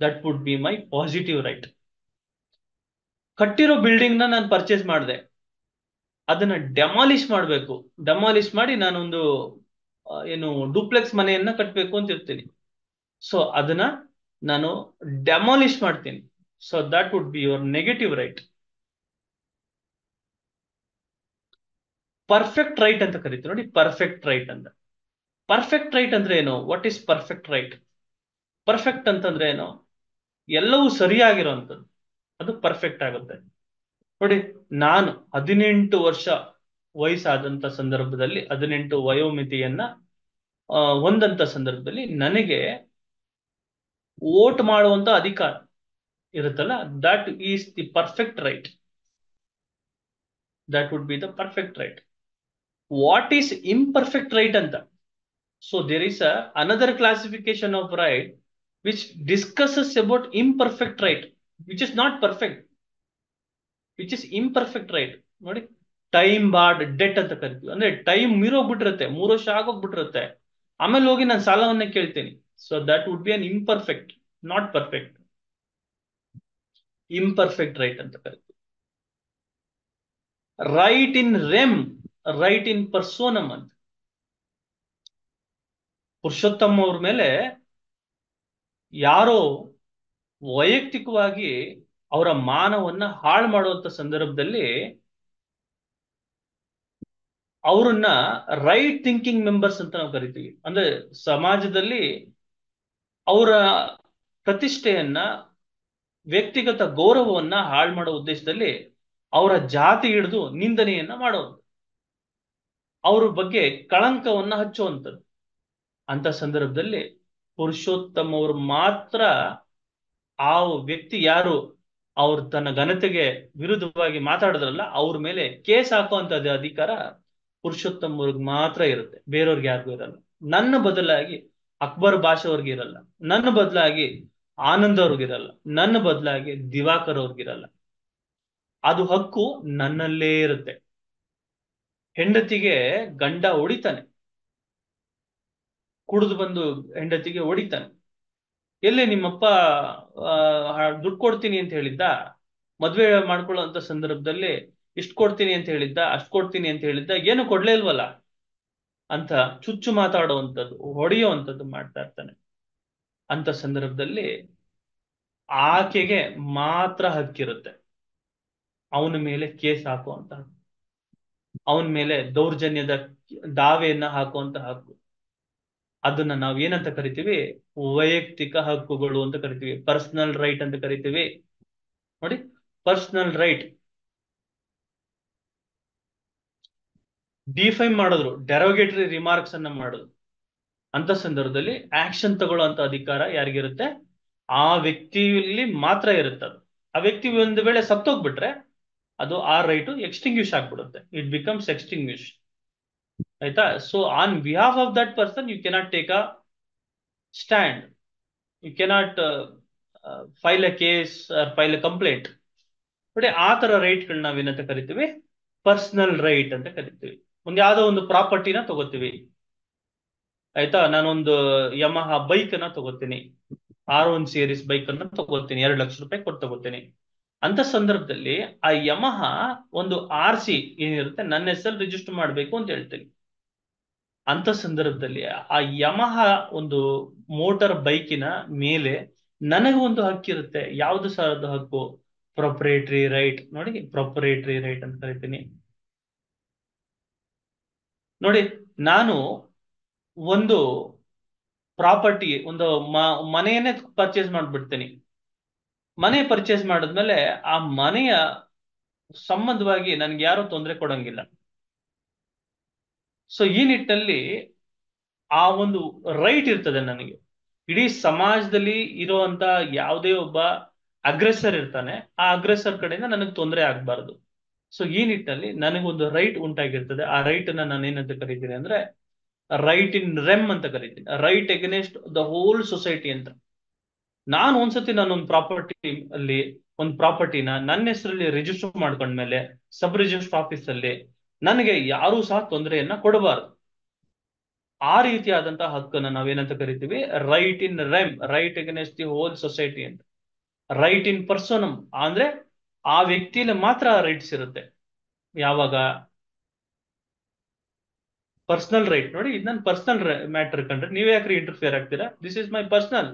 That would be my positive right. ಕಟ್ಟಿರೋ ಬಿಲ್ಡಿಂಗ್ ನ ನಾನು ಪರ್ಚೇಸ್ ಮಾಡಿದೆ, ಅದನ್ನ ಡೆಮಾಲಿಷ್ ಮಾಡಬೇಕು. ಡೆಮಾಲಿಷ್ ಮಾಡಿ ನಾನೊಂದು ಏನು ಡೂಪ್ಲೆಕ್ಸ್ ಮನೆಯನ್ನ ಕಟ್ಟಬೇಕು ಅಂತ ಇರ್ತೀನಿ. ಸೊ ಅದನ್ನ ನಾನು ಡೆಮಾಲಿಷ್ ಮಾಡ್ತೀನಿ. So that would be your negative right. Perfect right ಅಂತ ಕರಿತೀವಿ ನೋಡಿ, ಪರ್ಫೆಕ್ಟ್ ರೈಟ್ ಅಂತ. ಪರ್ಫೆಕ್ಟ್ ರೈಟ್ ಅಂದ್ರೆ ಏನು? What is perfect right? Perfect ಅಂತಂದ್ರೆ ಏನು? ಎಲ್ಲವೂ ಸರಿಯಾಗಿರೋಂಥದ್ದು, ಅದು ಪರ್ಫೆಕ್ಟ್ ಆಗುತ್ತೆ. ನೋಡಿ, ನಾನು 18 ವರ್ಷ ವಯಸ್ಸಾದಂತ ಸಂದರ್ಭದಲ್ಲಿ, 18 ವಯೋಮಿತಿಯನ್ನ ಹೊಂದಂತ ಸಂದರ್ಭದಲ್ಲಿ ನನಗೆ ವೋಟ್ ಮಾಡುವಂತ ಅಧಿಕಾರ ಇರುತ್ತಲ್ಲ, that is the perfect right. That would be the perfect right. What is imperfect right ಅಂತ? So there is another classification of right which discusses about imperfect right, which is not perfect, which is imperfect right. ನೋಡಿ, ಟೈಮ್ ಬಾರ್ಡ್ ಡೆಟ್ ಅಂತ ಕರಿತೀವಿ. ಅಂದ್ರೆ ಟೈಮ್ ಮೀರೋಗ್ಬಿಟ್ಟಿರುತ್ತೆ, 3 ವರ್ಷ ಆಗೋಗ್ಬಿಟ್ಟಿರುತ್ತೆ, ಆಮೇಲೆ ಹೋಗಿ ನಾನು ಸಾಲವನ್ನ ಕೇಳ್ತೀನಿ. So that would be an imperfect, not perfect. Imperfect right ಅಂತ ಕರಿತೀವಿ. ರೈಟ್ ಇನ್ ರೆಮ್, ರೈಟ್ ಇನ್ ಪರ್ಸೋನಮ್ ಅಂತ. ಪುರುಷೋತ್ತಮ ಅವ್ರ ಮೇಲೆ ಯಾರೋ ವೈಯಕ್ತಿಕವಾಗಿ ಅವರ ಮಾನವನ್ನ ಹಾಳು ಮಾಡುವಂತ ಸಂದರ್ಭದಲ್ಲಿ ಅವರನ್ನ ರೈಟ್ ಥಿಂಕಿಂಗ್ ಮೆಂಬರ್ಸ್ ಅಂತ ನಾವು ಕರಿತೀವಿ. ಅಂದ್ರೆ ಸಮಾಜದಲ್ಲಿ ಅವರ ಪ್ರತಿಷ್ಠೆಯನ್ನ, ವ್ಯಕ್ತಿಗತ ಗೌರವವನ್ನ ಹಾಳು ಮಾಡೋ ಉದ್ದೇಶದಲ್ಲಿ ಅವರ ಜಾತಿ ಹಿಡಿದು ನಿಂದನೆಯನ್ನ ಮಾಡೋದು, ಅವ್ರ ಬಗ್ಗೆ ಕಳಂಕವನ್ನ ಹಚ್ಚುವಂಥದ್ದು. ಅಂತ ಸಂದರ್ಭದಲ್ಲಿ ಪುರುಷೋತ್ತಮ ಅವರು ಮಾತ್ರ, ಆ ವ್ಯಕ್ತಿ ಯಾರು ಅವ್ರ ತನ್ನ ಘನತೆಗೆ ವಿರುದ್ಧವಾಗಿ ಮಾತಾಡಿದ್ರಲ್ಲ ಅವ್ರ ಮೇಲೆ ಕೇಸ್ ಹಾಕುವಂತದ್ದು ಅಧಿಕಾರ ಪುರುಷೋತ್ತಮ ಅವ್ರಿಗೆ ಮಾತ್ರ ಇರುತ್ತೆ, ಬೇರೆಯವ್ರಿಗೆ ಯಾರಿಗೂ ಇರಲ್ಲ. ನನ್ನ ಬದಲಾಗಿ ಅಕ್ಬರ್ ಬಾಷಾ ಅವ್ರಿಗೆ ಇರಲ್ಲ, ನನ್ನ ಬದಲಾಗಿ ಆನಂದ್ ಅವ್ರಿಗಿರಲ್ಲ, ನನ್ನ ಬದಲಾಗಿ ದಿವಾಕರ್ ಅವ್ರಿಗಿರಲ್ಲ. ಅದು ಹಕ್ಕು ನನ್ನಲ್ಲೇ ಇರುತ್ತೆ. ಹೆಂಡತಿಗೆ ಗಂಡ ಹೊಡಿತಾನೆ, ಕುಡಿದು ಬಂದು ಹೆಂಡತಿಗೆ ಹೊಡಿತಾನೆ. ಎಲ್ಲಿ ನಿಮ್ಮಪ್ಪ ದುಡ್ಡು ಕೊಡ್ತೀನಿ ಅಂತ ಹೇಳಿದ್ದ, ಮದ್ವೆ ಮಾಡ್ಕೊಳ್ಳೋ ಸಂದರ್ಭದಲ್ಲಿ ಇಷ್ಟು ಕೊಡ್ತೀನಿ ಅಂತ ಹೇಳಿದ್ದ, ಅಷ್ಟು ಕೊಡ್ತೀನಿ ಅಂತ ಹೇಳಿದ್ದ, ಏನು ಕೊಡ್ಲೇ ಇಲ್ವಲ್ಲ ಅಂತ ಚುಚ್ಚು ಮಾತಾಡುವಂಥದ್ದು, ಹೊಡೆಯುವಂಥದ್ದು ಮಾಡ್ತಾ ಇರ್ತಾನೆ. ಅಂತ ಸಂದರ್ಭದಲ್ಲಿ ಆಕೆಗೆ ಮಾತ್ರ ಹಕ್ಕಿರುತ್ತೆ ಅವನ ಮೇಲೆ ಕೇಸ್ ಹಾಕುವಂತ, ಅವನ ಮೇಲೆ ದೌರ್ಜನ್ಯದ ದಾವೆಯನ್ನ ಹಾಕುವಂತ ಹಕ್ಕು. ಅದನ್ನ ನಾವ್ ಏನಂತ ಕರಿತೀವಿ? ವೈಯಕ್ತಿಕ ಹಕ್ಕುಗಳು ಅಂತ ಕರಿತೀವಿ, ಪರ್ಸನಲ್ ರೈಟ್ ಅಂತ ಕರಿತೀವಿ. ನೋಡಿ, ಪರ್ಸನಲ್ ರೈಟ್ ಡಿಫೈನ್ ಮಾಡಿದ್ರು, ಡೆರೋಗೇಟರಿ ರಿಮಾರ್ಕ್ಸ್ ಅನ್ನ ಮಾಡಿದ್ರು. ಅಂತ ಸಂದರ್ಭದಲ್ಲಿ ಆಕ್ಷನ್ ತಗೊಳ್ಳುವಂತ ಅಧಿಕಾರ ಯಾರಿಗಿರುತ್ತೆ? ಆ ವ್ಯಕ್ತಿಯಲ್ಲಿ ಮಾತ್ರ ಇರುತ್ತೆ. ಅದು ಆ ವ್ಯಕ್ತಿ ಒಂದು ವೇಳೆ ಸತ್ತೋಗ್ಬಿಟ್ರೆ ಅದು ಆ ರೈಟು ಎಕ್ಸ್ಟಿಂಗ್ವಿಷ್ ಆಗ್ಬಿಡುತ್ತೆ, ಇಟ್ ಬಿಕಮ್ಸ್ ಎಕ್ಸ್ಟಿಂಗ್ವಿಷ್. ಆಯ್ತಾ? So on behalf of that person you cannot take a stand, you cannot file a case, file a complaint. ನೋಡಿ, ಆ ತರ ರೈಟ್ಗಳನ್ನ ನಾವೇನಂತ ಕರಿತೀವಿ? ಪರ್ಸನಲ್ ರೈಟ್ ಅಂತ ಕರಿತೀವಿ. ಒಂದ್ ಯಾವ್ದೋ ಒಂದು ಪ್ರಾಪರ್ಟಿನ ತಗೋತೀವಿ, ಆಯ್ತಾ? ನಾನೊಂದು ಯಮಹ ಬೈಕ್ ಅನ್ನ ತಗೋತೀನಿ, R1 ಸೀರೀಸ್ ಬೈಕ್ ಅನ್ನ ತಗೋತೀನಿ, 2 ಲಕ್ಷ ರೂಪಾಯಿ ಕೊಟ್ಟು ತಗೋತೀನಿ. ಅಂತ ಸಂದರ್ಭದಲ್ಲಿ ಆ ಯಮಹ ಒಂದು RC ಏನಿರುತ್ತೆ ನನ್ನ ಹೆಸರು ರಿಜಿಸ್ಟರ್ ಮಾಡ್ಬೇಕು ಅಂತ ಹೇಳ್ತೀನಿ. ಅಂತ ಸಂದರ್ಭದಲ್ಲಿ ಆ ಯಮಹ ಒಂದು ಮೋಟಾರ್ ಬೈಕಿನ ಮೇಲೆ ನನಗೆ ಒಂದು ಹಕ್ಕಿರುತ್ತೆ. ಯಾವ್ದು ಸರ್ ಅದು ಹಕ್ಕು? ಪ್ರೊಪ್ರೇಟರಿ ರೈಟ್. ನೋಡಿ, ಪ್ರೊಪ್ರೇಟರಿ ರೈಟ್ ಅಂತ ಕರಿತೀನಿ. ನೋಡಿ, ನಾನು ಒಂದು ಪ್ರಾಪರ್ಟಿ, ಒಂದು ಮನೆಯನ್ನೇ ಪರ್ಚೇಸ್ ಮಾಡ್ಬಿಡ್ತೀನಿ. ಮನೆ ಪರ್ಚೇಸ್ ಮಾಡಿದ್ಮೇಲೆ ಆ ಮನೆಯ ಸಂಬಂಧವಾಗಿ ನನ್ಗೆ ಯಾರು ತೊಂದರೆ ಕೊಡಂಗಿಲ್ಲ. ಸೊ ಈ ನಿಟ್ಟಿನಲ್ಲಿ ಆ ಒಂದು ರೈಟ್ ಇರ್ತದೆ ನನಗೆ. ಇಡೀ ಸಮಾಜದಲ್ಲಿ ಇರುವಂತ ಯಾವುದೇ ಒಬ್ಬ ಅಗ್ರೆಸರ್ ಇರ್ತಾನೆ, ಆ ಅಗ್ರೆಸರ್ ಕಡೆಯಿಂದ ನನಗೆ ತೊಂದರೆ ಆಗ್ಬಾರ್ದು. ಸೊ ಈ ನಿಟ್ಟಿನಲ್ಲಿ ನನಗೊಂದು ರೈಟ್ ಉಂಟಾಗಿರ್ತದೆ. ಆ ರೈಟ್ ಅನ್ನ ನಾನು ಏನಂತ ಕರಿತೀನಿ ಅಂದ್ರೆ ರೈಟ್ ಇನ್ ರೆಮ್ ಅಂತ ಕರಿತೀನಿ, right against the whole society ಅಂತ. ನಾನು ಒಂದ್ಸತಿ ನಾನೊಂದು ಒಂದು ಪ್ರಾಪರ್ಟಿನ ನನ್ನ ಹೆಸರಲ್ಲಿ ರಿಜಿಸ್ಟರ್ ಮಾಡ್ಕೊಂಡ್ಮೇಲೆ ಸಬ್ ರಿಜಿಸ್ಟರ್ ಆಫೀಸ್ ಅಲ್ಲಿ ನನಗೆ ಯಾರೂ ಸಹ ತೊಂದರೆಯನ್ನ ಕೊಡಬಾರದು. ಆ ರೀತಿಯಾದಂತಹ ಹಕ್ಕನ್ನ ನಾವೇನಂತ ಕರಿತೀವಿ? Right in REM, right against the whole society ಅಂತ. ರೈಟ್ ಇನ್ ಪರ್ಸೋನಮ್ ಅಂದ್ರೆ ಆ ವ್ಯಕ್ತಿಯಲ್ಲಿ ಮಾತ್ರ ರೈಟ್ಸ್ ಇರುತ್ತೆ. ಯಾವಾಗ? Personal right. ನೋಡಿ, ಇದು ನನ್ನ ಪರ್ಸನಲ್ ಮ್ಯಾಟರ್ ಕಂಡ್ರೆ ನೀವ್ ಯಾಕ್ರಿ ಇಂಟರ್ಫಿಯರ್ ಆಗ್ತೀರಾ? This is my personal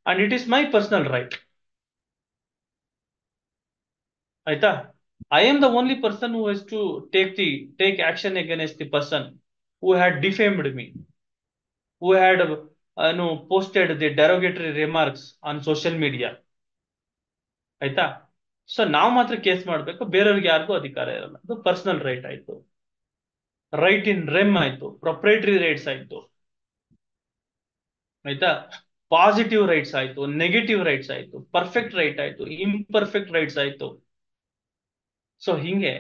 and it is my personal right. ಆಯ್ತಾ? I am the only person who has to take action against the person who had defamed me, who had posted the derogatory remarks on social media. ಆಯ್ತಾ? ಸೊ ನಾವು ಮಾತ್ರ ಕೇಸ್ ಮಾಡ್ಬೇಕು, ಬೇರೆಯವ್ರಿಗೆ ಯಾರಿಗೂ ಅಧಿಕಾರ ಇರಲ್ಲ. ಅದು ಪರ್ಸನಲ್ ರೈಟ್ ಆಯ್ತು. ರೈಟ್ ಇನ್ ರೆಮ್ ಆಯ್ತು, ಪ್ರೊಪ್ರೇಟರಿ ರೈಟ್ಸ್ ಆಯ್ತು. ಆಯ್ತಾ? ಪಾಸಿಟಿವ್ ರೈಟ್ಸ್ ಆಯ್ತು, ನೆಗೆಟಿವ್ ರೈಟ್ಸ್ ಆಯ್ತು, ಪರ್ಫೆಕ್ಟ್ ರೈಟ್ ಆಯ್ತು, ಇಂಪರ್ಫೆಕ್ಟ್ ರೈಟ್ಸ್ ಆಯ್ತು. ಸೊ ಹಿಂಗೆ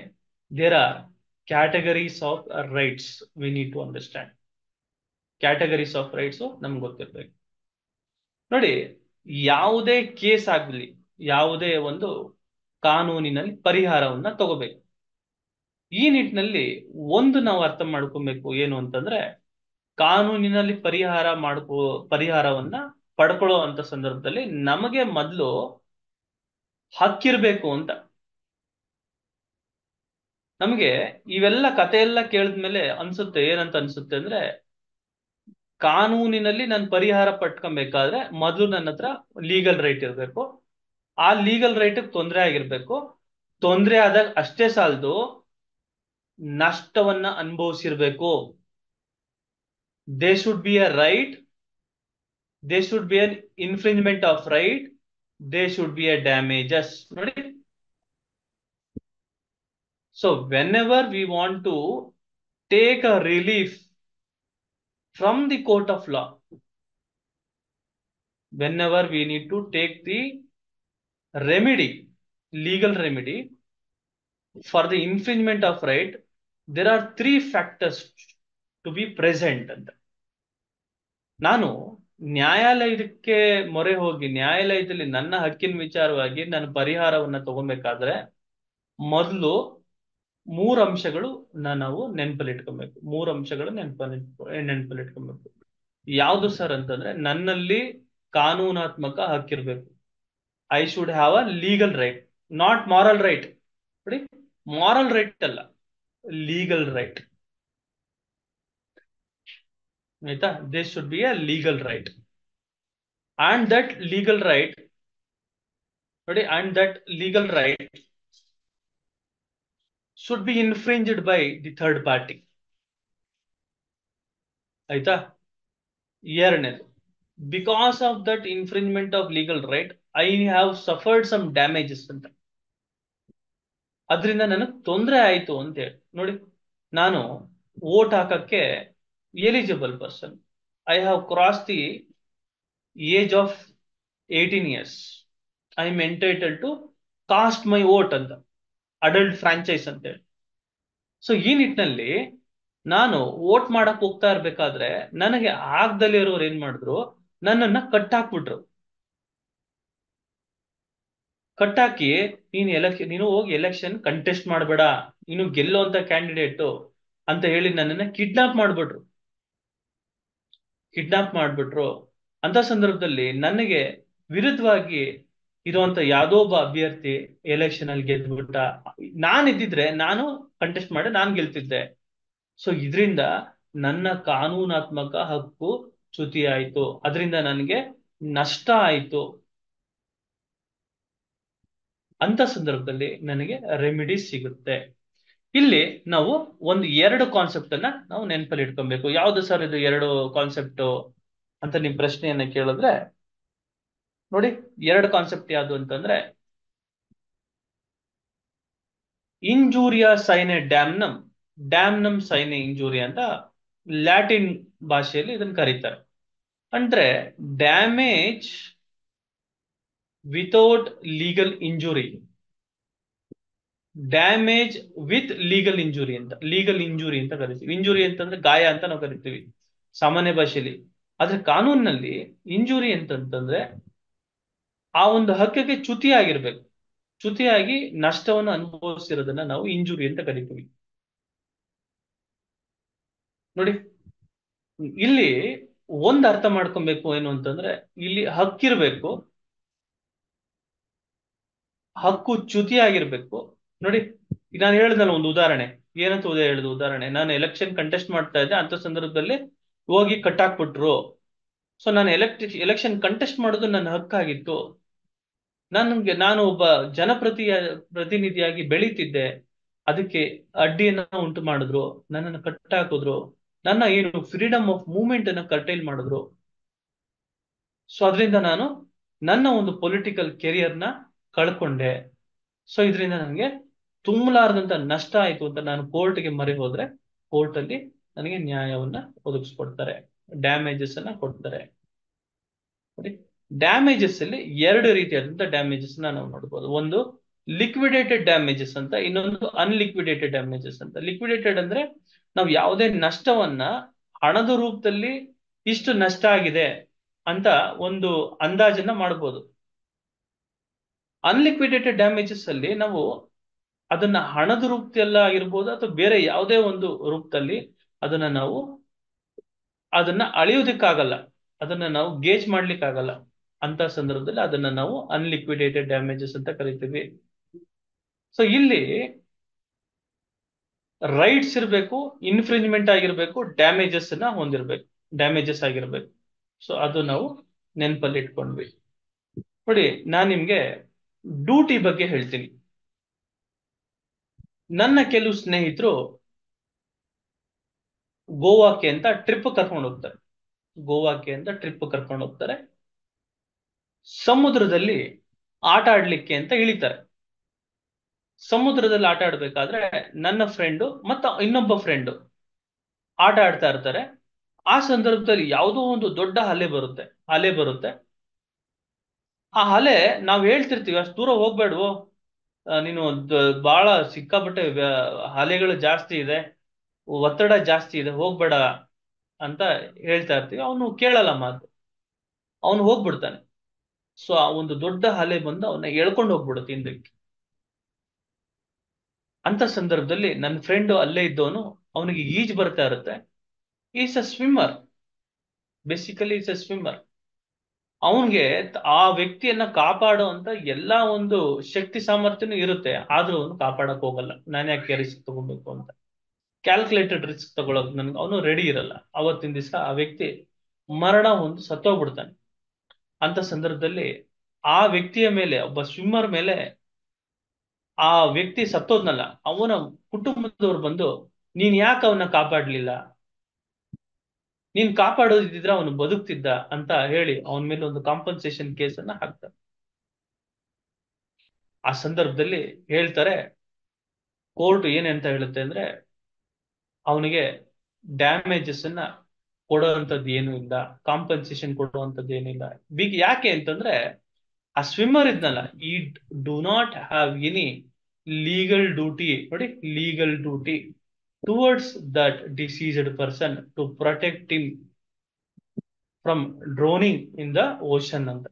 there are categories of rights. We need to understand categories of rights ನಮ್ಗೆ ಗೊತ್ತಿರ್ಬೇಕು. ನೋಡಿ, ಯಾವುದೇ ಕೇಸ್ ಆಗ್ಲಿ, ಯಾವುದೇ ಒಂದು ಕಾನೂನಿನಲ್ಲಿ ಪರಿಹಾರವನ್ನ ತಗೋಬೇಕು. ಈ ನಿಟ್ಟಿನಲ್ಲಿ ಒಂದು ನಾವು ಅರ್ಥ ಮಾಡ್ಕೊಬೇಕು, ಏನು ಅಂತಂದ್ರೆ ಕಾನೂನಿನಲ್ಲಿ ಪರಿಹಾರವನ್ನ ಪಡ್ಕೊಳ್ಳೋ ಅಂತ ಸಂದರ್ಭದಲ್ಲಿ ನಮಗೆ ಮೊದಲು ಹಕ್ಕಿರ್ಬೇಕು ಅಂತ. ನಮ್ಗೆ ಇವೆಲ್ಲ ಕತೆ ಎಲ್ಲ ಕೇಳಿದ್ಮೇಲೆ ಅನ್ಸುತ್ತೆ, ಏನಂತ ಅನ್ಸುತ್ತೆ ಅಂದ್ರೆ, ಕಾನೂನಿನಲ್ಲಿ ನಾನು ಪರಿಹಾರ ಪಟ್ಕೊಬೇಕಾದ್ರೆ ಮೊದಲು ನನ್ನ ಹತ್ರ ಲೀಗಲ್ ರೈಟ್ ಇರಬೇಕು. ಆ ಲೀಗಲ್ ರೈಟ್ ತೊಂದರೆ ಆಗಿರ್ಬೇಕು. ತೊಂದರೆ ಆದಾಗ ಅಷ್ಟೇ ಸಾಲದು, ನಷ್ಟವನ್ನ ಅನುಭವಿಸಿರ್ಬೇಕು. They should be a right, they should be an infringement of right, they should be a damages. ನೋಡಿ, so whenever we want to take a relief from the court of law, whenever we need to take the remedy, legal remedy for the infringement of right, there are 3 factors to be present ಅಂತ. ನಾನು ನ್ಯಾಯಾಲಯಕ್ಕೆ ಮೊರೆ ಹೋಗಿ ನ್ಯಾಯಾಲಯದಲ್ಲಿ ನನ್ನ ಹಕ್ಕಿನ ವಿಚಾರವಾಗಿ ನಾನು ಪರಿಹಾರವನ್ನ ತಗೊಬೇಕಾದ್ರೆ ಮೊದಲು 3 ಅಂಶಗಳು ನಾವು ನೆನಪಲ್ಲಿಟ್ಕೊಬೇಕು. 3 ಅಂಶಗಳು ನೆನಪಲ್ಲಿಟ್ಕೊಬೇಕು. ಯಾವುದು ಸರ್ ಅಂತಂದ್ರೆ, ನನ್ನಲ್ಲಿ ಕಾನೂನಾತ್ಮಕ ಹಕ್ಕಿರ್ಬೇಕು. I should have a legal right, not moral right. ನೋಡಿ, ಮಾರಲ್ ರೈಟ್ ಅಲ್ಲ, ಲೀಗಲ್ ರೈಟ್. ಆಯ್ತಾ? This should be a legal right. And that legal right, ನೋಡಿ, and that legal right should be infringed by the third party. ಆಯ್ತಾ? ಎರಡನೇದು, because of that infringement of legal right I have suffered some damages ಅಂತ. ಅದರಿಂದ ನನಗೆ ತೊಂದರೆ ಆಯ್ತು ಅಂತ ಹೇಳಿ. ನೋಡಿ, ನಾನು ವೋಟ್ ಹಾಕಕ್ಕೆ eligible person, I have cross the age of 18 years, I am entitle to cast my vote ಅಂತ, ಅಡಲ್ಟ್ ಫ್ರಾಂಚೈಸ್ ಅಂತ ಹೇಳಿ. ಸೊ ಈ ನಿಟ್ಟಿನಲ್ಲಿ ನಾನು ವೋಟ್ ಮಾಡಕ್ ಹೋಗ್ತಾ ಇರ್ಬೇಕಾದ್ರೆ ನನಗೆ ಆಗ್ದಲೇ ಇರೋರು ಏನ್ ಮಾಡಿದ್ರು, ನನ್ನನ್ನ ಕಟ್ಟಾಕ್ಬಿಟ್ರು. ಕಟ್ಟಾಕಿ, ನೀನು ಹೋಗಿ ಎಲೆಕ್ಷನ್ ಕಂಟೆಸ್ಟ್ ಮಾಡಬೇಡ, ನೀನು ಗೆಲ್ಲುವಂತ ಕ್ಯಾಂಡಿಡೇಟ್ ಅಂತ ಹೇಳಿ ನನ್ನನ್ನ ಕಿಡ್ನಾಪ್ ಮಾಡ್ಬಿಟ್ರು. ಅಂತ ಸಂದರ್ಭದಲ್ಲಿ ನನಗೆ ವಿರುದ್ಧವಾಗಿ ಇರುವಂತ ಯಾವ್ದೋ ಒಬ್ಬ ಅಭ್ಯರ್ಥಿ ಎಲೆಕ್ಷನ್ ಅಲ್ಲಿ ಗೆದ್ಬಿಟ್ಟ. ನಾನಿದ್ದಿದ್ರೆ ನಾನು ಕಂಟೆಸ್ಟ್ ಮಾಡಿ ನಾನು ಗೆಲ್ತಿದ್ದೆ. ಸೊ ಇದರಿಂದ ನನ್ನ ಕಾನೂನಾತ್ಮಕ ಹಕ್ಕು ಚ್ಯುತಿ ಆಯ್ತು, ಅದರಿಂದ ನನಗೆ ನಷ್ಟ ಆಯ್ತು. ಅಂತ ಸಂದರ್ಭದಲ್ಲಿ ನನಗೆ ರೆಮಿಡಿ ಸಿಗುತ್ತೆ. ಇಲ್ಲಿ ನಾವು ಒಂದು 2 ಕಾನ್ಸೆಪ್ಟ್ ಅನ್ನ ನಾವು ನೆನಪಲ್ಲಿ ಇಟ್ಕೊಬೇಕು. ಯಾವ್ದು ಸರ್ ಇದು 2 ಕಾನ್ಸೆಪ್ಟ್ ಅಂತ ನಿಮ್ ಪ್ರಶ್ನೆಯನ್ನ ಕೇಳಿದ್ರೆ, ನೋಡಿ, 2 ಕಾನ್ಸೆಪ್ಟ್ ಯಾವ್ದು ಅಂತಂದ್ರೆ, ಇಂಜೂರಿಯಾ ಸೈನೆ ಡ್ಯಾಮ್ನಮ್, ಡ್ಯಾಮ್ನಮ್ ಸೈನೆ ಇಂಜೂರಿಯಾ ಅಂತ ಲ್ಯಾಟಿನ್ ಭಾಷೆಯಲ್ಲಿ ಇದನ್ನ ಕರೀತಾರೆ. ಅಂದ್ರೆ damage without legal injury, damage with legal injury ಅಂತ, ಲೀಗಲ್ ಇಂಜುರಿ ಅಂತ ಕರಿತೀವಿ. ಇಂಜುರಿ ಅಂತಂದ್ರೆ ಗಾಯ ಅಂತ ನಾವು ಕರಿತೀವಿ ಸಾಮಾನ್ಯ ಭಾಷೆಯಲ್ಲಿ. ಆದ್ರೆ ಕಾನೂನಿನಲ್ಲಿ ಇಂಜುರಿ ಅಂತಂದ್ರೆ ಆ ಒಂದು ಹಕ್ಕಿಗೆ ಚ್ಯುತಿ ಆಗಿರ್ಬೇಕು, ಚ್ಯುತಿಯಾಗಿ ನಷ್ಟವನ್ನು ಅನುಭವಿಸಿರೋದನ್ನ ನಾವು ಇಂಜುರಿ ಅಂತ ಕರಿತೀವಿ. ನೋಡಿ, ಇಲ್ಲಿ ಒಂದ್ ಅರ್ಥ ಮಾಡ್ಕೊಬೇಕು ಏನು ಅಂತಂದ್ರೆ, ಇಲ್ಲಿ ಹಕ್ಕಿರ್ಬೇಕು, ಹಕ್ಕು ಚ್ಯುತಿ ಆಗಿರ್ಬೇಕು. ನೋಡಿ, ನಾನು ಹೇಳಿದ್ನಲ್ಲ ಒಂದು ಉದಾಹರಣೆ, ಏನಂತ ಹೇಳಿದ ಉದಾಹರಣೆ, ನಾನು ಎಲೆಕ್ಷನ್ ಕಂಟೆಸ್ಟ್ ಮಾಡ್ತಾ ಇದ್ದೆ, ಅಂತ ಸಂದರ್ಭದಲ್ಲಿ ಹೋಗಿ ಕಟ್ಟಾಕ್ಬಿಟ್ರು. ಸೊ ನಾನು ಎಲೆಕ್ಷನ್ ಕಂಟೆಸ್ಟ್ ಮಾಡೋದು ನನ್ನ ಹಕ್ಕಾಗಿತ್ತು. ನಾನು ಒಬ್ಬ ಪ್ರತಿನಿಧಿಯಾಗಿ ಬೆಳೀತಿದ್ದೆ, ಅದಕ್ಕೆ ಅಡ್ಡಿಯನ್ನ ಉಂಟು ಮಾಡಿದ್ರು, ನನ್ನನ್ನು ಕಟ್ಟಾಕಿದ್ರು, ನನ್ನ ಏನು ಫ್ರೀಡಮ್ ಆಫ್ ಮೂವ್ಮೆಂಟ್ ಅನ್ನ ಕರ್ಟೈಲ್ ಮಾಡಿದ್ರು. ಸೊ ಅದರಿಂದ ನಾನು ನನ್ನ ಒಂದು ಪೊಲಿಟಿಕಲ್ ಕೆರಿಯರ್ನ ಕಳ್ಕೊಂಡೆ. ಸೊ ಇದರಿಂದ ನನಗೆ ತುಂಬಲಾರದಂತ ನಷ್ಟ ಆಯ್ತು ಅಂತ ನಾನು ಕೋರ್ಟ್ಗೆ ಮೊರೆ ಹೋದ್ರೆ ಕೋರ್ಟ್ ಅಲ್ಲಿ ನನಗೆ ನ್ಯಾಯವನ್ನ ಒದಗಿಸ್ಕೊಡ್ತಾರೆ, ಡ್ಯಾಮೇಜಸ್ ಅನ್ನ ಕೊಡ್ತಾರೆ. ಡ್ಯಾಮೇಜಸ್ ಅಲ್ಲಿ 2 ರೀತಿಯಾದಂತ ಡ್ಯಾಮೇಜಸ್ ನಾವು ನೋಡ್ಬೋದು. ಒಂದು ಲಿಕ್ವಿಡೇಟೆಡ್ ಡ್ಯಾಮೇಜಸ್ ಅಂತ, ಇನ್ನೊಂದು ಅನ್ಲಿಕ್ವಿಡೇಟೆಡ್ ಡ್ಯಾಮೇಜಸ್ ಅಂತ. ಲಿಕ್ವಿಡೇಟೆಡ್ ಅಂದ್ರೆ ನಾವು ಯಾವುದೇ ನಷ್ಟವನ್ನ ಹಣದ ರೂಪದಲ್ಲಿ ಇಷ್ಟು ನಷ್ಟ ಆಗಿದೆ ಅಂತ ಒಂದು ಅಂದಾಜನ್ನ ಮಾಡ್ಬೋದು. ಅನ್ಲಿಕ್ವಿಡೇಟೆಡ್ ಡ್ಯಾಮೇಜಸ್ ಅಲ್ಲಿ ನಾವು ಅದನ್ನ ಹಣದ ರೂಪದಲ್ಲ ಆಗಿರ್ಬೋದು ಅಥವಾ ಬೇರೆ ಯಾವುದೇ ಒಂದು ರೂಪದಲ್ಲಿ ಅದನ್ನ ಅಳಿಯೋದಕ್ಕಾಗಲ್ಲ, ಅದನ್ನ ನಾವು ಗೇಜ್ ಮಾಡ್ಲಿಕ್ಕಾಗಲ್ಲ. ಅಂತ ಸಂದರ್ಭದಲ್ಲಿ ಅದನ್ನ ನಾವು ಅನ್ಲಿಕ್ವಿಡೇಟೆಡ್ ಡ್ಯಾಮೇಜಸ್ ಅಂತ ಕರಿತೀವಿ. ಸೊ ಇಲ್ಲಿ ರೈಟ್ಸ್ ಇರಬೇಕು, ಇನ್ಫ್ರಿಂಜ್ಮೆಂಟ್ ಆಗಿರ್ಬೇಕು, ಡ್ಯಾಮೇಜಸ್ ಆಗಿರ್ಬೇಕು. ಸೊ ಅದು ನಾವು ನೆನಪಲ್ಲಿ ಇಟ್ಕೊಂಡ್ವಿ. ನೋಡಿ, ನಾನ್ ನಿಮ್ಗೆ ಡ್ಯೂಟಿ ಬಗ್ಗೆ ಹೇಳ್ತೀನಿ. ನನ್ನ ಕೆಲವು ಸ್ನೇಹಿತರು ಗೋವಾಕ್ಕೆ ಅಂತ ಟ್ರಿಪ್ ಕರ್ಕೊಂಡು ಹೋಗ್ತಾರೆ. ಸಮುದ್ರದಲ್ಲಿ ಆಟ ಆಡ್ಲಿಕ್ಕೆ ಅಂತ ಇಳಿತಾರೆ. ಸಮುದ್ರದಲ್ಲಿ ಆಟ ಆಡ್ಬೇಕಾದ್ರೆ ನನ್ನ ಫ್ರೆಂಡು ಮತ್ತು ಇನ್ನೊಬ್ಬ ಫ್ರೆಂಡು ಆಟ ಆಡ್ತಾ ಇರ್ತಾರೆ. ಆ ಸಂದರ್ಭದಲ್ಲಿ ಯಾವುದೋ ಒಂದು ದೊಡ್ಡ ಅಲೆ ಬರುತ್ತೆ. ಆ ಅಲೆ ನಾವ್ ಹೇಳ್ತಿರ್ತೀವಿ, ಅಷ್ಟು ದೂರ ಹೋಗ್ಬೇಡ್ವೋ, ನೀನು ಬಹಳ ಸಿಕ್ಕಾಪಟ್ಟೆ ಅಲೆಗಳು ಜಾಸ್ತಿ ಇದೆ, ಒತ್ತಡ ಜಾಸ್ತಿ ಇದೆ, ಹೋಗ್ಬೇಡ ಅಂತ ಹೇಳ್ತಾ ಇರ್ತೀವಿ. ಅವನು ಕೇಳಲ್ಲ ಮಾತು, ಅವನು ಹೋಗ್ಬಿಡ್ತಾನೆ. ಸೊ ಆ ಒಂದು ದೊಡ್ಡ ಅಲೆ ಬಂದು ಅವನ್ನ ಎಳ್ಕೊಂಡು ಹೋಗ್ಬಿಡುತ್ತೆ ಹಿಂದಕ್ಕೆ. ಅಂತ ಸಂದರ್ಭದಲ್ಲಿ ನನ್ನ ಫ್ರೆಂಡ್ ಅಲ್ಲೇ ಇದ್ದವನು, ಅವನಿಗೆ ಈಜು ಬರ್ತಾ ಇರುತ್ತೆ. Is a swimmer, basically is a swimmer. ಅವನ್ಗೆ ಆ ವ್ಯಕ್ತಿಯನ್ನ ಕಾಪಾಡೋ ಅಂತ ಎಲ್ಲಾ ಒಂದು ಶಕ್ತಿ ಸಾಮರ್ಥ್ಯನೂ ಇರುತ್ತೆ, ಆದ್ರೂ ಅವನು ಕಾಪಾಡಕ್ ಹೋಗಲ್ಲ. ನಾನು ಯಾಕೆ ರಿಸ್ಕ್ ತಗೋಬೇಕು ಅಂತ ಕ್ಯಾಲ್ಕುಲೇಟೆಡ್ ರಿಸ್ಕ್ ತಗೊಳಕ್ ನನ್ಗೆ ಅವನು ರೆಡಿ ಇರಲ್ಲ. ಅವತ್ತಿನ ದಿವಸ ಆ ವ್ಯಕ್ತಿ ಮರಣ ಹೊಂದು ಸತ್ತೋಗ್ಬಿಡ್ತಾನೆ. ಅಂತ ಸಂದರ್ಭದಲ್ಲಿ ಆ ವ್ಯಕ್ತಿಯ ಮೇಲೆ, ಒಬ್ಬ ಸ್ವಿಮ್ಮರ್ ಮೇಲೆ ಆ ವ್ಯಕ್ತಿ ಸತ್ತೋದ್ನಲ್ಲ, ಅವನ ಕುಟುಂಬದವ್ರು ಬಂದು, ನೀನ್ ಯಾಕೆ ಅವನ್ನ ಕಾಪಾಡ್ಲಿಲ್ಲ, ನೀನ್ ಕಾಪಾಡೋದಿದ್ರೆ ಅವನು ಬದುಕ್ತಿದ್ದ ಅಂತ ಹೇಳಿ ಅವನ ಮೇಲೆ ಒಂದು ಕಾಂಪನ್ಸೇಷನ್ ಕೇಸನ್ನ ಹಾಕ್ತಾರೆ. ಆ ಸಂದರ್ಭದಲ್ಲಿ ಹೇಳ್ತಾರೆ, ಕೋರ್ಟ್ ಏನಂತ ಹೇಳುತ್ತೆ ಅಂದ್ರೆ, ಅವನಿಗೆ ಡ್ಯಾಮೇಜಸ್ ಅನ್ನ ಕೊಡುವಂಥದ್ದು ಏನೂ ಇಲ್ಲ, ಕಾಂಪನ್ಸೇಷನ್ ಕೊಡುವಂಥದ್ದು ಏನಿಲ್ಲ. ಯಾಕೆ ಅಂತಂದ್ರೆ, ಆ ಸ್ವಿಮ್ಮರ್ ಇದ್ನಲ್ಲ, he do not have any legal duty, ನೋಡಿ, legal duty towards that deceased person to protect him from drowning in the ocean ಅಂತ.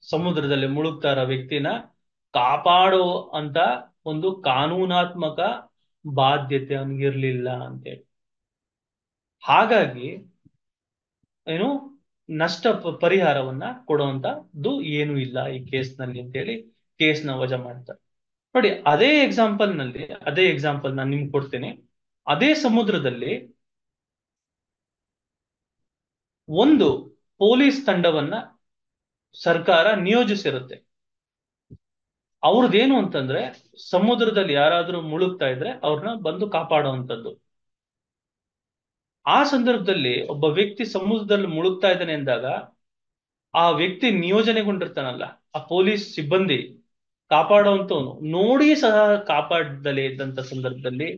ಸಮುದ್ರದಲ್ಲಿ ಮುಳುಗ್ತಾ ಇರೋ ವ್ಯಕ್ತಿನ ಕಾಪಾಡೋ ಅಂತ ಒಂದು ಕಾನೂನಾತ್ಮಕ ಬಾಧ್ಯತೆ ಅವನಿಗಿರ್ಲಿಲ್ಲ ಅಂತೇಳಿ. ಹಾಗಾಗಿ ಏನು ನಷ್ಟ ಪರಿಹಾರವನ್ನ ಕೊಡುವಂತದ್ದು ಏನು ಇಲ್ಲ ಈ ಕೇಸ್ನಲ್ಲಿ ಅಂತೇಳಿ ಕೇಸ್ನ ವಜಾ ಮಾಡ್ತಾರೆ. ನೋಡಿ, ಅದೇ ಎಕ್ಸಾಂಪಲ್ ನಾನು ನಿಮ್ಗೆ ಕೊಡ್ತೀನಿ. ಅದೇ ಸಮುದ್ರದಲ್ಲಿ ಒಂದು ಪೊಲೀಸ್ ತಂಡವನ್ನ ಸರ್ಕಾರ ನಿಯೋಜಿಸಿರುತ್ತೆ. ಅವ್ರದ್ದೇನು ಅಂತಂದ್ರೆ, ಸಮುದ್ರದಲ್ಲಿ ಯಾರಾದ್ರೂ ಮುಳುಗ್ತಾ ಇದ್ರೆ ಅವ್ರನ್ನ ಬಂದು ಕಾಪಾಡುವಂಥದ್ದು. ಆ ಸಂದರ್ಭದಲ್ಲಿ ಒಬ್ಬ ವ್ಯಕ್ತಿ ಸಮುದ್ರದಲ್ಲಿ ಮುಳುಗ್ತಾ ಇದ್ದಾನೆ ಅಂದಾಗ, ಆ ವ್ಯಕ್ತಿ ನಿಯೋಜನೆಗೊಂಡಿರ್ತಾನಲ್ಲ, ಆ ಪೊಲೀಸ್ ಸಿಬ್ಬಂದಿ ಕಾಪಾಡುವಂತವನು ನೋಡಿ ಸಹ ಕಾಪಾಡದಲೇ ಇದ್ದಂತ ಸಂದರ್ಭದಲ್ಲಿ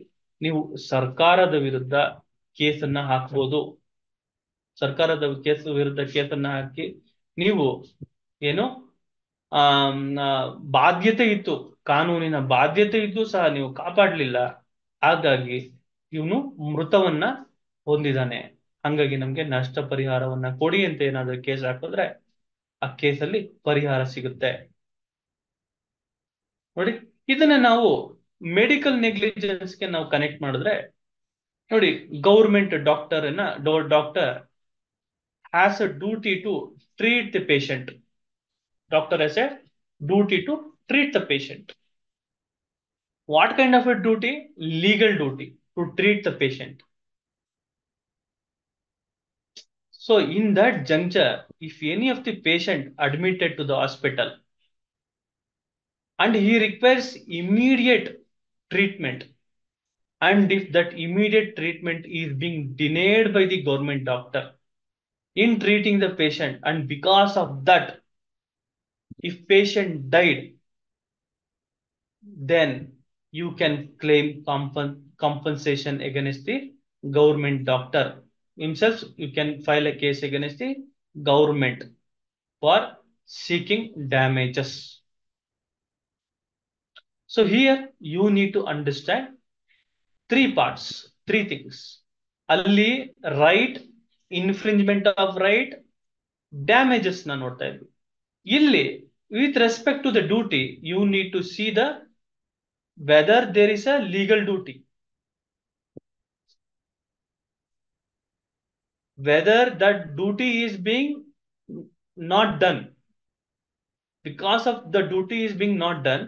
ನೀವು ಸರ್ಕಾರದ ವಿರುದ್ಧ ಕೇಸನ್ನ ಹಾಕ್ಬೋದು. ಸರ್ಕಾರದ ವಿರುದ್ಧ ಕೇಸನ್ನ ಹಾಕಿ ನೀವು ಏನು ಬಾಧ್ಯತೆ ಇತ್ತು, ಕಾನೂನಿನ ಬಾಧ್ಯತೆ ಇದ್ದು ಸಹ ನೀವು ಕಾಪಾಡ್ಲಿಲ್ಲ, ಹಾಗಾಗಿ ಇವನು ಮೃತವನ್ನ ಹೊಂದಿದ್ದಾನೆ, ಹಂಗಾಗಿ ನಮ್ಗೆ ನಷ್ಟ ಪರಿಹಾರವನ್ನ ಕೊಡಿ ಅಂತ ಏನಾದ್ರೂ ಕೇಸ್ ಹಾಕಿದ್ರೆ ಆ ಕೇಸಲ್ಲಿ ಪರಿಹಾರ ಸಿಗುತ್ತೆ. ನೋಡಿ, ಇದನ್ನ ನಾವು ಮೆಡಿಕಲ್ ನೆಗ್ಲಿಜೆನ್ಸ್ಗೆ ನಾವು ಕನೆಕ್ಟ್ ಮಾಡಿದ್ರೆ, ನೋಡಿ, government doctor has a duty to treat the patient. Doctor has a duty to treat the patient. What kind of a duty? Legal duty to treat the patient. So in that juncture, if any of the patient admitted to the hospital and he requires immediate treatment, and if that immediate treatment is being denied by the government doctor in treating the patient, and because of that if patient died, then you can claim compensation against the government doctor himself. You can file a case against the government for seeking damages. So here you need to understand three things. ಅಲ್ಲಿ right, infringement of right, damages na ನೋಡ್ತಾ ಇದ್ವಿ. ಇಲ್ಲಿ with respect to the duty, you need to see whether there is a legal duty, whether that duty is being not done, because of the duty is being not done,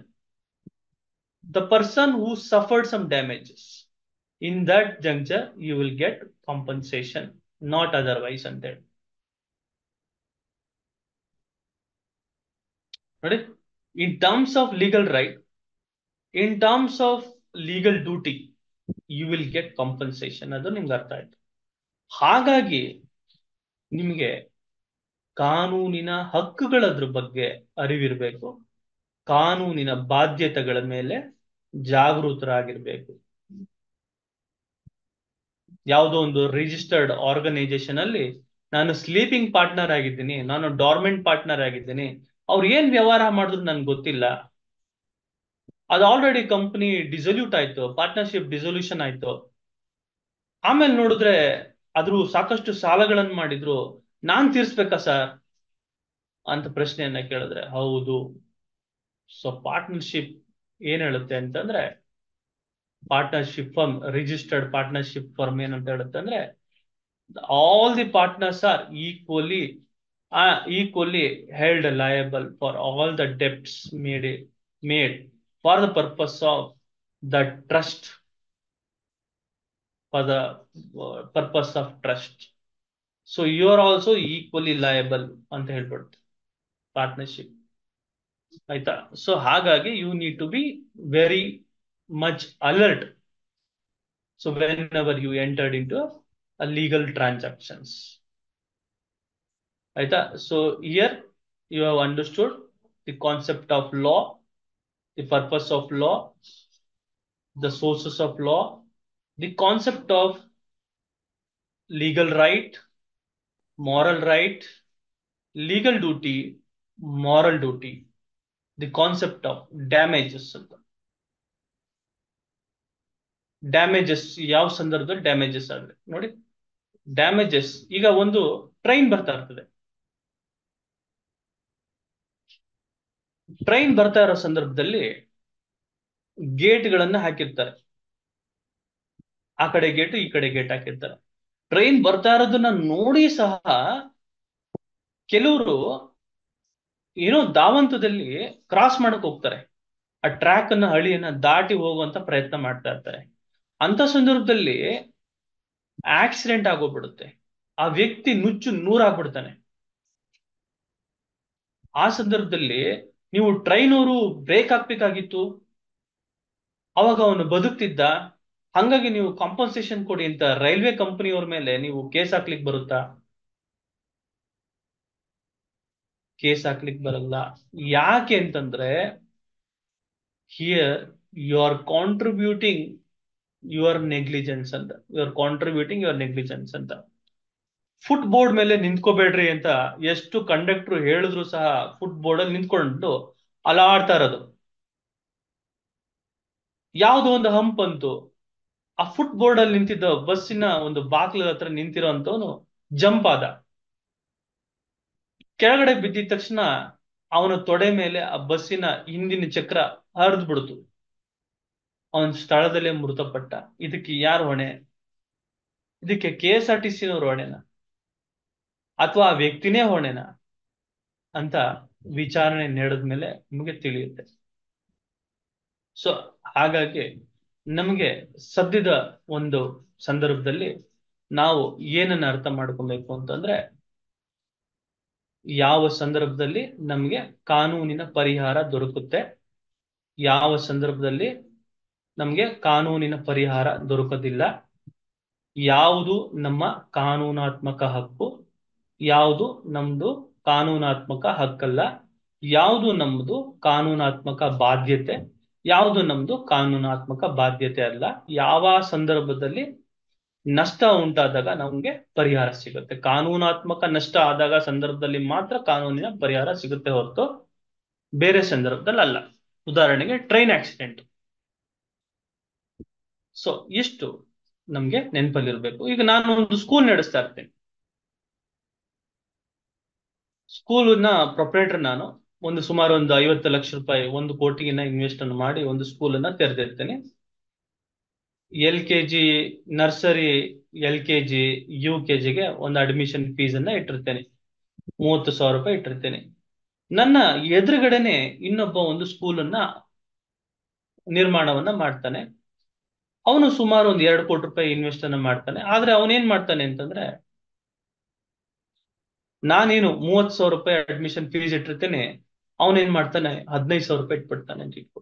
the person who suffered some damages, in that juncture you will get compensation, not otherwise ಅಂತ ಹೇಳಿ ನೋಡಿ. In terms of legal right, in terms of legal duty, you will get compensation. ಅದು ನಿಮ್ಗೆ ಅರ್ಥ ಆಯ್ತು. ಹಾಗಾಗಿ ನಿಮಗೆ ಕಾನೂನಿನ ಹಕ್ಕುಗಳದ್ರ ಬಗ್ಗೆ ಅರಿವಿರಬೇಕು, ಕಾನೂನಿನ ಬಾಧ್ಯತೆಗಳ ಮೇಲೆ ಜಾಗೃತರಾಗಿರ್ಬೇಕು. ಯಾವುದೋ ಒಂದು ರಿಜಿಸ್ಟರ್ಡ್ ಆರ್ಗನೈಸೇಷನ್ ಅಲ್ಲಿ ನಾನು ಸ್ಲೀಪಿಂಗ್ ಪಾರ್ಟ್ನರ್ ಆಗಿದ್ದೀನಿ, ನಾನು ಡಾರ್ಮೆಂಟ್ ಪಾರ್ಟ್ನರ್ ಆಗಿದ್ದೀನಿ, ಅವ್ರು ಏನ್ ವ್ಯವಹಾರ ಮಾಡಿದ್ರು ನನ್ಗೆ ಗೊತ್ತಿಲ್ಲ, ಅದು ಆಲ್ರೆಡಿ ಕಂಪನಿ ಡಿಸಲ್ಯೂಟ್ ಆಯ್ತು, ಪಾರ್ಟ್ನರ್ಶಿಪ್ ಡಿಸೊಲ್ಯೂಷನ್ ಆಯ್ತು, ಆಮೇಲೆ ನೋಡಿದ್ರೆ ಅದ್ರ ಸಾಕಷ್ಟು ಸಾಲಗಳನ್ನು ಮಾಡಿದ್ರು, ನಾನ್ ತೀರ್ಸ್ಬೇಕಾ ಸರ್ ಅಂತ ಪ್ರಶ್ನೆಯನ್ನ ಕೇಳಿದ್ರೆ ಹೌದು. ಸೊ ಪಾರ್ಟ್ನರ್ಶಿಪ್ ಏನ್ ಹೇಳುತ್ತೆ ಅಂತಂದ್ರೆ, partnership firm, registered partnership firm ಏನಂತ ಹೇಳುತ್ತೆ ಅಂದ್ರೆ, all the partners are equally held liable for all the debts made for the purpose of the trust, for the purpose of trust. So you are also equally liable ಅಂತ ಹೇಳ್ಬಿಡುತ್ತೆ ಪಾರ್ಟ್ನರ್ಶಿಪ್, ಆಯ್ತಾ. ಸೊ ಹಾಗಾಗಿ you need to be very much alert. So whenever you entered into a legal transactions, ಆಯ್ತಾ. So here you have understood the concept of law, the purpose of law, the sources of law, the concept of legal right, moral right, legal duty, moral duty, the concept of damages ಅಂತ. ಡ್ಯಾಮೇಜಸ್ ಯಾವ ಸಂದರ್ಭದಲ್ಲಿ ಡ್ಯಾಮೇಜಸ್ ಆದ್ರೆ ನೋಡಿ, ಡ್ಯಾಮೇಜಸ್ ಈಗ ಒಂದು ಟ್ರೈನ್ ಬರ್ತಾ ಇರ್ತದೆ, ಟ್ರೈನ್ ಬರ್ತಾ ಇರೋ ಸಂದರ್ಭದಲ್ಲಿ ಗೇಟ್ಗಳನ್ನ ಹಾಕಿರ್ತಾರೆ, ಆ ಕಡೆ ಗೇಟ್ ಈ ಕಡೆ ಗೇಟ್ ಹಾಕಿರ್ತಾರೆ. ಟ್ರೈನ್ ಬರ್ತಾ ಇರೋದನ್ನ ನೋಡಿ ಸಹ ಕೆಲವರು ಏನೋ ಧಾವಂತದಲ್ಲಿ ಕ್ರಾಸ್ ಮಾಡಕ್ ಹೋಗ್ತಾರೆ, ಆ ಟ್ರ್ಯಾಕ್ ಅನ್ನ ಹಳಿಯನ್ನ ದಾಟಿ ಹೋಗುವಂತ ಪ್ರಯತ್ನ ಮಾಡ್ತಾ ಇರ್ತಾರೆ. ಅಂತ ಸಂದರ್ಭದಲ್ಲಿ ಆಕ್ಸಿಡೆಂಟ್ ಆಗೋಗ್ಬಿಡುತ್ತೆ, ಆ ವ್ಯಕ್ತಿ ನುಚ್ಚು ನೂರಾಗ್ಬಿಡ್ತಾನೆ. ಆ ಸಂದರ್ಭದಲ್ಲಿ ನೀವು ಟ್ರೈನ್ ಅವರು ಬ್ರೇಕ್ ಹಾಕ್ಬೇಕಾಗಿತ್ತು, ಅವಾಗ ಅವನು ಬದುಕ್ತಿದ್ದ, ಹಂಗಾಗಿ ನೀವು ಕಾಂಪನ್ಸೇಷನ್ ಕೊಡಿ ಅಂತ ರೈಲ್ವೆ ಕಂಪನಿಯವ್ರ ಮೇಲೆ ನೀವು ಕೇಸ್ ಹಾಕ್ಲಿಕ್ಕೆ ಬರುತ್ತಾ? ಕೇಸ್ ಹಾಕ್ಲಿಕ್ಕೆ ಬರಲ್ಲ. ಯಾಕೆ ಅಂತಂದ್ರೆ here you are contributing your negligence ಅಂತ, you are contributing your negligence ಅಂತ. ಫುಟ್ ಬೋರ್ಡ್ ಮೇಲೆ ನಿಂತ್ಕೋಬೇಡ್ರಿ ಅಂತ ಎಷ್ಟು ಕಂಡಕ್ಟರ್ ಹೇಳಿದ್ರು ಸಹ ಫುಟ್ ಬೋರ್ಡ್ ಅಲ್ಲಿ ನಿಂತ್ಕೊಂಡು ಅಲಾಡ್ತಾ ಇರೋದು. ಯಾವುದೋ ಒಂದು ಹಂಪ್ ಅಂತು, ಆ ಫುಟ್ ಬೋರ್ಡ್ ಅಲ್ಲಿ ನಿಂತಿದ್ದ ಬಸ್ಸಿನ ಒಂದು ಬಾಕ್ಲ ಹತ್ರ ನಿಂತಿರೋ ಅಂತವನು ಜಂಪ್ ಆದ, ಕೆಳಗಡೆ ಬಿದ್ದಿದ ತಕ್ಷಣ ಅವನ ತೊಡೆ ಮೇಲೆ ಆ ಬಸ್ಸಿನ ಹಿಂದಿನ ಚಕ್ರ ಹರಿದು ಬಿಡ್ತು, ಅವನ ಸ್ಥಳದಲ್ಲೇ ಮೃತಪಟ್ಟ. ಇದಕ್ಕೆ ಯಾರು ಹೊಣೆ? ಇದಕ್ಕೆ KSRTC ಹೊಣೆನಾ ಅಥವಾ ಆ ವ್ಯಕ್ತಿನೇ ಹೊಣೆನಾ ಅಂತ ವಿಚಾರಣೆ ನಡೆದ್ಮೇಲೆ ನಮಗೆ ತಿಳಿಯುತ್ತೆ. ಸೊ ಹಾಗಾಗಿ ನಮಗೆ ಸದ್ಯದ ಒಂದು ಸಂದರ್ಭದಲ್ಲಿ ನಾವು ಏನನ್ನ ಅರ್ಥ ಮಾಡ್ಕೊಬೇಕು ಅಂತಂದ್ರೆ, ಯಾವ ಸಂದರ್ಭದಲ್ಲಿ ನಮಗೆ ಕಾನೂನಿನ ಪರಿಹಾರ ದೊರಕುತ್ತೆ, ಯಾವ ಸಂದರ್ಭದಲ್ಲಿ ನಮಗೆ ಕಾನೂನಿನ ಪರಿಹಾರ ದೊರಕೋದಿಲ್ಲ, ಯಾವುದು ನಮ್ಮ ಕಾನೂನಾತ್ಮಕ ಹಕ್ಕು, ಯಾವುದು ನಮ್ದು ಕಾನೂನಾತ್ಮಕ ಹಕ್ಕಲ್ಲ, ಯಾವುದು ನಮ್ದು ಕಾನೂನಾತ್ಮಕ ಬಾಧ್ಯತೆ, ಯಾವುದು ನಮ್ದು ಕಾನೂನಾತ್ಮಕ ಬಾಧ್ಯತೆ ಅಲ್ಲ, ಯಾವ ಸಂದರ್ಭದಲ್ಲಿ ನಷ್ಟ ಉಂಟಾದಾಗ ನಮ್ಗೆ ಪರಿಹಾರ ಸಿಗುತ್ತೆ. ಕಾನೂನಾತ್ಮಕ ನಷ್ಟ ಆದಾಗ ಸಂದರ್ಭದಲ್ಲಿ ಮಾತ್ರ ಕಾನೂನಿನ ಪರಿಹಾರ ಸಿಗುತ್ತೆ ಹೊರತು ಬೇರೆ ಸಂದರ್ಭದಲ್ಲಿ ಅಲ್ಲ. ಉದಾಹರಣೆಗೆ ಟ್ರೈನ್ ಆಕ್ಸಿಡೆಂಟ್. ಸೊ ಇಷ್ಟು ನಮ್ಗೆ ನೆನಪಲ್ಲಿರ್ಬೇಕು. ಈಗ ನಾನು ಒಂದು ಸ್ಕೂಲ್ ನಡೆಸ್ತಾ ಇರ್ತೇನೆ, ಸ್ಕೂಲ್ನ ಪ್ರೊಪ್ರೈಟರ್ ನಾನು. ಸುಮಾರು ಒಂದು 50 ಲಕ್ಷ ರೂಪಾಯಿ, 1 ಕೋಟಿಗಿನ ಇನ್ವೆಸ್ಟ್ ಅನ್ನು ಮಾಡಿ ಒಂದು ಸ್ಕೂಲನ್ನ ತೆರೆದಿರ್ತೇನೆ. LKG ನರ್ಸರಿ, LKG UKGಗೆ ಒಂದು ಅಡ್ಮಿಷನ್ ಫೀಸ್ ಅನ್ನ ಇಟ್ಟಿರ್ತೇನೆ. 30,000 ರೂಪಾಯಿ ಇಟ್ಟಿರ್ತೇನೆ. ನನ್ನ ಎದುರುಗಡೆನೆ ಇನ್ನೊಬ್ಬ ಒಂದು ಸ್ಕೂಲನ್ನ ನಿರ್ಮಾಣವನ್ನ ಮಾಡ್ತಾನೆ. ಅವನು ಸುಮಾರು ಒಂದು 2 ಕೋಟಿ ರೂಪಾಯಿ ಇನ್ವೆಸ್ಟ್ ಅನ್ನ ಮಾಡ್ತಾನೆ. ಆದ್ರೆ ಅವನೇನ್ ಮಾಡ್ತಾನೆ ಅಂತಂದ್ರೆ, ನಾನೇನು 30,000 ರೂಪಾಯಿ ಅಡ್ಮಿಷನ್ ಫೀಸ್ ಇಟ್ಟಿರ್ತೇನೆ, ಅವನೇನ್ ಮಾಡ್ತಾನೆ 15,000 ರೂಪಾಯಿ ಇಟ್ಬಿಡ್ತಾನೆ ಅಂತ ಇಟ್ಕೊ.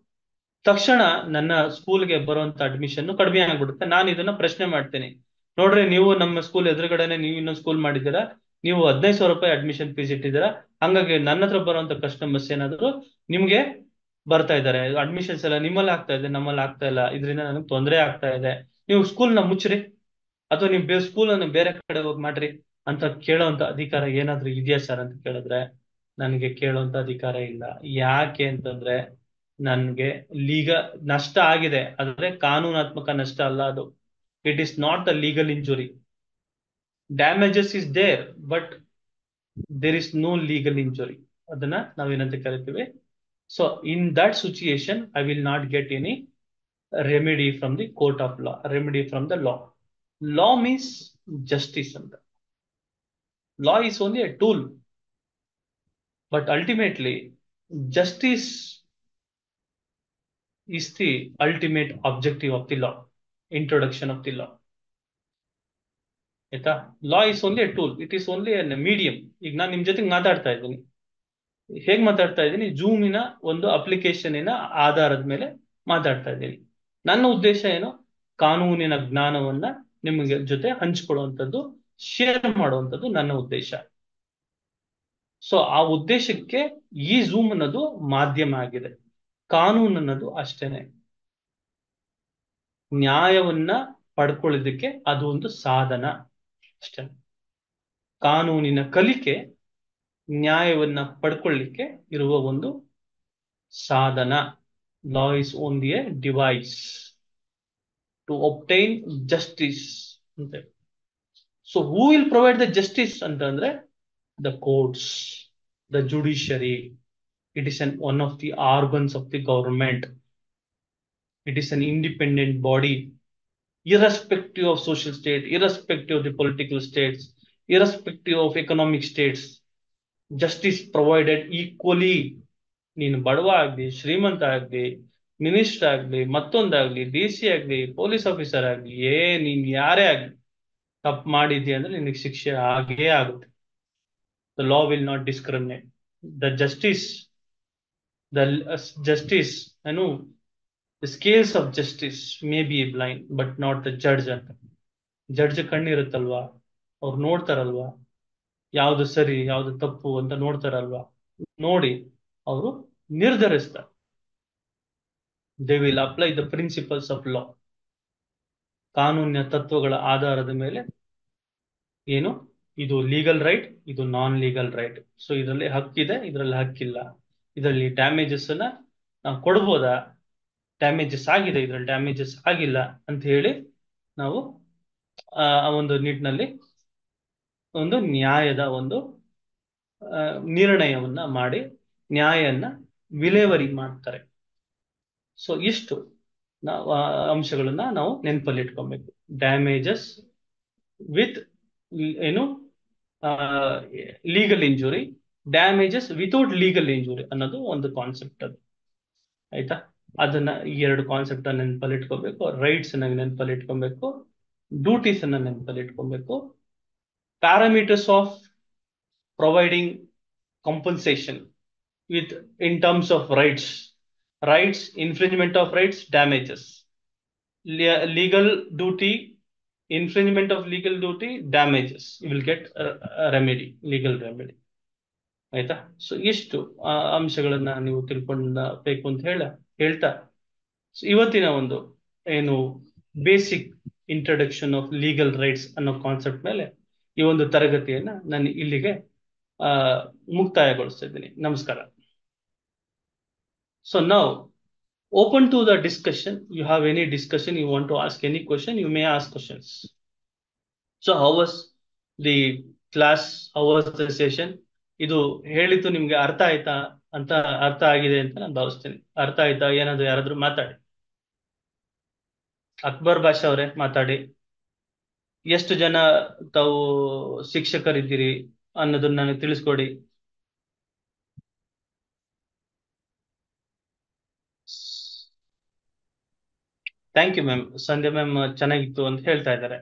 ತಕ್ಷಣ ನನ್ನ ಸ್ಕೂಲ್ಗೆ ಬರುವಂತ ಅಡ್ಮಿಷನ್ ಕಡಿಮೆ ಆಗ್ಬಿಡುತ್ತೆ. ನಾನು ಇದನ್ನ ಪ್ರಶ್ನೆ ಮಾಡ್ತೇನೆ, ನೋಡ್ರಿ ನೀವು ನಮ್ಮ ಸ್ಕೂಲ್ ಎದುರುಗಡೆನೆ ನೀವು ಇನ್ನೊಂದು ಸ್ಕೂಲ್ ಮಾಡಿದ್ದೀರಾ, ನೀವು 15,000 ರೂಪಾಯಿ ಅಡ್ಮಿಷನ್ ಫೀಸ್ ಇಟ್ಟಿದ್ದೀರಾ, ಹಂಗಾಗಿ ನನ್ನ ಹತ್ರ ಬರುವಂತ ಕಸ್ಟಮರ್ಸ್ ಏನಾದ್ರು ನಿಮ್ಗೆ ಬರ್ತಾ ಇದ್ದಾರೆ, ಅಡ್ಮಿಷನ್ಸ್ ಎಲ್ಲ ನಿಮ್ಮಲ್ಲಿ ಆಗ್ತಾ ಇದೆ, ನಮ್ಮಲ್ಲಿ ಆಗ್ತಾ ಇಲ್ಲ, ಇದರಿಂದ ನನಗೆ ತೊಂದರೆ ಆಗ್ತಾ ಇದೆ, ನೀವು ಸ್ಕೂಲ್ನ ಮುಚ್ಚ್ರಿ ಅಥವಾ ನೀವು ಸ್ಕೂಲ್ ಅನ್ನು ಬೇರೆ ಕಡೆ ಹೋಗಿ ಮಾಡ್ರಿ ಅಂತ ಕೇಳೋಂತ ಅಧಿಕಾರ ಏನಾದ್ರೂ ಇದೆಯಾ ಸರ್ ಅಂತ ಕೇಳಿದ್ರೆ, ನನಗೆ ಕೇಳೋಂತ ಅಧಿಕಾರ ಇಲ್ಲ. ಯಾಕೆ ಅಂತಂದ್ರೆ ನನ್ಗೆ ನಷ್ಟ ಆಗಿದೆ, ಆದ್ರೆ ಕಾನೂನಾತ್ಮಕ ನಷ್ಟ ಅಲ್ಲ ಅದು. It is not a legal injury. Damages is there, but there is no legal injury. ಅದನ್ನ ನಾವೇನಂತ ಕರಿತೀವಿ. So in that situation I will not get any remedy from the court of law, remedy from the law. Law means justice ಅಂತ. Law is only a tool, but ultimately justice is the ultimate objective of the law. Introduction of the law. ಆಯ್ತಾ? Law is only a tool. It is only a medium. ಈಗ ನಾನು ನಿಮ್ ಜೊತೆಗೆ ಮಾತಾಡ್ತಾ ಇದ್ದೀನಿ. ಹೇಗ್ ಮಾತಾಡ್ತಾ ಇದ್ದೀನಿ? ಜೂಮಿನ ಒಂದು ಅಪ್ಲಿಕೇಶನಿನ ಆಧಾರದ ಮೇಲೆ ಮಾತಾಡ್ತಾ ಇದ್ದೀನಿ. ನನ್ನ ಉದ್ದೇಶ ಏನು? ಕಾನೂನಿನ ಜ್ಞಾನವನ್ನ ನಿಮಗೆ ಜೊತೆ ಹಂಚ್ಕೊಳ್ಳುವಂಥದ್ದು, ಶೇರ್ ಮಾಡುವಂಥದ್ದು ನನ್ನ ಉದ್ದೇಶ. ಸೊ ಆ ಉದ್ದೇಶಕ್ಕೆ ಈ ಝೂಮ್ ಅನ್ನೋದು ಮಾಧ್ಯಮ ಆಗಿದೆ. ಕಾನೂನು ಅನ್ನೋದು ಅಷ್ಟೇನೆ. ನ್ಯಾಯವನ್ನ ಪಡ್ಕೊಳ್ಳೋದಕ್ಕೆ ಅದು ಒಂದು ಸಾಧನ ಅಷ್ಟೇ. ಕಾನೂನಿನ ಕಲಿಕೆ ನ್ಯಾಯವನ್ನ ಪಡ್ಕೊಳ್ಳಿಕ್ಕೆ ಇರುವ ಒಂದು ಸಾಧನ. Law is only a device to obtain justice ಅಂತ. So who will provide the justice ಅಂತಂದ್ರೆ the courts, the judiciary. It is one of the organs of the government. It is an independent body, irrespective of social state, irrespective of the political states, irrespective of economic states. Justice provided equally. ನೀನು ಬಡವ ಆಗ್ಲಿ, ಶ್ರೀಮಂತ ಆಗ್ಲಿ, ಮಿನಿಸ್ಟರ್ ಆಗ್ಲಿ, ಮತ್ತೊಂದಾಗ್ಲಿ, DC ಆಗ್ಲಿ, ಪೊಲೀಸ್ ಆಫೀಸರ್ ಆಗ್ಲಿ, ನೀನ್ ಯಾರೇ ಆಗ್ಲಿ, ತಪ್ಪು ಮಾಡಿದ್ಯಾ ಅಂದ್ರೆ ನಿನಗೆ ಶಿಕ್ಷೆ ಆಗೇ ಆಗುತ್ತೆ. The law will not discriminate. The justice, I know, the scales of justice may be blind, but not the judge ಅಂತ. ಜಡ್ಜ್ ಕಣ್ಣಿರುತ್ತಲ್ವಾ, ಅವ್ರು ನೋಡ್ತಾರಲ್ವಾ, ಯಾವ್ದು ಸರಿ ಯಾವ್ದು ತಪ್ಪು ಅಂತ ನೋಡ್ತಾರಲ್ವಾ, ನೋಡಿ ಅವರು ನಿರ್ಧರಿಸ್ತಾರೆ. They will apply the principles of law. ಕಾನೂನಿನ ತತ್ವಗಳ ಆಧಾರದ ಮೇಲೆ ಏನು, ಇದು ಲೀಗಲ್ ರೈಟ್, ಇದು ನಾನ್ ಲೀಗಲ್ ರೈಟ್. ಸೊ ಇದರಲ್ಲಿ ಹಕ್ಕಿದೆ, ಇದರಲ್ಲಿ ಹಕ್ಕಿಲ್ಲ, ಇದರಲ್ಲಿ ಡ್ಯಾಮೇಜಸ್ ಅನ್ನ ನಾವು ಕೊಡ್ಬೋದಾ, ಡ್ಯಾಮೇಜಸ್ ಆಗಿದೆ, ಇದರಲ್ಲಿ ಡ್ಯಾಮೇಜಸ್ ಆಗಿಲ್ಲ ಅಂತ ಹೇಳಿ ನಾವು ಆ ಒಂದು ನಿಟ್ಟಿನಲ್ಲಿ ಒಂದು ನ್ಯಾಯದ ಒಂದು ನಿರ್ಣಯವನ್ನ ಮಾಡಿ ನ್ಯಾಯನ್ನ ವಿಲೇವರಿ ಮಾಡ್ತಾರೆ. ಸೊ ಇಷ್ಟು ನಾವು ಅಂಶಗಳನ್ನ ನಾವು ನೆನಪಲ್ಲಿ ಇಟ್ಕೊಬೇಕು. ಡ್ಯಾಮೇಜಸ್ ವಿತ್ ಏನು legal injury, damages without legal injury ಅನ್ನೋದು ಒಂದು ಕಾನ್ಸೆಪ್ಟ್ ಅದು. ಆಯ್ತಾ? ಅದನ್ನ ಈ 2 ಕಾನ್ಸೆಪ್ಟ್ ಅನ್ನ ನೆನಪಲ್ಲಿ ಇಟ್ಕೋಬೇಕು. ರೈಟ್ಸ್ ಅನ್ನ ನೆನಪಲ್ಲಿ ಇಟ್ಕೊಬೇಕು, ಡ್ಯೂಟೀಸ್ ಅನ್ನ ನೆನಪಲ್ಲಿ ಇಟ್ಕೊಬೇಕು. Parameters of providing compensation with in terms of rights, infringement of rights, damages, legal duty, infringement of legal duty, damages, you will get a remedy, legal remedy. ಆಯ್ತಾ? ಸೊ ಇಷ್ಟು ಅಂಶಗಳನ್ನ ನೀವು ತಿಳ್ಕೊಳ್ಬೇಕು ಅಂತ ಹೇಳ್ತಾ ಇವತ್ತಿನ ಒಂದು ಏನು basic introduction of legal rights ಅನ್ನೋ ಕಾನ್ಸೆಪ್ಟ್ ಮೇಲೆ ಈ ಒಂದು ತರಗತಿಯನ್ನ ನಾನು ಇಲ್ಲಿಗೆ ಮುಕ್ತಾಯಗೊಳಿಸ್ತಾ ಇದ್ದೀನಿ. ನಮಸ್ಕಾರ. So now open to the discussion. You have any discussion, you want to ask any question, you may ask questions. So how was the class, how was the session? ಇದು ಹೇಳಿದ್ದು ನಿಮ್ಗೆ ಅರ್ಥ ಆಯ್ತಾ ಅಂತ, ಅರ್ಥ ಆಗಿದೆ ಅಂತ ನಾನು ಭಾವಿಸ್ತೀನಿ. ಅರ್ಥ ಆಯ್ತಾ? ಏನಾದ್ರು ಯಾರಾದ್ರೂ ಮಾತಾಡಿ. ಅಕ್ಬರ್ ಬಾಷಾ ಅವರೇ ಮಾತಾಡಿ. ಎಷ್ಟು ಜನ ತಾವು ಶಿಕ್ಷಕರಿದ್ದೀರಿ ಅನ್ನೋದನ್ನ ನನಗೆ ತಿಳಿಸ್ಕೊಡಿ. Thank you ma'am. Sandhya ma'am ಚೆನ್ನಾಗಿತ್ತು ಅಂತ ಹೇಳ್ತಾ ಇದ್ದಾರೆ.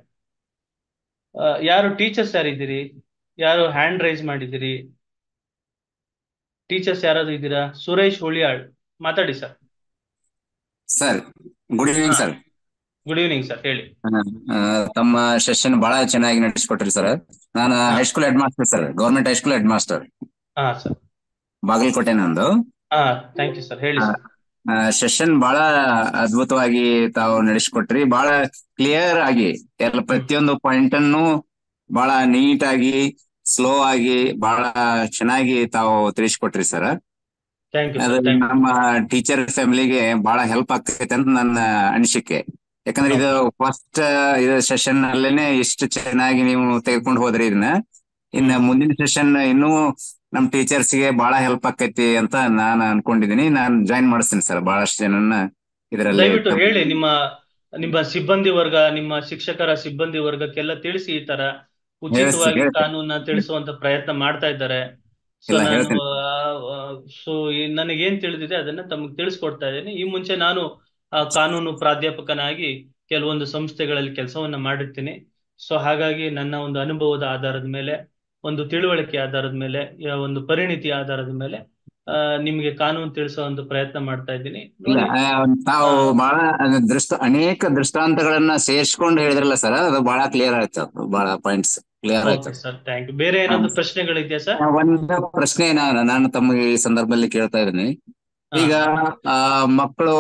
ಯಾರು ಟೀಚರ್ಸ್ ಯಾರಿದ್ದೀರಿ? ಯಾರು ಹ್ಯಾಂಡ್ ರೈಸ್ ಮಾಡಿದ್ದೀರಿ? ಟೀಚರ್ಸ್ ಯಾರಾದ್ರೂ ಇದ್ದೀರಾ? ಸುರೇಶ್ ಹುಳಿಯಾಳ್ ಮಾತಾಡಿ ಸರ್. ಸರ್ ಗುಡ್ ಹಾ, evening sir. Good evening sir, ಹೇಳಿ. ತಮ್ಮ ಸೆಷನ್ ಬಹಳ ಚೆನ್ನಾಗಿ ನಡೆಸಿಕೊಟ್ರಿ ಸರ್. ನಾನು ಹಾ high school head master sir, government high school head master, ಹಾ ಸರ್. ಬಾಗಲಕೋಟೆ ನಂದು. ಹಾ, ಥ್ಯಾಂಕ್ ಯು ಸರ್, ಹೇಳಿ ಸರ್. ಸೆಷನ್ ಬಹಳ ಅದ್ಭುತವಾಗಿ ತಾವು ನಡೆಸಿಕೊಟ್ರಿ. ಬಹಳ ಕ್ಲಿಯರ್ ಆಗಿ ಎಲ್ಲ ಪ್ರತಿಯೊಂದು ಪಾಯಿಂಟ್ ಅನ್ನು ಬಹಳ ನೀಟ್ ಆಗಿ ಸ್ಲೋ ಆಗಿ ಬಹಳ ಚೆನ್ನಾಗಿ ತಾವು ತಿಳಿಸ್ಕೊಟ್ರಿ ಸರ್. ಥ್ಯಾಂಕ್ ಯು ಅದು ಸರ್, ಥ್ಯಾಂಕ್ ಯು. ನಮ್ಮ ಟೀಚರ್ ಫ್ಯಾಮಿಲಿಗೆ ಬಹಳ ಹೆಲ್ಪ್ ಆಗ್ತೈತೆ ಅಂತ ನನ್ನ ಅನಿಸಿಕೆ. ಯಾಕಂದ್ರೆ ಇದು ಓಕೆ. ಫಸ್ಟ್ ಇದು ಸೆಷನ್ ಅಲ್ಲೇನೆ ಇಷ್ಟು ಚೆನ್ನಾಗಿ ನೀವು ತೆಗೆದುಕೊಂಡು ಹೋದ್ರಿ ಇದನ್ನ. ಇನ್ನ ಮುಂದಿನ ಸೆಷನ್ ಇನ್ನೂ ನಮ್ ಟೀಚರ್ಸ್ ಗೆ ಬಹಳ ಹೆಲ್ಪ್ ಆಕೈತಿ ಅಂತ ನಾನು ಅನ್ಕೊಂಡಿದೀನಿ. ನಾನು ಜಾಯಿನ್ ಮಾಡಿಸ್ತೀನಿ ಸರ್ ಬಹಳಷ್ಟು ಜನನ್ನ ಇದರಲ್ಲಿ. ದಯವಿಟ್ಟು ಹೇಳಿ, ನಿಮ್ಮ ನಿಮ್ಮ ಸಿಬ್ಬಂದಿ ವರ್ಗ, ನಿಮ್ಮ ಶಿಕ್ಷಕರ ಸಿಬ್ಬಂದಿ ವರ್ಗಕ್ಕೆಲ್ಲ ತಿಳಿಸಿ, ಈ ತರ ಉಚಿತವಾಗಿ ಹೇಳ್ತೀನಿ. ಕಾನೂನ ತಿಳಿಸುವಂತ ಪ್ರಯತ್ನ ಮಾಡ್ತಾ ಇದ್ದಾರೆ. ಸೊ ಇಲ್ಲ ನಾನು ಹೇಳ್ತೀನಿ. ನನಗೇನ್ ತಿಳಿದಿದೆ ಅದನ್ನ ತಮಗೆ ತಿಳಿಸ್ಕೊಡ್ತಾ ಇದ್ದೀನಿ. ಈ ಮುಂಚೆ ನಾನು ಕಾನೂನು ಪ್ರಾಧ್ಯಾಪಕನಾಗಿ ಕೆಲವೊಂದು ಸಂಸ್ಥೆಗಳಲ್ಲಿ ಕೆಲಸವನ್ನ ಮಾಡಿರ್ತೀನಿ. ಸೊ ಹಾಗಾಗಿ ನನ್ನ ಒಂದು ಅನುಭವದ ಆಧಾರದ ಮೇಲೆ, ಒಂದು ತಿಳುವಳಿಕೆ ಆಧಾರದ ಮೇಲೆ, ಒಂದು ಪರಿಣಿತಿ ಆಧಾರದ ಮೇಲೆ ನಿಮ್ಗೆ ಕಾನೂನು ತಿಳಿಸೋ ಒಂದು ಪ್ರಯತ್ನ ಮಾಡ್ತಾ ಇದ್ದೀನಿ. ಇಲ್ಲ ನೋಡಿ. ತಾವು ಬಹಳ ಅನೇಕ ದೃಷ್ಟಾಂತಗಳನ್ನ ಸೇರ್ಸ್ಕೊಂಡು ಹೇಳಿದ್ರಲ್ಲ ಸರ್, ಅದು ಬಹಳ ಕ್ಲಿಯರ್ ಆಯ್ತು. ಬಹಳ ಪಾಯಿಂಟ್ಸ್ ಕ್ಲಿಯರ್ ಆಯ್ತು. Okay sir, thank you. ಬೇರೆ ಏನಾದ್ರು ಪ್ರಶ್ನೆಗಳಿದೆಯಾ ಸರ್? ಒಂದು ಪ್ರಶ್ನೆ ನಾನು ತಮಗೆ ಈ ಸಂದರ್ಭದಲ್ಲಿ ಕೇಳ್ತಾ ಇದ್ದೀನಿ. ಈಗ ಮಕ್ಕಳು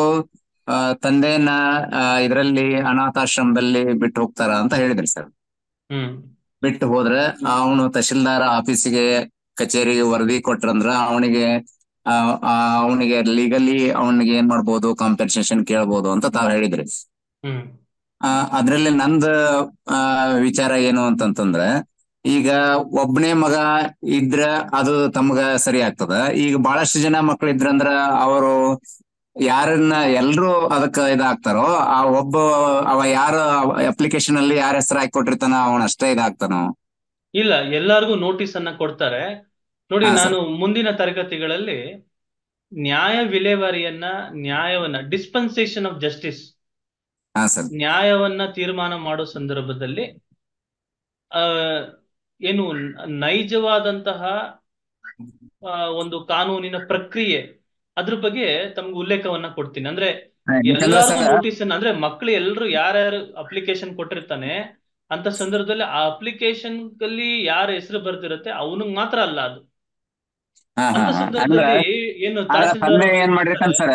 ತಂದೆಯನ್ನ ಇದರಲ್ಲಿ ಅನಾಥಾಶ್ರಮದಲ್ಲಿ ಬಿಟ್ಟು ಹೋಗ್ತಾರ ಅಂತ ಹೇಳಿದ್ರಿ ಸರ್. ಬಿಟ್ಟು ಹೋದ್ರೆ ಅವನು ತಹಶೀಲ್ದಾರ್ ಆಫೀಸಿಗೆ ಕಚೇರಿಗೆ ವರದಿ ಕೊಟ್ರಂದ್ರ ಅವನಿಗೆ ಲೀಗಲಿ ಅವನಿಗೆ ಏನ್ ಮಾಡ್ಬೋದು, ಕಾಂಪೆನ್ಸೇಷನ್ ಕೇಳ್ಬೋದು ಅಂತ ತಾವ್ ಹೇಳಿದ್ರಿ. ಅದ್ರಲ್ಲಿ ನಂದು ವಿಚಾರ ಏನು ಅಂತಂತಂದ್ರೆ, ಈಗ ಒಬ್ಬನೇ ಮಗ ಇದ್ರ ಅದು ತಮ್ಗ ಸರಿ ಆಗ್ತದ. ಈಗ ಬಹಳಷ್ಟು ಜನ ಮಕ್ಳು ಇದ್ರಂದ್ರ ಅವರು ಯಾರನ್ನ ಎಲ್ರು ಅದಕ್ಕ ಇದಾಗ್ತಾರೋ, ಅವ ಯಾರು ಅಪ್ಲಿಕೇಶನ್ ಅಲ್ಲಿ ಯಾರ ಹೆಸರು ಹಾಕಿ ಕೊಟ್ಟಿರ್ತಾನ ಅವನ ಅಷ್ಟೇ ಇದಾಗ್ತಾನೋ? ಇಲ್ಲ, ಎಲ್ಲಾರ್ಗು ನೋಟಿಸ್ ಅನ್ನ ಕೊಡ್ತಾರೆ. ನೋಡಿ, ಹಾ, ನಾನು ಮುಂದಿನ ತರಗತಿಗಳಲ್ಲಿ ನ್ಯಾಯವನ್ನ ಡಿಸ್ಪೆನ್ಸೇಷನ್ ಆಫ್ ಜಸ್ಟಿಸ್, ನ್ಯಾಯವನ್ನ ತೀರ್ಮಾನ ಮಾಡೋ ಸಂದರ್ಭದಲ್ಲಿ ಏನು ನೈಜವಾದಂತಹ ಒಂದು ಕಾನೂನಿನ ಪ್ರಕ್ರಿಯೆ, ಅದ್ರ ಬಗ್ಗೆ ತಮ್ಗೆ ಉಲ್ಲೇಖವನ್ನ ಕೊಡ್ತೀನಿ. ಅಂದ್ರೆ ಎಲ್ಲಾರ್ಗು ನೋಟಿಸ್ ಅನ್ನ, ಅಂದ್ರೆ ಮಕ್ಳು ಎಲ್ರು ಯಾರ್ಯಾರು ಅಪ್ಲಿಕೇಶನ್ ಕೊಟ್ಟಿರ್ತಾನೆ ಅಂತ ಸಂದರ್ಭದಲ್ಲಿ ಆ ಅಪ್ಲಿಕೇಶನ್ ಅಲ್ಲಿ ಯಾರ ಹೆಸರು ಬರ್ತಿರುತ್ತೆ ಅವನಿಗೆ ಮಾತ್ರ ಅಲ್ಲ ಅದು. ಅಂತ ಸಂದರ್ಭದಲ್ಲಿ ಏನು ತಂದೆ ಏನ್ ಮಾಡಿರ್ತಾನೆ ಸರ್,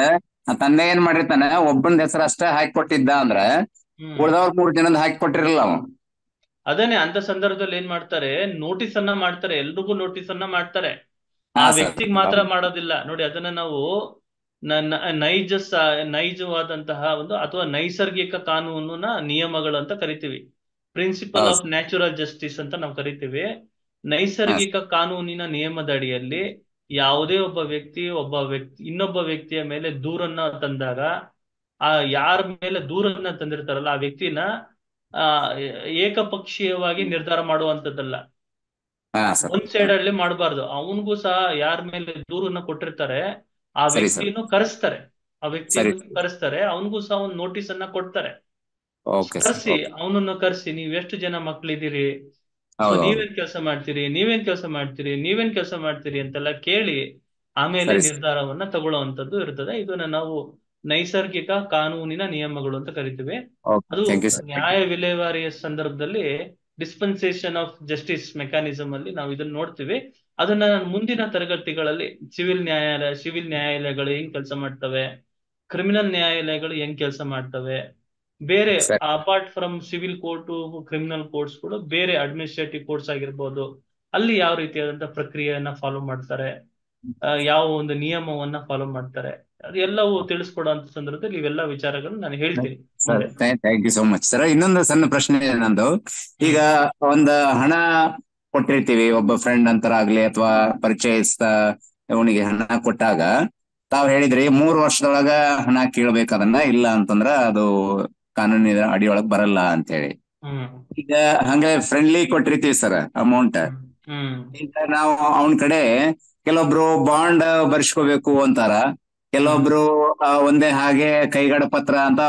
ತಂದೆ ಏನ್ ಮಾಡಿರ್ತಾನೆ, ಒಬ್ಬನ ಹೆಸರು ಅಷ್ಟೇ ಹಾಕಿ ಕೊಟ್ಟಿದ್ದ ಅಂದ್ರೆ ಉಳಿದವ್ರ 3 ಜನದ ಹಾಕಿ ಕೊಟ್ಟಿರಲ್ಲ ಅವ. ಅದೇನೆ, ಅಂತ ಸಂದರ್ಭದಲ್ಲಿ ಏನ್ ಮಾಡ್ತಾರೆ, ನೋಟಿಸ್ ಅನ್ನ ಮಾಡ್ತಾರೆ, ಎಲ್ರಿಗೂ ನೋಟಿಸ್ ಅನ್ನ ಮಾಡ್ತಾರೆ, ಆ ವ್ಯಕ್ತಿಗೆ ಮಾತ್ರ ಮಾಡೋದಿಲ್ಲ. ನೋಡಿ, ಅದನ್ನ ನಾವು ನೈಜವಾದಂತಹ ಒಂದು ಅಥವಾ ನೈಸರ್ಗಿಕ ಕಾನೂನಿನ ನಿಯಮಗಳು ಅಂತ ಕರಿತೀವಿ. ಪ್ರಿನ್ಸಿಪಲ್ ಆಫ್ ನ್ಯಾಚುರಲ್ ಜಸ್ಟಿಸ್ ಅಂತ ನಾವು ಕರಿತೀವಿ. ನೈಸರ್ಗಿಕ ಕಾನೂನಿನ ನಿಯಮದ ಅಡಿಯಲ್ಲಿ ಯಾವುದೇ ಒಬ್ಬ ವ್ಯಕ್ತಿ ಇನ್ನೊಬ್ಬ ವ್ಯಕ್ತಿಯ ಮೇಲೆ ದೂರನ್ನ ತಂದಾಗ, ಆ ಯಾರ ಮೇಲೆ ದೂರನ್ನ ತಂದಿರ್ತಾರಲ್ಲ ಆ ವ್ಯಕ್ತಿನ ಏಕಪಕ್ಷೀಯವಾಗಿ ನಿರ್ಧಾರ ಮಾಡುವಂತದ್ದಲ್ಲ, ಒಂದ್ ಸೈಡ್ ಅಲ್ಲಿ ಮಾಡಬಾರ್ದು. ಅವನಿಗೂ ಸಹ ಯಾರ ಮೇಲೆ ದೂರನ್ನ ಕೊಟ್ಟಿರ್ತಾರೆ ಆ ವ್ಯಕ್ತಿಯನ್ನು ಕರೆಸ್ತಾರೆ, ಅವನಿಗೂ ಸಹ ಒಂದು ನೋಟಿಸ್ ಅನ್ನ ಕೊಡ್ತಾರೆ. ಅವನನ್ನು ಕರೆಸಿ, ನೀವ್ ಎಷ್ಟು ಜನ ಮಕ್ಳಿದ್ದೀರಿ, ನೀವೇನ್ ಕೆಲಸ ಮಾಡ್ತೀರಿ ಅಂತೆಲ್ಲ ಕೇಳಿ ಆಮೇಲೆ ನಿರ್ಧಾರವನ್ನ ತಗೊಳ್ಳುವಂತದ್ದು ಇರ್ತದೆ. ಇದನ್ನ ನಾವು ನೈಸರ್ಗಿಕ ಕಾನೂನಿನ ನಿಯಮಗಳು ಅಂತ ಕರಿತೀವಿ. ಅದು ನ್ಯಾಯ ವಿಲೇವಾರಿಯ ಸಂದರ್ಭದಲ್ಲಿ ಡಿಸ್ಪೆನ್ಸೇಷನ್ ಆಫ್ ಜಸ್ಟಿಸ್ ಮೆಕ್ಯಾನಿಸಮ್ ಅಲ್ಲಿ ನಾವು ಇದನ್ನ ನೋಡ್ತೀವಿ. ಅದನ್ನ ನಾನು ಮುಂದಿನ ತರಗತಿಗಳಲ್ಲಿ ಸಿವಿಲ್ ನ್ಯಾಯಾಲಯಗಳು ಹೆಂಗ್ ಕೆಲಸ ಮಾಡ್ತವೆ, ಕ್ರಿಮಿನಲ್ ನ್ಯಾಯಾಲಯಗಳು ಹೆಂಗ್ ಕೆಲಸ ಮಾಡ್ತವೆ, ಬೇರೆ apart from civil court criminal courts ಕೂಡ ಬೇರೆ ಅಡ್ಮಿನಿಸ್ಟ್ರೇಟಿವ್ ಕೋರ್ಟ್ಸ್ ಆಗಿರ್ಬೋದು, ಅಲ್ಲಿ ಯಾವ ರೀತಿಯಾದಂತಹ ಪ್ರಕ್ರಿಯೆಯನ್ನ ಫಾಲೋ ಮಾಡ್ತಾರೆ, ಯಾವ ಒಂದು ನಿಯಮವನ್ನ ಫಾಲೋ ಮಾಡ್ತಾರೆ, ಅದೆಲ್ಲವೂ ತಿಳಿಸ್ಕೊಡುವಂತ ಸಂದರ್ಭದಲ್ಲಿ ಇವೆಲ್ಲ ವಿಚಾರಗಳು ನಾನು ಹೇಳ್ತೀನಿ. Thank you so much sir. ಇನ್ನೊಂದು ಸಣ್ಣ ಪ್ರಶ್ನೆ ನಂದು, ಈಗ ಒಂದು ಹಣ ಕೊಟ್ಟಿರ್ತೀವಿ ಒಬ್ಬ ಫ್ರೆಂಡ್ ಅಂತರ ಆಗ್ಲಿ ಅಥವಾ ಪರಿಚಯಿಸ್ತ ಅವನಿಗೆ ಹಣ ಕೊಟ್ಟಾಗ ತಾವ್ ಹೇಳಿದ್ರಿ 3 ವರ್ಷದೊಳಗ ಹಣ ಕೇಳ್ಬೇಕದನ್ನ, ಇಲ್ಲ ಅಂತಂದ್ರ ಅದು ಕಾನೂನಿನ ಅಡಿಯೊಳಗ್ ಬರಲ್ಲ ಅಂತ ಹೇಳಿ. ಈಗ ಹಂಗ ಫ್ರೆಂಡ್ಲಿ ಕೊಟ್ಟಿರ್ತೀವಿ ಸರ್ ಅಮೌಂಟ್, ಹ್ಮ್ ಈಗ ನಾವು ಅವನ ಕಡೆ ಕೆಲವೊಬ್ರು ಬಾಂಡ್ ಬರ್ಸ್ಕೋಬೇಕು ಅಂತಾರ, ಕೆಲವೊಬ್ರು ಒಂದೇ ಹಾಗೆ ಕೈಗಡ ಪತ್ರ ಅಂತ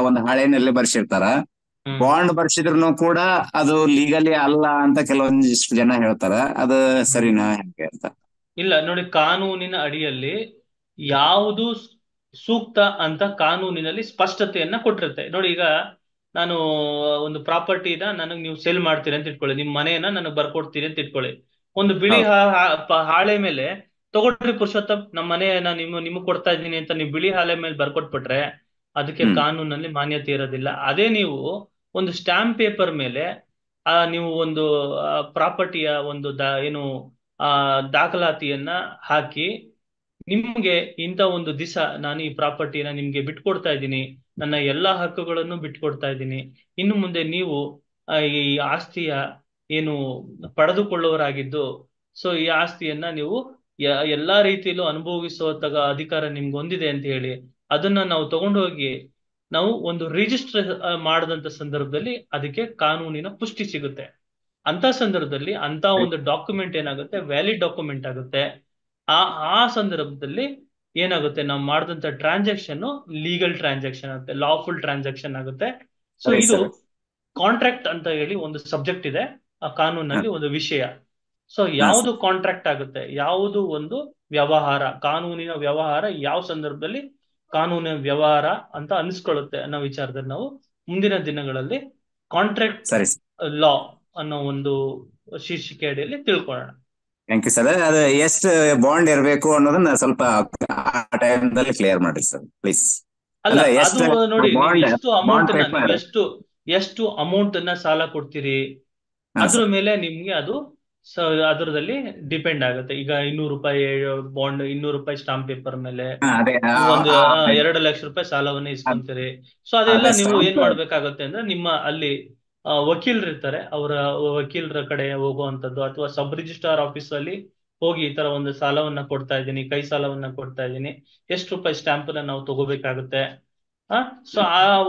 ಒಂದ್ ಹಾಳೆನಲ್ಲಿ ಬರ್ಸಿರ್ತಾರ. ಹ್ಮ್ ಬಾಂಡ್ ಬರ್ಸಿದ್ರು ಕೂಡ ಅದು ಲೀಗಲಿ ಅಲ್ಲ ಅಂತ ಕೆಲವೊಂದಿಷ್ಟು ಜನ ಹೇಳ್ತಾರ. ಅದು ಹ್ಮ್ ಸರಿನಾ ಹೆಂಗೆ ಅಂತ? ಇಲ್ಲ ನೋಡಿ, ಕಾನೂನಿನ ಅಡಿಯಲ್ಲಿ ಯಾವುದು ಸೂಕ್ತ ಅಂತ ಕಾನೂನಿನಲ್ಲಿ ಸ್ಪಷ್ಟತೆಯನ್ನ ಕೊಟ್ಟಿರುತ್ತೆ. ನೋಡಿ, ಈಗ ನಾನು ಒಂದು ಪ್ರಾಪರ್ಟಿನ ನನಗೆ ನೀವು ಸೇಲ್ ಮಾಡ್ತೀರಿ ಅಂತ ಇಟ್ಕೊಳ್ಳಿ, ನಿಮ್ ಮನೆಯನ್ನ ನನಗೆ ಬರ್ಕೊಡ್ತೀರಿ ಅಂತ ಇಟ್ಕೊಳ್ಳಿ. ಒಂದು ಬಿಳಿ ಹೌದು. ಹಾಳೆ ಮೇಲೆ ತಗೊಳ್ರಿ ಪುರುಷೋತ್ತಮ್, ನಮ್ಮ ಮನೆಯನ್ನ ನಿಮಗ್ ಕೊಡ್ತಾ ಇದ್ದೀನಿ ಅಂತ ನೀವು ಬಿಳಿ ಹಾಳೆ ಮೇಲೆ ಬರ್ಕೊಟ್ಬಿಟ್ರೆ ಅದಕ್ಕೆ ಹ್ಮ್ ಕಾನೂನಲ್ಲಿ ಮಾನ್ಯತೆ ಇರೋದಿಲ್ಲ. ಅದೇ ನೀವು ಒಂದು ಸ್ಟಾಂಪ್ ಪೇಪರ್ ಮೇಲೆ ನೀವು ಒಂದು ಪ್ರಾಪರ್ಟಿಯ ಒಂದು ಏನು ಆ ದಾಖಲಾತಿಯನ್ನ ಹಾಕಿ, ನಿಮ್ಗೆ ಇಂಥ ಒಂದು ದಿವಸ ನಾನು ಈ ಪ್ರಾಪರ್ಟಿನ ನಿಮ್ಗೆ ಬಿಟ್ಕೊಡ್ತಾ ಇದ್ದೀನಿ, ನನ್ನ ಎಲ್ಲಾ ಹಕ್ಕುಗಳನ್ನು ಬಿಟ್ಕೊಡ್ತಾ ಇದ್ದೀನಿ, ಇನ್ನು ಮುಂದೆ ನೀವು ಈ ಆಸ್ತಿಯ ಏನು ಪಡೆದುಕೊಳ್ಳುವರಾಗಿದ್ದು, ಸೊ ಈ ಆಸ್ತಿಯನ್ನ ನೀವು ಎಲ್ಲಾ ರೀತಿಯಲ್ಲೂ ಅನುಭವಿಸುವ ಅಧಿಕಾರ ನಿಮ್ಗೆ ಹೊಂದಿದೆ ಅಂತ ಹೇಳಿ ಅದನ್ನ ನಾವು ತಗೊಂಡೋಗಿ ನಾವು ಒಂದು ರಿಜಿಸ್ಟರ್ ಮಾಡದಂತ ಸಂದರ್ಭದಲ್ಲಿ ಅದಕ್ಕೆ ಕಾನೂನಿನ ಪುಷ್ಟಿ ಸಿಗುತ್ತೆ. ಅಂತ ಸಂದರ್ಭದಲ್ಲಿ ಅಂತ ಒಂದು ಡಾಕ್ಯುಮೆಂಟ್ ಏನಾಗುತ್ತೆ, ವ್ಯಾಲಿಡ್ ಡಾಕ್ಯುಮೆಂಟ್ ಆಗುತ್ತೆ. ಆ ಆ ಸಂದರ್ಭದಲ್ಲಿ ಏನಾಗುತ್ತೆ, ನಾವು ಮಾಡಿದಂತ ಟ್ರಾನ್ಸಾಕ್ಷನ್ ಲೀಗಲ್ ಟ್ರಾನ್ಸಾಕ್ಷನ್ ಆಗುತ್ತೆ, ಲಾಫುಲ್ ಟ್ರಾನ್ಸಾಕ್ಷನ್ ಆಗುತ್ತೆ. ಸೊ ಸರಿ ಇದು ಸರ್. ಕಾಂಟ್ರಾಕ್ಟ್ ಅಂತ ಹೇಳಿ ಒಂದು ಸಬ್ಜೆಕ್ಟ್ ಇದೆ ಆ ಕಾನೂನಲ್ಲಿ, ಒಂದು ವಿಷಯ. ಸೊ ಹಾ ಯಾವುದು ಸರ್. ಕಾಂಟ್ರಾಕ್ಟ್ ಆಗುತ್ತೆ, ಯಾವುದು ಒಂದು ವ್ಯವಹಾರ, ಕಾನೂನಿನ ವ್ಯವಹಾರ ಯಾವ ಸಂದರ್ಭದಲ್ಲಿ ಕಾನೂನಿನ ವ್ಯವಹಾರ ಅಂತ ಅನಿಸ್ಕೊಳ್ಳುತ್ತೆ ಅನ್ನೋ ವಿಚಾರದಲ್ಲಿ ನಾವು ಮುಂದಿನ ದಿನಗಳಲ್ಲಿ ಕಾಂಟ್ರಾಕ್ಟ್ ಸರಿ ಸರ್. ಲಾ ಅನ್ನೋ ಒಂದು ಶೀರ್ಷಿಕೆ ಅಡಿಯಲ್ಲಿ ತಿಳ್ಕೊಳ್ಳೋಣ. Thank you sir. ಅದು ಎಷ್ಟು ಬಾಂಡ್ ಇರಬೇಕು ಅನ್ನೋದನ್ನ ಸ್ವಲ್ಪ ಆ ಟೈಮ್ದಲ್ಲಿ ಕ್ಲಿಯರ್ ಮಾಡ್ರಿ ಸರ್ ಪ್ಲೀಸ್. ಅಲ್ಲ, ಅಂದ್ರೆ ಅದು ಎಷ್ಟು ನೋಡಿ, ನೀವು ಬಾಂಡ್ ಎಷ್ಟು ಬಾಂಡ್ ಅಮೌಂಟ್ ನ ನೀವು ಪೇಪರ್? ಎಷ್ಟು ಅಮೌಂಟ್ ಅನ್ನ ಸಾಲ ಕೊಡ್ತೀರಿ ಹಾ ಅದ್ರ ಸರ್. ಮೇಲೆ ನಿಮ್ಗೆ ಅದು ಅದರದಲ್ಲಿ ಡಿಪೆಂಡ್ ಆಗುತ್ತೆ. ಈಗ 200 ರೂಪಾಯಿ ಬಾಂಡ್, 200 ರೂಪಾಯಿ ಸ್ಟಾಂಪ್ ಪೇಪರ್ ಮೇಲೆ ಅದೇ ನೀವು ಒಂದು 2 ಲಕ್ಷ ರೂಪಾಯಿ ಸಾಲವನ್ನ ಇಸ್ಕೊಂತೀರಿ. ಸೊ ಅದೆಲ್ಲ ಅದೇ ನೀವು ಏನ್ ಸ್ಟಾಂಪ್. ಮಾಡ್ಬೇಕಾಗುತ್ತೆ ಅಂದ್ರೆ, ನಿಮ್ಮ ಅಲ್ಲಿ ವಕೀಲರು ಇರ್ತಾರೆ, ಅವರ ವಕೀಲರ ಕಡೆ ಹೋಗುವಂತದ್ದು, ಅಥವಾ ಸಬ್ ರಿಜಿಸ್ಟ್ರಾರ್ ಆಫೀಸ್ ಅಲ್ಲಿ ಹೋಗಿ ಈ ತರ ಒಂದು ಸಾಲವನ್ನ ಕೊಡ್ತಾ ಇದ್ದೀನಿ, ಕೈ ಸಾಲವನ್ನ ಕೊಡ್ತಾ ಇದ್ದೀನಿ, ಎಷ್ಟು ರೂಪಾಯಿ ಸ್ಟಾಂಪ್ ನಾವು ತಗೋಬೇಕಾಗುತ್ತೆ. ಸೊ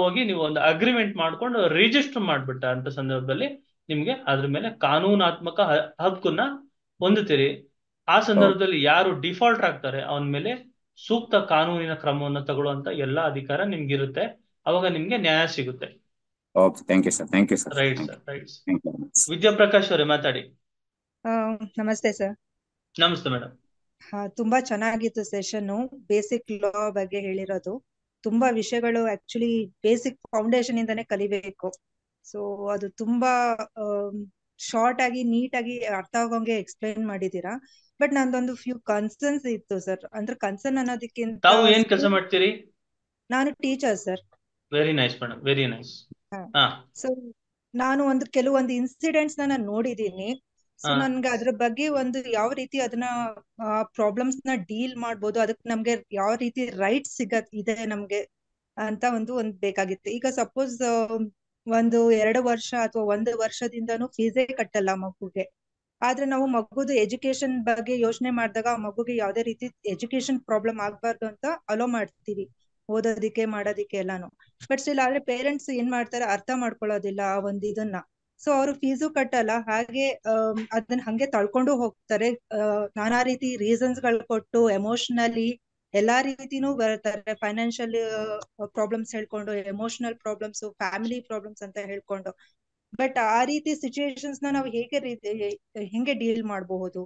ಹೋಗಿ ನೀವು ಒಂದು ಅಗ್ರಿಮೆಂಟ್ ಮಾಡ್ಕೊಂಡು ರಿಜಿಸ್ಟರ್ ಮಾಡ್ಬಿಟ್ಟ ಅಂತ ಸಂದರ್ಭದಲ್ಲಿ ನಿಮ್ಗೆ ಅದ್ರ ಮೇಲೆ ಕಾನೂನಾತ್ಮಕ ಹಕ್ಕನ್ನ ಹೊಂದುತ್ತೀರಿ. ಆ ಸಂದರ್ಭದಲ್ಲಿ ಯಾರು ಡಿಫಾಲ್ಟ್ ಆಗ್ತಾರೆ ಅವನ ಮೇಲೆ ಸೂಕ್ತ ಕಾನೂನಿನ ಕ್ರಮವನ್ನು ತಗೊಳ್ಳುವಂತ ಎಲ್ಲಾ ಅಧಿಕಾರ ನಿಮ್ಗಿರುತ್ತೆ. ಅವಾಗ ನಿಮ್ಗೆ ನ್ಯಾಯ ಸಿಗುತ್ತೆ. Okay, thank you sir. Thank you sir. Right sir, right. Thank you. Vidyaprakash ಅವರೇ ಮಾತಾಡಿ. ನಮಸ್ತೆ ಸರ್. ನಮಸ್ತೆ ಮೇಡಮ್. ತುಂಬಾ ಚೆನ್ನಾಗಿತ್ತು ಸೆಷನ್. ಬೇಸಿಕ್ ಲಾ ಬಗ್ಗೆ ಹೇಳಿರೋದು, ತುಂಬಾ ವಿಷಯಗಳು ಆಕ್ಚುಲಿ ಬೇಸಿಕ್ ಫೌಂಡೇಶನ್ ಇಂದಾನೆ ಕಲಿಬೇಕು. ಸೊ ಅದು ತುಂಬಾ ಶಾರ್ಟ್ ಆಗಿ ನೀಟ್ ಆಗಿ ಅರ್ಥ ಆಗೋಂಗೆ ಎಕ್ಸ್ಪ್ಲೈನ್ ಮಾಡಿದೀರಾ. ಬಟ್ ನಂದೊಂದು ಫ್ಯೂ ಕನ್ಸರ್ನ್ಸ್ ಇತ್ತು ಸರ್. ಅಂದ್ರೆ ಕನ್ಸರ್ನ್ ಅನ್ನೋದಕ್ಕಿಂತ, ತಾವು ಏನ್ ಕೆಲಸ ಮಾಡ್ತೀರಿ? ನಾನು teacher sir. Very nice madam, very nice. So ನಾನು ಕೆಲವೊಂದು ಇನ್ಸಿಡೆಂಟ್ಸ್ ನಾನು ನೋಡಿದೀನಿ. ಸೊ ನನ್ಗೆ ಅದ್ರ ಬಗ್ಗೆ ಯಾವ ರೀತಿ ಅದನ್ನ ಪ್ರಾಬ್ಲಮ್ಸ್ ನ ಡೀಲ್ ಮಾಡ್ಬೋದು, ಅದಕ್ಕೆ ನಮ್ಗೆ ಯಾವ ರೀತಿ ರೈಟ್ ಇದೆ ನಮ್ಗೆ ಅಂತ ಒಂದು ಬೇಕಾಗಿತ್ತು. ಈಗ ಸಪೋಸ್ 2 ವರ್ಷ ಅಥವಾ 1 ವರ್ಷದಿಂದನೂ ಫೀಸೇ ಕಟ್ಟಲ್ಲ ಮಗುಗೆ. ಆದ್ರೆ ನಾವು ಮಗುದು ಎಜುಕೇಶನ್ ಬಗ್ಗೆ ಯೋಚನೆ ಮಾಡಿದಾಗ ಆ ಮಗುಗೆ ಯಾವ್ದೇ ರೀತಿ ಎಜುಕೇಶನ್ ಪ್ರಾಬ್ಲಮ್ ಆಗ್ಬಾರ್ದು ಅಂತ ಅಲೋ ಮಾಡ್ತೀವಿ, ಓದೋದಿಕ್ಕೆ ಮಾಡೋದಿಕ್ಕೆ ಎಲ್ಲಾನು. ಬಟ್ ಸ್ಟಿಲ್ ಆದ್ರೆ ಪೇರೆಂಟ್ಸ್ ಏನ್ ಮಾಡ್ತಾರೆ, ಅರ್ಥ ಮಾಡ್ಕೊಳ್ಳೋದಿಲ್ಲ ಆ ಇದನ್ನ. ಸೊ ಅವರು ಫೀಸು ಕಟ್ಟಲ್ಲ, ಹಾಗೆ ಅದನ್ನ ಹಂಗೆ ತಳ್ಕೊಂಡು ಹೋಗ್ತಾರೆ. ನಾನಾ ರೀತಿ ರೀಸನ್ಸ್ ಗಳು ಕೊಟ್ಟು ಎಮೋಷನಲಿ ಎಲ್ಲಾ ರೀತಿನೂ ಬರ್ತಾರೆ. ಫೈನಾನ್ಷಿಯಲ್ ಪ್ರಾಬ್ಲಮ್ಸ್ ಹೇಳ್ಕೊಂಡು, ಎಮೋಷನಲ್ ಪ್ರಾಬ್ಲಮ್ಸ್, ಫ್ಯಾಮಿಲಿ ಪ್ರಾಬ್ಲಮ್ಸ್ ಅಂತ ಹೇಳ್ಕೊಂಡು. ಬಟ್ ಆ ರೀತಿ ಸಿಚುಯೇಷನ್ಸ್ ನಾವು ಹೆಂಗೆ ಡೀಲ್ ಮಾಡಬಹುದು?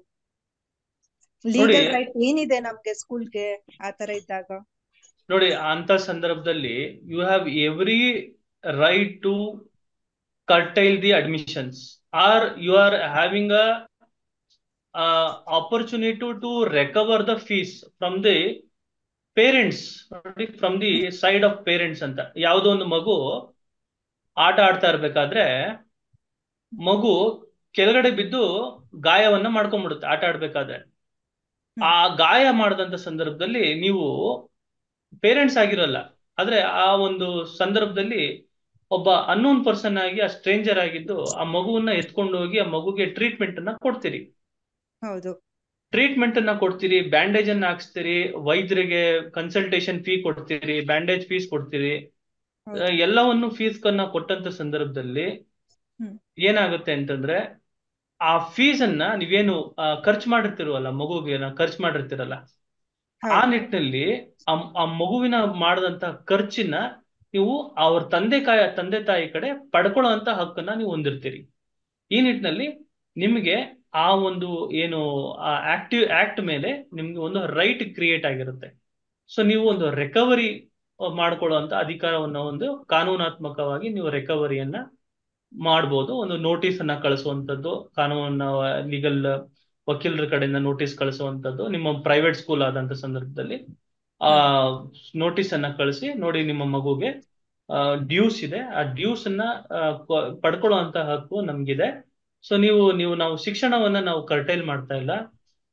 ಲೀಗಲ್ ರೈಟ್ ಏನಿದೆ ನಮ್ಗೆ ಸ್ಕೂಲ್ಗೆ ಆ ತರ ಇದ್ದಾಗ? ನೋಡಿ, ಅಂತ ಸಂದರ್ಭದಲ್ಲಿ you have every right to curtail the admissions, or you are having a opportunity to recover the fees from the parents, from the side of parents ಅಂತ. ಯಾವುದೋ ಒಂದು ಮಗು ಆಟ ಆಡ್ತಾ ಇರ್ಬೇಕಾದ್ರೆ ಮಗು ಕೆಳಗಡೆ ಬಿದ್ದು ಗಾಯವನ್ನ ಮಾಡ್ಕೊಂಡ್ಬಿಡುತ್ತೆ ಆಟ ಆಡ್ಬೇಕಾದ್ರೆ. ಆ ಗಾಯ ಮಾಡದಂತ ಸಂದರ್ಭದಲ್ಲಿ ನೀವು ಪೇರೆಂಟ್ಸ್ ಆಗಿರಲ್ಲ, ಆದ್ರೆ ಆ ಒಂದು ಸಂದರ್ಭದಲ್ಲಿ ಒಬ್ಬ ಅನ್ನೋನ್ ಪರ್ಸನ್ ಆಗಿ, ಆ ಸ್ಟ್ರೇಂಜರ್ ಆಗಿದ್ದು ಆ ಮಗುವನ್ನ ಎತ್ಕೊಂಡು ಹೋಗಿ ಆ ಮಗುಗೆ ಟ್ರೀಟ್ಮೆಂಟ್ ಅನ್ನ ಕೊಡ್ತೀರಿ. ಹೌದು, ಟ್ರೀಟ್ಮೆಂಟ್ ಅನ್ನ ಕೊಡ್ತೀರಿ, ಬ್ಯಾಂಡೇಜ್ ಅನ್ನ ಹಾಕ್ಸ್ತೀರಿ, ವೈದ್ಯರಿಗೆ ಕನ್ಸಲ್ಟೇಷನ್ ಫೀ ಕೊಡ್ತೀರಿ, ಬ್ಯಾಂಡೇಜ್ ಫೀಸ್ ಕೊಡ್ತೀರಿ, ಎಲ್ಲವನ್ನು ಫೀಸ್ ಕನ್ನ ಕೊಟ್ಟಂತ ಸಂದರ್ಭದಲ್ಲಿ ಏನಾಗುತ್ತೆ ಅಂತಂದ್ರೆ, ಆ ಫೀಸ್ ಅನ್ನ ನೀವೇನು ಖರ್ಚು ಮಾಡಿರ್ತಿರಲ್ಲ, ಮಗುಗೆ ಖರ್ಚು ಮಾಡಿರ್ತಿರಲ್ಲ, ಆ ಹೌದು ನಿಟ್ಟಿನಲ್ಲಿ ಆ ಮಗುವಿನ ಮಾಡದಂತ ಖರ್ಚಿನ ನೀವು ಅವ್ರ ತಂದೆ ತಾಯಿ ಕಡೆ ಪಡ್ಕೊಳ್ಳೋ ಅಂತ ಹಕ್ಕನ್ನ ನೀವು ಹೊಂದಿರ್ತೀರಿ. ಈ ನಿಟ್ಟಿನಲ್ಲಿ ನಿಮಗೆ ಆ ಒಂದು ಏನು ಆಕ್ಟ್ ಮೇಲೆ ನಿಮ್ಗೆ ಒಂದು ರೈಟ್ ಕ್ರಿಯೇಟ್ ಆಗಿರುತ್ತೆ. ಸೊ ನೀವು ಒಂದು ರಿಕವರಿ ಮಾಡ್ಕೊಳ್ಳುವಂತ ಅಧಿಕಾರವನ್ನ ಒಂದು ಕಾನೂನಾತ್ಮಕವಾಗಿ ನೀವು ರಿಕವರಿಯನ್ನ ಮಾಡ್ಬೋದು. ಒಂದು ನೋಟಿಸ್ ಅನ್ನ ಕಳಿಸುವಂತದ್ದು, ಕಾನೂನ ಲೀಗಲ್ ವಕೀಲರ ಕಡೆಯಿಂದ ನೋಟಿಸ್ ಕಳಿಸುವಂತದ್ದು, ನಿಮ್ಮ ಪ್ರೈವೇಟ್ ಸ್ಕೂಲ್ ಆದಂತ ಸಂದರ್ಭದಲ್ಲಿ ಆ ನೋಟಿಸ್ ಅನ್ನ ಕಳಿಸಿ, ನೋಡಿ ನಿಮ್ಮ ಮಗುಗೆ ಡ್ಯೂಸ್ ಇದೆ, ಆ ಡ್ಯೂಸ್ ಅನ್ನ ಪಡ್ಕೊಳ್ಳುವಂತ ಹಕ್ಕು ನಮ್ಗಿದೆ. ಸೊ ನಾವು ಶಿಕ್ಷಣವನ್ನ ನಾವು ಕರ್ಟೈಲ್ ಮಾಡ್ತಾ ಇಲ್ಲ,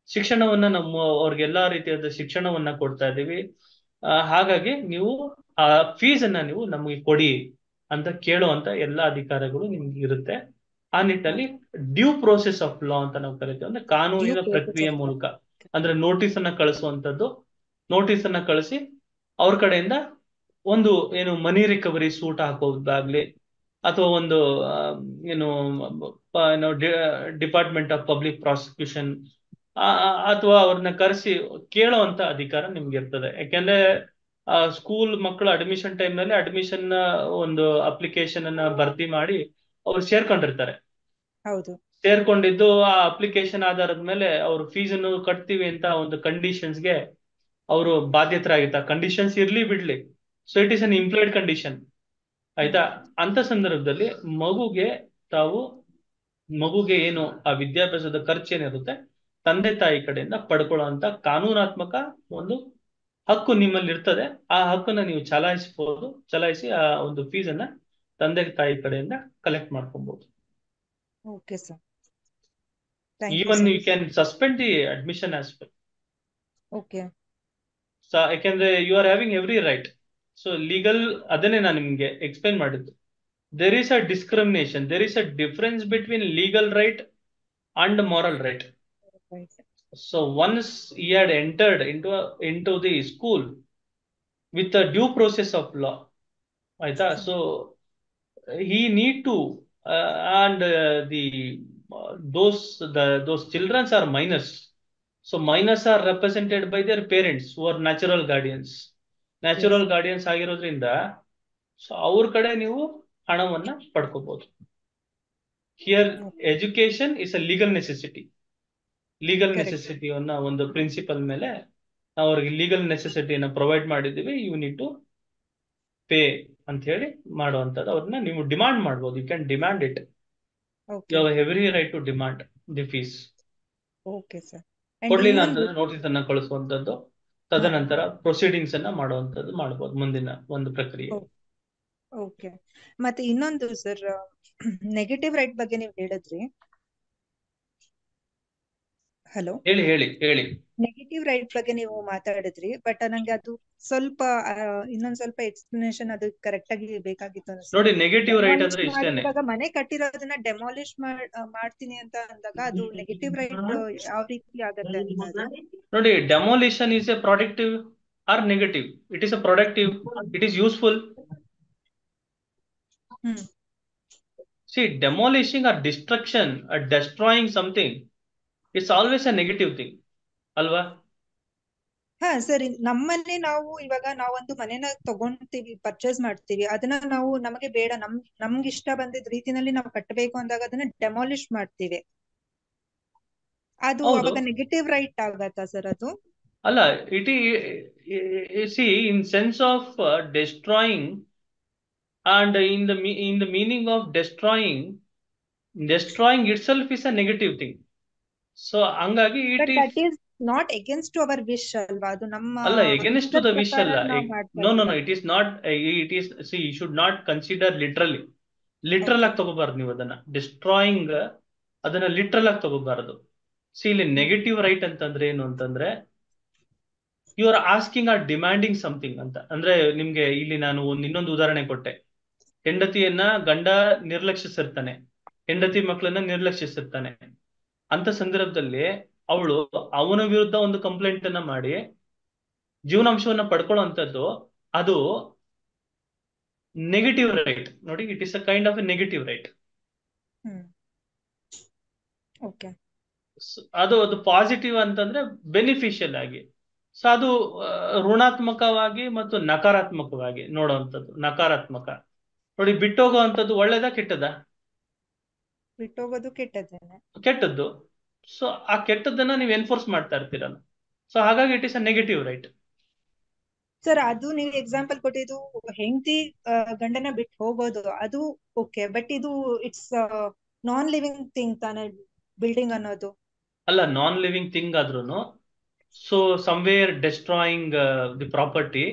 ಶಿಕ್ಷಣವನ್ನ ಅವ್ರಿಗೆ ಎಲ್ಲಾ ರೀತಿಯಾದ ಶಿಕ್ಷಣವನ್ನ ಕೊಡ್ತಾ ಇದ್ದೀವಿ. ಹಾಗಾಗಿ ನೀವು ಆ ಫೀಸ್ ಅನ್ನ ನೀವು ನಮಗೆ ಕೊಡಿ ಅಂತ ಕೇಳುವಂತ ಎಲ್ಲಾ ಅಧಿಕಾರಗಳು ನಿಮ್ಗೆ ಇರುತ್ತೆ. ಆ ನಿಟ್ಟಿನಲ್ಲಿ ಡ್ಯೂ ಪ್ರೋಸೆಸ್ ಆಫ್ ಲಾ ಅಂತ ನಾವು ಕರಿತೀವಿ, ಅಂದ್ರೆ ಕಾನೂನಿನ ಪ್ರಕ್ರಿಯೆ ಮೂಲಕ, ಅಂದ್ರೆ ನೋಟಿಸ್ ಅನ್ನ ಕಳಿಸುವಂತದ್ದು. ನೋಟಿಸ್ ಅನ್ನ ಕಳಿಸಿ ಅವ್ರ ಕಡೆಯಿಂದ ಒಂದು ಏನು ಮನಿ ರಿಕವರಿ ಸೂಟ್ ಹಾಕೋದಾಗ್ಲಿ, ಅಥವಾ ಒಂದು ಏನು ಡಿಪಾರ್ಟ್ಮೆಂಟ್ ಆಫ್ ಪಬ್ಲಿಕ್ ಪ್ರಾಸಿಕ್ಯೂಷನ್ ಅಥವಾ ಅವ್ರನ್ನ ಕರೆಸಿ ಕೇಳೋವಂತ ಅಧಿಕಾರ ನಿಮ್ಗೆ ಇರ್ತದೆ. ಯಾಕೆಂದ್ರೆ ಸ್ಕೂಲ್ ಮಕ್ಕಳು ಅಡ್ಮಿಷನ್ ಟೈಮ್ ನಲ್ಲಿ ಅಡ್ಮಿಷನ್ ಒಂದು ಅಪ್ಲಿಕೇಶನ್ ಅನ್ನ ಭರ್ತಿ ಮಾಡಿ ಅವ್ರು ಸೇರ್ಕೊಂಡಿರ್ತಾರೆ. ಹೌದು ಸೇರ್ಕೊಂಡಿದ್ದು ಆ ಅಪ್ಲಿಕೇಶನ್ ಆಧಾರದ ಮೇಲೆ ಅವ್ರು ಫೀಸ್ ಅನ್ನು ಕಟ್ತೀವಿ ಅಂತ ಒಂದು ಕಂಡೀಷನ್ಸ್ಗೆ ಅವರು ಬಾಧ್ಯತರಾಗಿರ್ತಾರೆ. ಕಂಡೀಷನ್ಸ್ ಇರ್ಲಿ ಬಿಡ್ಲಿ, so it is an employed condition, ಆಯ್ತಾ. ಅಂತ ಸಂದರ್ಭದಲ್ಲಿ ಮಗುಗೆ ಏನು ಆ ವಿದ್ಯಾಭ್ಯಾಸದ ಖರ್ಚು ಏನಿರುತ್ತೆ ತಂದೆ ತಾಯಿ ಕಡೆಯಿಂದ ಪಡ್ಕೊಳ್ಳುವಂತ ಕಾನೂನಾತ್ಮಕ ಒಂದು ಹಕ್ಕು ನಿಮ್ಮಲ್ಲಿ ಇರ್ತದೆ. ಆ ಹಕ್ಕನ್ನ ನೀವು ಚಲಾಯಿಸಿ ಆ ಒಂದು ಫೀಸ್ ಅನ್ನ ತಂದೆ ತಾಯಿ ಕಡೆಯಿಂದ ಕಲೆಕ್ಟ್ ಮಾಡ್ಕೊಬಹುದು. Okay sir, thank you even sir. You can suspend the admission as well. Okay ಯಾಕೆಂದ್ರೆ you are having every right. So legal, ಅದನ್ನೇ ನಾನು ನಿಮ್ಗೆ ಎಕ್ಸ್ಪ್ಲೈನ್ ಮಾಡಿದ್ದು. there is a discrimination, there is a difference between legal right and moral right. So once he had entered into the school with a due process of law, aita, so he need to and those children are minors. So minors are represented by their parents who are natural guardians. Natural guardians ಆಗಿರೋದ್ರಿಂದ ಸೊ ಅವ್ರ ಕಡೆ ನೀವು ಹಣವನ್ನ ಪಡ್ಕೋಬಹುದು. Here education is a legal necessity. Legal ನೆಸೆಸಿಟಿಯನ್ನ ಒಂದು ಪ್ರಿನ್ಸಿಪಲ್ ಮೇಲೆ ನಾವು ಅವ್ರಿಗೆ ಲೀಗಲ್ ನೆಸೆಸಿಟಿಯನ್ನ ಪ್ರೊವೈಡ್ ಮಾಡಿದ್ದೀವಿ. ಯು ನೀಡ್ ಟು ಪೇ ಅಂತ ಹೇಳಿ ಮಾಡುವಂತದ್ದು. ಅವ್ರನ್ನ ನೀವು ಡಿಮಾಂಡ್ ಮಾಡ್ಬೋದು. You can demand it. You have every right to demand the fees. Okay sir. ಕೊಡ್ಲಿಲ್ಲ ಅಂತಂದ್ರೆ ನೋಟಿಸ್ ಅನ್ನ ಕಳಿಸುವಂತದ್ದು, ತದನಂತರ ಪ್ರೊಸೀಡಿಂಗ್ಸ್ ಅನ್ನ ಮಾಡುವಂತದ್ದು ಮಾಡಬಹುದು ಮುಂದಿನ ಒಂದು ಪ್ರಕ್ರಿಯೆ. ಓಕೆ, ಮತ್ತೆ ಇನ್ನೊಂದು ಸರ್, ನೆಗೆಟಿವ್ ರೈಟ್ ಬಗ್ಗೆ ನೀವು ಹೇಳಿದ್ರಿ. ಹಲೋ, ಹೇಳಿ. ನೆಗೆಟಿವ್ ರೈಟ್ ಬಗ್ಗೆ ನೀವು ಮಾತಾಡಿದ್ರಿ, ಬಟ್ ನಂಗೆ ಅದು ಸ್ವಲ್ಪ ಇನ್ನೊಂದ್ ಸ್ವಲ್ಪ ಎಕ್ಸ್ಪ್ಲನೇಷನ್ ಅದು ಕರೆಕ್ಟ್ ಆಗಿ ಬೇಕಾಗಿತ್ತು ಅನ್ಸುತ್ತೆ. ನೋಡಿ, ನೆಗೆಟಿವ್ ರೈಟ್ ಅಂದ್ರೆ ಇಷ್ಟೇನೆ. ಇವಾಗ ಮನೆ ಕಟ್ಟಿರೋದನ್ನ ಡೆಮಾಲಿಷ್ ಮಾಡ್ತೀನಿ ಅಂತ ಅಂದಾಗ ಅದು ನೆಗೆಟಿವ್ ರೈಟ್ ಯಾವ ರೀತಿ ಆಗತ್ತೆ ಅಂತ. ನೋಡಿ, demolition is a productive or negative? It is a productive, it is useful. See, demolishing or destruction or destroying something, it's always a negative thing, ಅಲ್ವಾ? ಹಾ ಸರಿ, ನಮ್ಮನೆ ಇವಾಗ ನಾವೊಂದು ಮನೆನ ತಗೊಂತೀವಿ, ಪರ್ಚೇಸ್ ಮಾಡ್ತೀವಿ, ಅದನ್ನ ನಾವು ನಮಗೆ ಬೇಡ, ನಮ್ಗೆ ಇಷ್ಟ ಬಂದಿದ್ ರೀತಿನಲ್ಲಿ ನಾವು ಕಟ್ಟಬೇಕು ಅಂದಾಗ ಅದನ್ನ ಡೆಮಾಲಿಷ್ ಮಾಡ್ತೀವಿ. ಅದು ಅವಾಗ ನೆಗೆಟಿವ್ ರೈಟ್ ಆಗತ್ತಾ ಸರ್ ಅದು? ಅಲ್ಲ, see, in sense of destroying and in the meaning of destroying itself is a negative thing. So ಹಂಗಾಗಿ that is not against our wish ಅಲ್ವಾ? ಅದು ನಮ್ಮ ಅಲ್ಲ, against to the wish ಅಲ್ಲ. No, it is not. It is, see, you should not consider literally. Literal ಆಗಿ ತಗೋಬಾರ್ದು ನೀವು ಅದನ್ನ. ಡಿಸ್ಟ್ರಾಯಿಂಗ್ ಅದನ್ನ ಲಿಟ್ರಲ್ ಆಗಿ ತಗೋಬಾರದು. ಸಿ, ಇಲ್ಲಿ ನೆಗೆಟಿವ್ ರೈಟ್ ಅಂತಂದ್ರೆ ಏನು ಅಂತಂದ್ರೆ, you are asking or demanding something ಅಂತ. ಅಂದ್ರೆ ನಿಮ್ಗೆ ಇಲ್ಲಿ ನಾನು ಇನ್ನೊಂದು ಉದಾಹರಣೆ ಕೊಟ್ಟೆ. ಹೆಂಡತಿಯನ್ನ ಗಂಡ ನಿರ್ಲಕ್ಷಿಸಿರ್ತಾನೆ, ಹೆಂಡತಿ ಮಕ್ಕಳನ್ನ ನಿರ್ಲಕ್ಷಿಸಿರ್ತಾನೆ. ಅಂತ ಸಂದರ್ಭದಲ್ಲಿ ಅವಳು ಅವನ ವಿರುದ್ಧ ಒಂದು ಕಂಪ್ಲೇಂಟ್ ಅನ್ನ ಮಾಡಿ ಜೀವನಾಂಶವನ್ನ ಪಡ್ಕೊಳ್ಳುವಂಥದ್ದು, ಅದು ನೆಗೆಟಿವ್ ರೈಟ್. ನೋಡಿ, it is a kind of A negative right. Okay ಅದು ಪಾಸಿಟಿವ್ ಅಂತಂದ್ರೆ ಬೆನಿಫಿಷಿಯಲ್ ಆಗಿ. ಸೊ ಅದು ಋಣಾತ್ಮಕವಾಗಿ ಮತ್ತು ನಕಾರಾತ್ಮಕವಾಗಿ ನೋಡುವಂಥದ್ದು. ನಕಾರಾತ್ಮಕ ನೋಡಿ, ಬಿಟ್ಟೋಗುವಂಥದ್ದು ಒಳ್ಳೇದಾ ಕೆಟ್ಟದಾ? ಬಿಟ್ಟೋಗೋದು ಕೆಟ್ಟದ್ದೇನೆ. ಕೆಟ್ಟದ್ದು. ಸೊ ಆ ಕೆಟ್ಟದ್ದನ್ನ ನೀವು ಎನ್ಫೋರ್ಸ್ ಮಾಡ್ತಾ ಇರ್ತೀರಲ್ಲ, ಸೊ ಹಾಗಾಗಿ it is a negative, right? Sir ಅದು ನೀವು ಎಕ್ಸಾಂಪಲ್ ಕೊಟ್ಟಿದ್ದು ಹೆಂಡತಿ ಗಂಡನ ಬಿಟ್ಟು ಹೋಗೋದು ಅದು ಓಕೆ, ಬಟ್ ಇದು ಇಟ್ಸ್ ನಾನ್ ಲಿವಿಂಗ್ ಥಿಂಗ್ ತಾನೆ ಬಿಲ್ಡಿಂಗ್ ಅನ್ನೋದು. ಅಲ್ಲ, ನಾನ್ ಲಿವಿಂಗ್ ಥಿಂಗ್ ಆದ್ರೂ so somewhere destroying the property,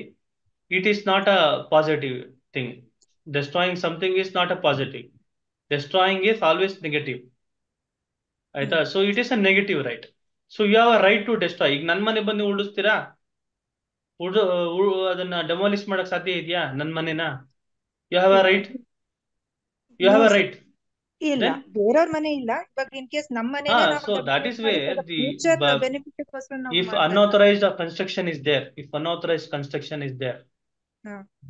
it is not a positive thing. Destroying something is not a positive. Destroying is always negative, ಆಯ್ತಾ? So it is a negative, right? So you have a right to destroy. ಈಗ ನನ್ನ ಮನೆ ಬಂದು ಉಳಿಸ್ತೀರಾ? ಅದನ್ನ ಡೆಮಾಲಿಷ್ ಮಾಡಕ್ ಸಾಧ್ಯ ಇದೆಯಾ? ನನ್ನ ಮನೆನ? You have a right, you have a right. ಇಲ್ಲ, ಬೇರೆಯವ್ರ ಮನೆ ಇಲ್ಲ. ಇವಾಗ ಇನ್ ಕೇಸ್ ನಮ್ಮ ಮನೆನೇ so that is where the future benefit ಗೋಸ್ಕರ ನಾವು if unauthorized construction is there, if unauthorized construction is there,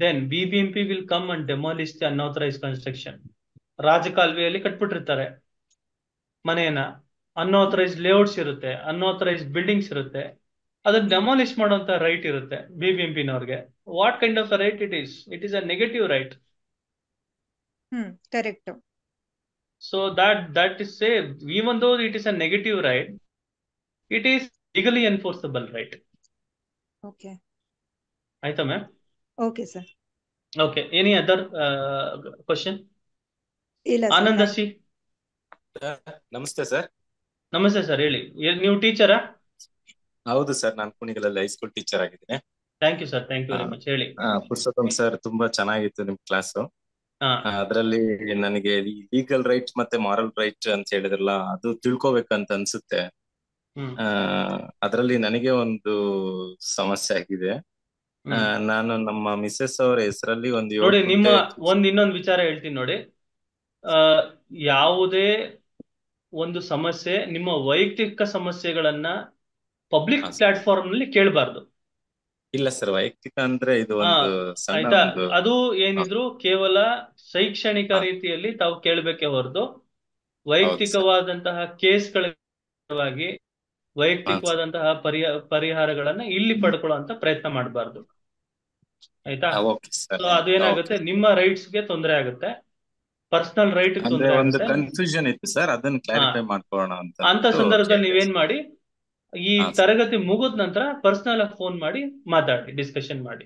then BBMP will come and demolish the unauthorized construction. ರಾಜಕಾಲುವೆಯಲ್ಲಿ ಕಟ್ಬಿಟ್ಟಿರ್ತಾರೆ ಮನೆಯನ್ನ, ಅನ್ಆಥರೈಸ್ಡ್ ಲೇಔಟ್ಸ್ ಇರುತ್ತೆ, ಅನ್ಆಥರೈಸ್ಡ್ ಬಿಲ್ಡಿಂಗ್ಸ್ ಇರುತ್ತೆ, ಅದನ್ನ ಡೆಮಾಲಿಷ್ ಮಾಡುವಂತ ರೈಟ್ ಇರುತ್ತೆ BBMP ನವ್ರಿಗೆ. What kind of a right it is? It is a negative right. Correct. So that is say, even though it is a negative right, it is legally enforceable right. Okay. ಆಯ್ತಾ ma'am? Okay sir. Okay, any other question? ಇಲ್ಲ sir. ಆನಂದ ಸಿ. ನಮಸ್ತೆ ಸರ್. ನಮಸ್ತೆ ಸರ್, ಹೇಳಿ. ನೀವು ಟೀಚರಾ? ಹೌದು ಸರ್, ನಾನು ಕುಣಿಗಲಲ್ಲಿ ಹೈಸ್ಕೂಲ್ ಟೀಚರ್ ಆಗಿದ್ದೀನಿ. Thank you sir, thank you very much. ಹೇಳಿ. ಪುರುಷೋತ್ತಮ್ ಸರ್, ತುಂಬಾ ಚೆನ್ನಾಗಿತ್ತು ನಿಮ್ ಕ್ಲಾಸ್. ಅದರಲ್ಲಿ ನನಗೆ ಲೀಗಲ್ ರೈಟ್ ಮತ್ತೆ ಮಾರಲ್ ರೈಟ್ ಅಂತ ಹೇಳಿದ್ರಲ್ಲ, ಅದು ತಿಳ್ಕೊಬೇಕಂತ ಅನ್ಸುತ್ತೆ. ಅದರಲ್ಲಿ ನನಗೆ ಒಂದು ಸಮಸ್ಯೆ ಆಗಿದೆ. ನಾನು ನಮ್ಮ ಮಿಸ್ಸೆಸ್ ಅವರ ಹೆಸರಲ್ಲಿ ನೋಡಿ, ನಿಮ್ಮ ಇನ್ನೊಂದು ವಿಚಾರ ಹೇಳ್ತೀನಿ ನೋಡಿ. ಯಾವುದೇ ಒಂದು ಸಮಸ್ಯೆ, ನಿಮ್ಮ ವೈಯಕ್ತಿಕ ಸಮಸ್ಯೆಗಳನ್ನ ಪಬ್ಲಿಕ್ ಪ್ಲಾಟ್ಫಾರ್ಮ್ ನಲ್ಲಿ ಕೇಳಬಾರ್ದು. ಇಲ್ಲ ಸರ್, ವೈಯಕ್ತಿಕ ಅಂದ್ರೆ ಇದು ಒಂದು ಆಯ್ತಾ? ಅದು ಏನಿದ್ರು ಕೇವಲ ಶೈಕ್ಷಣಿಕ ರೀತಿಯಲ್ಲಿ ತಾವು ಕೇಳಬೇಕೆ ಹೊರತು ವೈಯಕ್ತಿಕವಾದಂತಹ ಕೇಸ್ಗಳಾಗಿ ವೈಯಕ್ತಿಕವಾದಂತಹ ಪರಿಹಾರಗಳನ್ನ ಇಲ್ಲಿ ಪಡ್ಕೊಳ್ಳುವಂತ ಪ್ರಯತ್ನ ಮಾಡಬಾರ್ದು, ಆಯ್ತಾ? ಸೊ ಅದೇನಾಗುತ್ತೆ, ನಿಮ್ಮ ರೈಟ್ಸ್ಗೆ ತೊಂದರೆ ಆಗುತ್ತೆ, ಪರ್ಸನಲ್ ರೈಟ್ ತೊಂದರೆ ಆಗುತ್ತೆ. ಕನ್ಫ್ಯೂಷನ್ ಇತ್ತು ಸರ್, ಅದನ್ನ ಕ್ಲಾರಿಫೈ ಮಾಡ್ಕೊಳ್ಳೋಣ ಅಂತ ಸಂದರ್ಭದಲ್ಲಿ ನೀವೇನ್ ಮಾಡಿ, ಈ ತರಗತಿ ಮುಗಿದ ನಂತರ ಪರ್ಸನಲ್ ಆಗಿ ಫೋನ್ ಮಾಡಿ ಮಾತಾಡಿ, ಡಿಸ್ಕಷನ್ ಮಾಡಿ.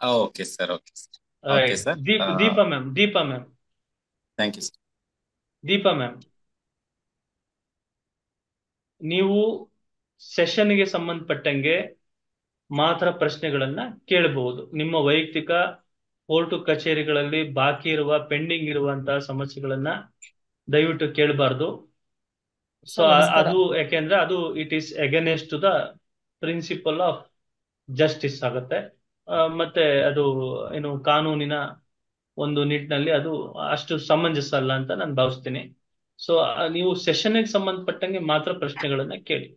Okay sir, okay sir. Deepa ma'am. Thank you sir. Deepa ma'am, ನೀವು ಸೆಷನ್ಗೆ ಸಂಬಂಧಪಟ್ಟಂಗೆ ಮಾತ್ರ ಪ್ರಶ್ನೆಗಳನ್ನ ಕೇಳಬಹುದು. ನಿಮ್ಮ ವೈಯಕ್ತಿಕ ಕೋರ್ಟು ಕಚೇರಿಗಳಲ್ಲಿ ಬಾಕಿ ಇರುವ, ಪೆಂಡಿಂಗ್ ಇರುವಂತಹ ಸಮಸ್ಯೆಗಳನ್ನ ದಯವಿಟ್ಟು ಕೇಳಬಾರ್ದು. ಸೊ ಅದು ಯಾಕೆಂದ್ರೆ ಅದು it is against to the principle of justice ಆಗುತ್ತೆ. ಮತ್ತೆ ಅದು ಏನು ಕಾನೂನಿನ ಒಂದು ನಿಟ್ಟಿನಲ್ಲಿ ಅದು ಅಷ್ಟು ಸಮಂಜಸ ಅಲ್ಲ ಅಂತ ನಾನು ಭಾವಿಸ್ತೀನಿ. ಸೊ ನೀವು ಸೆಷನ್ಗೆ ಸಂಬಂಧಪಟ್ಟಂಗೆ ಮಾತ್ರ ಪ್ರಶ್ನೆಗಳನ್ನ ಕೇಳಿ.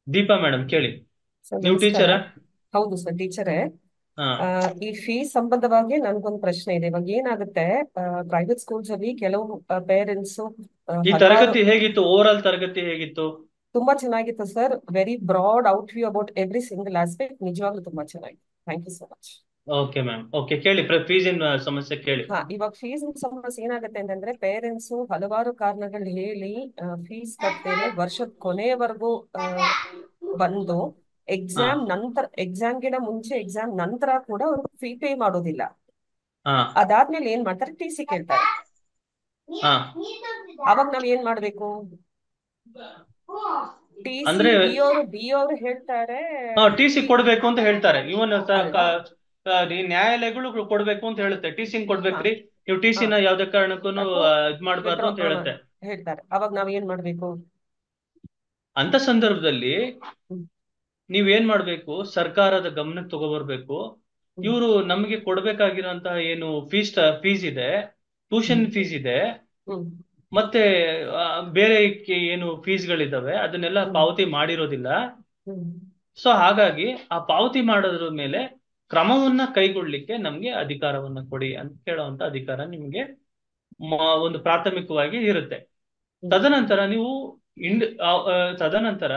ದೀಪಾ ಮೇಡಮ್, ಕೇಳಿ. ನೀವು ಟೀಚರಾ? ಹೌದು ಸರ್, ಟೀಚರೇ. ಈ ಫೀಸ್ ಸಂಬಂಧವಾಗಿ ನನ್ಗೊಂದು ಪ್ರಶ್ನೆ ಇದೆ. ಇವಾಗ ಏನಾಗುತ್ತೆ, ಪ್ರೈವೇಟ್ ಸ್ಕೂಲ್ಸ್ ಅಲ್ಲಿ ಕೆಲವು ಪೇರೆಂಟ್ಸ್. ಈ ತರಗತಿ ಹೇಗಿತ್ತು? ಓವರ್ ಆಲ್ ತರಗತಿ ಹೇಗಿತ್ತು? ತುಂಬಾ ಚೆನ್ನಾಗಿತ್ತು sir. Very broad out view about every single aspect. ನಿಜವಾಗ್ಲೂ ತುಂಬಾ ಚೆನ್ನಾಗಿತ್ತು. Thank you so much. Okay ma'am, okay, ಕೇಳಿ. ಫೀಸಿನ ಸಮಸ್ಯೆ ಕೇಳಿ. ಇವಾಗ ಫೀಸಿನ ಸಮಸ್ಯೆ ಏನಾಗುತ್ತೆ ಅಂತಂದ್ರೆ, ಪೇರೆಂಟ್ಸ್ ಹಲವಾರು ಕಾರಣಗಳು ಹೇಳಿ ಫೀಸ್ ಕಟ್ತೇನೆ ವರ್ಷದ ಕೊನೆಯವರೆಗೂ ಬಂದು ಎಕ್ಸಾಮ್ಗಿನ ಮುಂಚೆ, ಎಕ್ಸಾಮ್ ನಂತರ ಕೂಡ ಅವ್ರು ಫೀ ಪೇ ಮಾಡೋದಿಲ್ಲ. ಅದಾದ್ಮೇಲೆ ಏನ್ ಮಾಡ್ತಾರೆ, TC ಕೇಳ್ತಾರೆ. ಅವಾಗ ನಾವ್ ಏನ್ ಮಾಡ್ಬೇಕು? ಡಿ ಅವರು ಹೇಳ್ತಾರೆ TC ಕೊಡ್ಬೇಕು ಅಂತ ಹೇಳ್ತಾರೆ. ಇವನ್ ನ್ಯಾಯಾಲಯಗಳು ಕೊಡ್ಬೇಕು ಅಂತ ಹೇಳುತ್ತೆ. TC ಕೊಡ್ಬೇಕ್ರಿ, ನೀವು TCನ ಯಾವ್ದೇ ಕಾರಣಕ್ಕೂ ಇದ್ ಮಾಡ್ಬಾರ್ದು ಅಂತ ಹೇಳ್ತಾರೆ. ಅವಾಗ ನಾವ್ ಏನ್ ಮಾಡ್ಬೇಕು? ಅಂತ ಸಂದರ್ಭದಲ್ಲಿ ನೀವೇನ್ ಮಾಡ್ಬೇಕು, ಸರ್ಕಾರದ ಗಮನಕ್ಕೆ ತಗೋಬರ್ಬೇಕು. ಇವರು ನಮ್ಗೆ ಕೊಡ್ಬೇಕಾಗಿರೋಂತಹ ಏನು ಫೀಸ್ ಇದೆ, ಟ್ಯೂಷನ್ ಫೀಸ್ ಇದೆ, ಮತ್ತೆ ಬೇರೆ ಏನು ಫೀಸ್ಗಳಿದಾವೆ, ಅದನ್ನೆಲ್ಲ ಪಾವತಿ ಮಾಡಿರೋದಿಲ್ಲ. ಸೊ ಹಾಗಾಗಿ ಆ ಪಾವತಿ ಮಾಡೋದ್ರ ಮೇಲೆ ಕ್ರಮವನ್ನ ಕೈಗೊಳ್ಳಿಕ್ಕೆ ನಮ್ಗೆ ಅಧಿಕಾರವನ್ನ ಕೊಡಿ ಅಂತ ಕೇಳುವಂತ ಅಧಿಕಾರ ನಿಮ್ಗೆ ಒಂದು ಪ್ರಾಥಮಿಕವಾಗಿ ಇರುತ್ತೆ. ತದನಂತರ ನೀವು ತದನಂತರ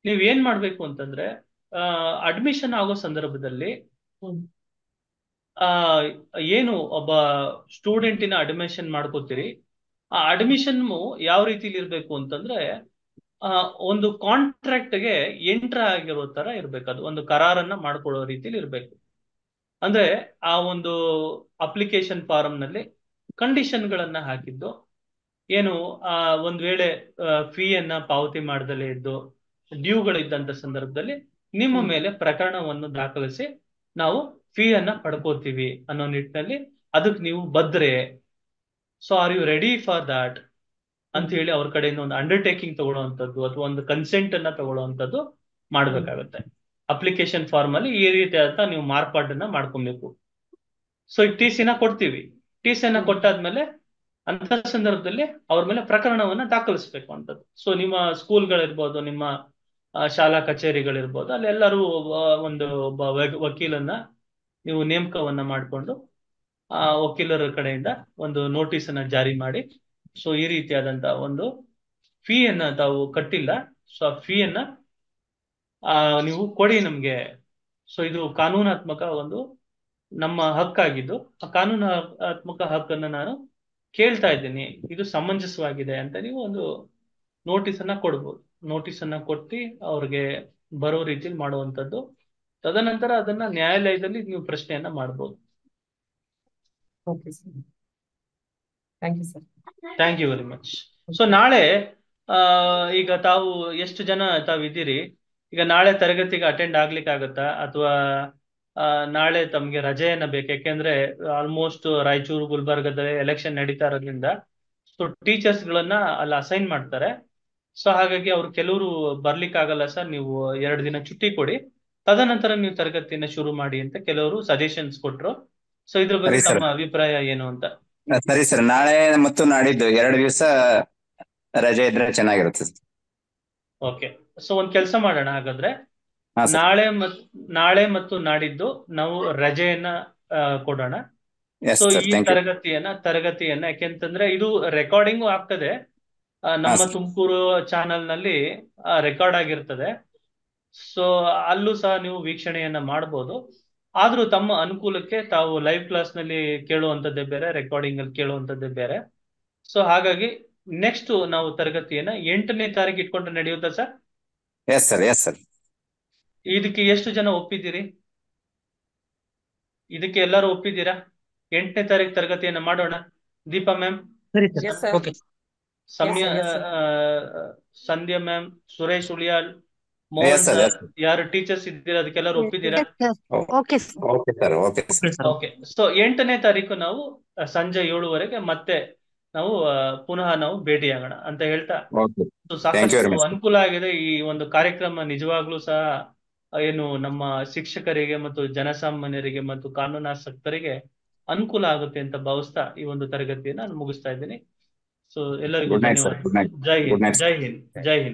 ನೀವ್ ಏನ್ ಮಾಡ್ಬೇಕು ಅಂತಂದ್ರೆ ಅಡ್ಮಿಷನ್ ಆಗೋ ಸಂದರ್ಭದಲ್ಲಿ ಆ ಏನು ಒಬ್ಬ ಸ್ಟೂಡೆಂಟಿನ ಅಡ್ಮಿಷನ್ ಮಾಡ್ಕೋತೀರಿ, ಆ ಅಡ್ಮಿಷನ್ ಯಾವ ರೀತಿಲಿ ಇರ್ಬೇಕು ಅಂತಂದ್ರೆ ಒಂದು ಕಾಂಟ್ರಾಕ್ಟ್ಗೆ ಎಂಟ್ರ್ ಆಗಿರೋ ತರ ಇರ್ಬೇಕು. ಅದು ಒಂದು ಕರಾರನ್ನ ಮಾಡ್ಕೊಳ್ಳೋ ರೀತಿಲಿ ಇರ್ಬೇಕು. ಅಂದ್ರೆ ಆ ಒಂದು ಅಪ್ಲಿಕೇಶನ್ ಫಾರಂ ನಲ್ಲಿ ಕಂಡೀಷನ್ ಗಳನ್ನ ಹಾಕಿದ್ದು ಏನು, ಒಂದ್ ವೇಳೆ ಫೀಯನ್ನ ಪಾವತಿ ಮಾಡದಲೇ ಇದ್ದು ಡ್ಯೂಗಳಿದ್ದಂತ ಸಂದರ್ಭದಲ್ಲಿ ನಿಮ್ಮ ಮೇಲೆ ಪ್ರಕರಣವನ್ನು ದಾಖಲಿಸಿ ನಾವು ಫೀಯನ್ನ ಪಡ್ಕೋತೀವಿ ಅನ್ನೋ ನಿಟ್ಟಿನಲ್ಲಿ ಅದಕ್ಕೆ ನೀವು ಬದ್ರೆ, so are you ready for that ಅಂತ ಹೇಳಿ ಅವ್ರ ಕಡೆಯಿಂದ ಒಂದು ಅಂಡರ್ಟೇಕಿಂಗ್ ತಗೊಳ್ಳುವಂಥದ್ದು ಅಥವಾ ಒಂದು ಕನ್ಸೆಂಟ್ ಅನ್ನ ತಗೊಳ್ಳುವಂಥದ್ದು ಮಾಡ್ಬೇಕಾಗತ್ತೆ. ಅಪ್ಲಿಕೇಶನ್ ಫಾರ್ಮ್ ಅಲ್ಲಿ ಈ ರೀತಿಯಾದ ನೀವು ಮಾರ್ಪಾಟನ್ನ ಮಾಡ್ಕೊಬೇಕು. ಸೊ ಈಗ ಟಿ ಸಿನ ಕೊಡ್ತೀವಿ, ಟಿ ಸಿನ ಕೊಟ್ಟಾದ್ಮೇಲೆ ಅಂತ ಸಂದರ್ಭದಲ್ಲಿ ಅವ್ರ ಮೇಲೆ ಪ್ರಕರಣವನ್ನ ದಾಖಲಿಸ್ಬೇಕು ಅಂತದ್ದು. ಸೊ ನಿಮ್ಮ ಸ್ಕೂಲ್ಗಳಿರ್ಬೋದು, ನಿಮ್ಮ ಶಾಲಾ ಕಚೇರಿಗಳಿರ್ಬೋದು, ಅಲ್ಲೆಲ್ಲರೂ ಒಂದು ಒಬ್ಬ ವಕೀಲನ್ನ ನೀವು ನೇಮಕವನ್ನ ಮಾಡಿಕೊಂಡು ಆ ವಕೀಲರ ಕಡೆಯಿಂದ ಒಂದು ನೋಟಿಸ್ ಅನ್ನ ಜಾರಿ ಮಾಡಿ, ಸೊ ಈ ರೀತಿಯಾದಂತ ಒಂದು ಫೀಯನ್ನ ತಾವು ಕಟ್ಟಿಲ್ಲ, ಸೊ ಆ ಫೀಯನ್ನ ನೀವು ಕೊಡಿ ನಮ್ಗೆ. ಸೊ ಇದು ಕಾನೂನಾತ್ಮಕ ಒಂದು ನಮ್ಮ ಹಕ್ಕಾಗಿದ್ದು, ಆ ಕಾನೂನಾತ್ಮಕ ಹಕ್ಕನ್ನ ನಾನು ಕೇಳ್ತಾ ಇದ್ದೀನಿ, ಇದು ಸಮಂಜಸವಾಗಿದೆ ಅಂತ ನೀವು ಒಂದು ನೋಟಿಸ್ ಅನ್ನ ಕೊಡ್ಬೋದು. ನೋಟಿಸ್ ಅನ್ನ ಕೊಟ್ಟು ಅವ್ರಿಗೆ ಬರೋ ರೀತಿಲಿ ಮಾಡುವಂತದ್ದು. ತದನಂತರ ಅದನ್ನ ನ್ಯಾಯಾಲಯದಲ್ಲಿ ನೀವು ಪ್ರಶ್ನೆಯನ್ನ ಮಾಡ್ಬೋದು. Okay sir, thank you sir. Thank you very much. So ನಾಳೆ ಈಗ ತಾವು ಎಷ್ಟು ಜನ ತಾವಿದ್ದೀರಿ, ಈಗ ನಾಳೆ ತರಗತಿಗೆ ಅಟೆಂಡ್ ಆಗ್ಲಿಕ್ಕೆ ಆಗತ್ತಾ, ಅಥವಾ ನಾಳೆ ತಮ್ಗೆ ರಜೆಯನ್ನ ಬೇಕು? ಯಾಕೆಂದ್ರೆ ಆಲ್ಮೋಸ್ಟ್ ರಾಯಚೂರು ಗುಲ್ಬರ್ಗದಲ್ಲಿ ಎಲೆಕ್ಷನ್ ನಡೀತಾ ಇರೋದ್ರಿಂದ ಸೊ ಟೀಚರ್ಸ್ ಗಳನ್ನ ಅಲ್ಲಿ ಅಸೈನ್ ಮಾಡ್ತಾರೆ. ಸೊ ಹಾಗಾಗಿ ಅವ್ರು ಕೆಲವರು ಬರ್ಲಿಕ್ಕಾಗಲ್ಲ ಸರ್, ನೀವು 2 ದಿನ ಚುಟ್ಟಿ ಕೊಡಿ, ತದನಂತರ ನೀವು ತರಗತಿಯನ್ನ ಶುರು ಮಾಡಿ ಅಂತ ಕೆಲವರು ಸಜೆಷನ್ಸ್ ಕೊಟ್ರು. ಸೊ ಇದ್ರ ಬಗ್ಗೆ ತಮ್ಮ ಅಭಿಪ್ರಾಯ ಏನು ಅಂತ? ಸರಿ ಸರ್, ನಾಳೆ ಮತ್ತು ನಾಡಿದ್ದು 2 ದಿವಸ ರಜೆ ಇದ್ರೆ ಚೆನ್ನಾಗಿರುತ್ತೆ. ಓಕೆ, ಸೊ ಒಂದ್ ಕೆಲಸ ಮಾಡೋಣ ಹಾಗಾದ್ರೆ, ನಾಳೆ ಮತ್ತು ನಾಡಿದ್ದು ನಾವು ರಜೆಯನ್ನ ಕೊಡೋಣ. ಸೊ ಈ ತರಗತಿಯನ್ನ ಯಾಕೆಂತಂದ್ರೆ ಇದು ರೆಕಾರ್ಡಿಂಗು ಆಗ್ತದೆ, ನಮ್ಮ ತುಮಕೂರು ಚಾನೆಲ್ ನಲ್ಲಿ ರೆಕಾರ್ಡ್ ಆಗಿರ್ತದೆ. ಸೊ ಅಲ್ಲೂ ಸಹ ನೀವು ವೀಕ್ಷಣೆಯನ್ನ ಮಾಡ್ಬೋದು. ಆದ್ರೂ ತಮ್ಮ ಅನುಕೂಲಕ್ಕೆ ತಾವು ಲೈವ್ ಕ್ಲಾಸ್ ನಲ್ಲಿ ಕೇಳುವಂತದ್ದೇ ಬೇರೆ, ರೆಕಾರ್ಡಿಂಗ್ ಅಲ್ಲಿ ಕೇಳುವಂತದ್ದೇ ಬೇರೆ. ಸೊ ಹಾಗಾಗಿ ನೆಕ್ಸ್ಟ್ ನಾವು ತರಗತಿಯನ್ನ 8ನೇ ತಾರೀಕು ಇಟ್ಕೊಂಡ್ರೆ ನಡೆಯುತ್ತಾ sir? Yes sir, yes sir. ಇದಕ್ಕೆ ಎಷ್ಟು ಜನ ಒಪ್ಪಿದ್ದೀರಿ? ಇದಕ್ಕೆ ಎಲ್ಲರೂ ಒಪ್ಪಿದ್ದೀರಾ? 8ನೇ ತಾರೀಕು ತರಗತಿಯನ್ನ ಮಾಡೋಣ. Deepa ma'am, Sandhya ma'am, Suresh ಉಳಿಯಾಳ್, Mohan sir, ಯಾರು ಟೀಚರ್ಸ್ ಇದ್ದೀರಾ ಅದಕ್ಕೆಲ್ಲರೂ ಒಪ್ಪಿದ್ದೀರಾ? ಓಕೆ. ಸೊ 8ನೇ ತಾರೀಕು ನಾವು ಸಂಜೆ 7:00 ಮತ್ತೆ ನಾವು ಪುನಃ ನಾವು ಭೇಟಿಯಾಗೋಣ ಅಂತ ಹೇಳ್ತಾ, ಸಾಕಷ್ಟು ಅನುಕೂಲ ಆಗಿದೆ ಈ ಒಂದು ಕಾರ್ಯಕ್ರಮ. ನಿಜವಾಗ್ಲೂ ಸಹ ಏನು ನಮ್ಮ ಶಿಕ್ಷಕರಿಗೆ ಮತ್ತು ಜನಸಾಮಾನ್ಯರಿಗೆ ಮತ್ತು ಕಾನೂನಾಸಕ್ತರಿಗೆ ಅನುಕೂಲ ಆಗುತ್ತೆ ಅಂತ ಭಾವಿಸ್ತಾ ಈ ಒಂದು ತರಗತಿಯನ್ನು ನಾನು ಮುಗಿಸ್ತಾ ಇದ್ದೀನಿ. ಸೊ ಎಲ್ಲರಿಗೂ ಧನ್ಯವಾದ. ಜೈ ಹಿಂದ್, ಜೈ ಹಿಂದ್, ಜೈ ಹಿಂದ್.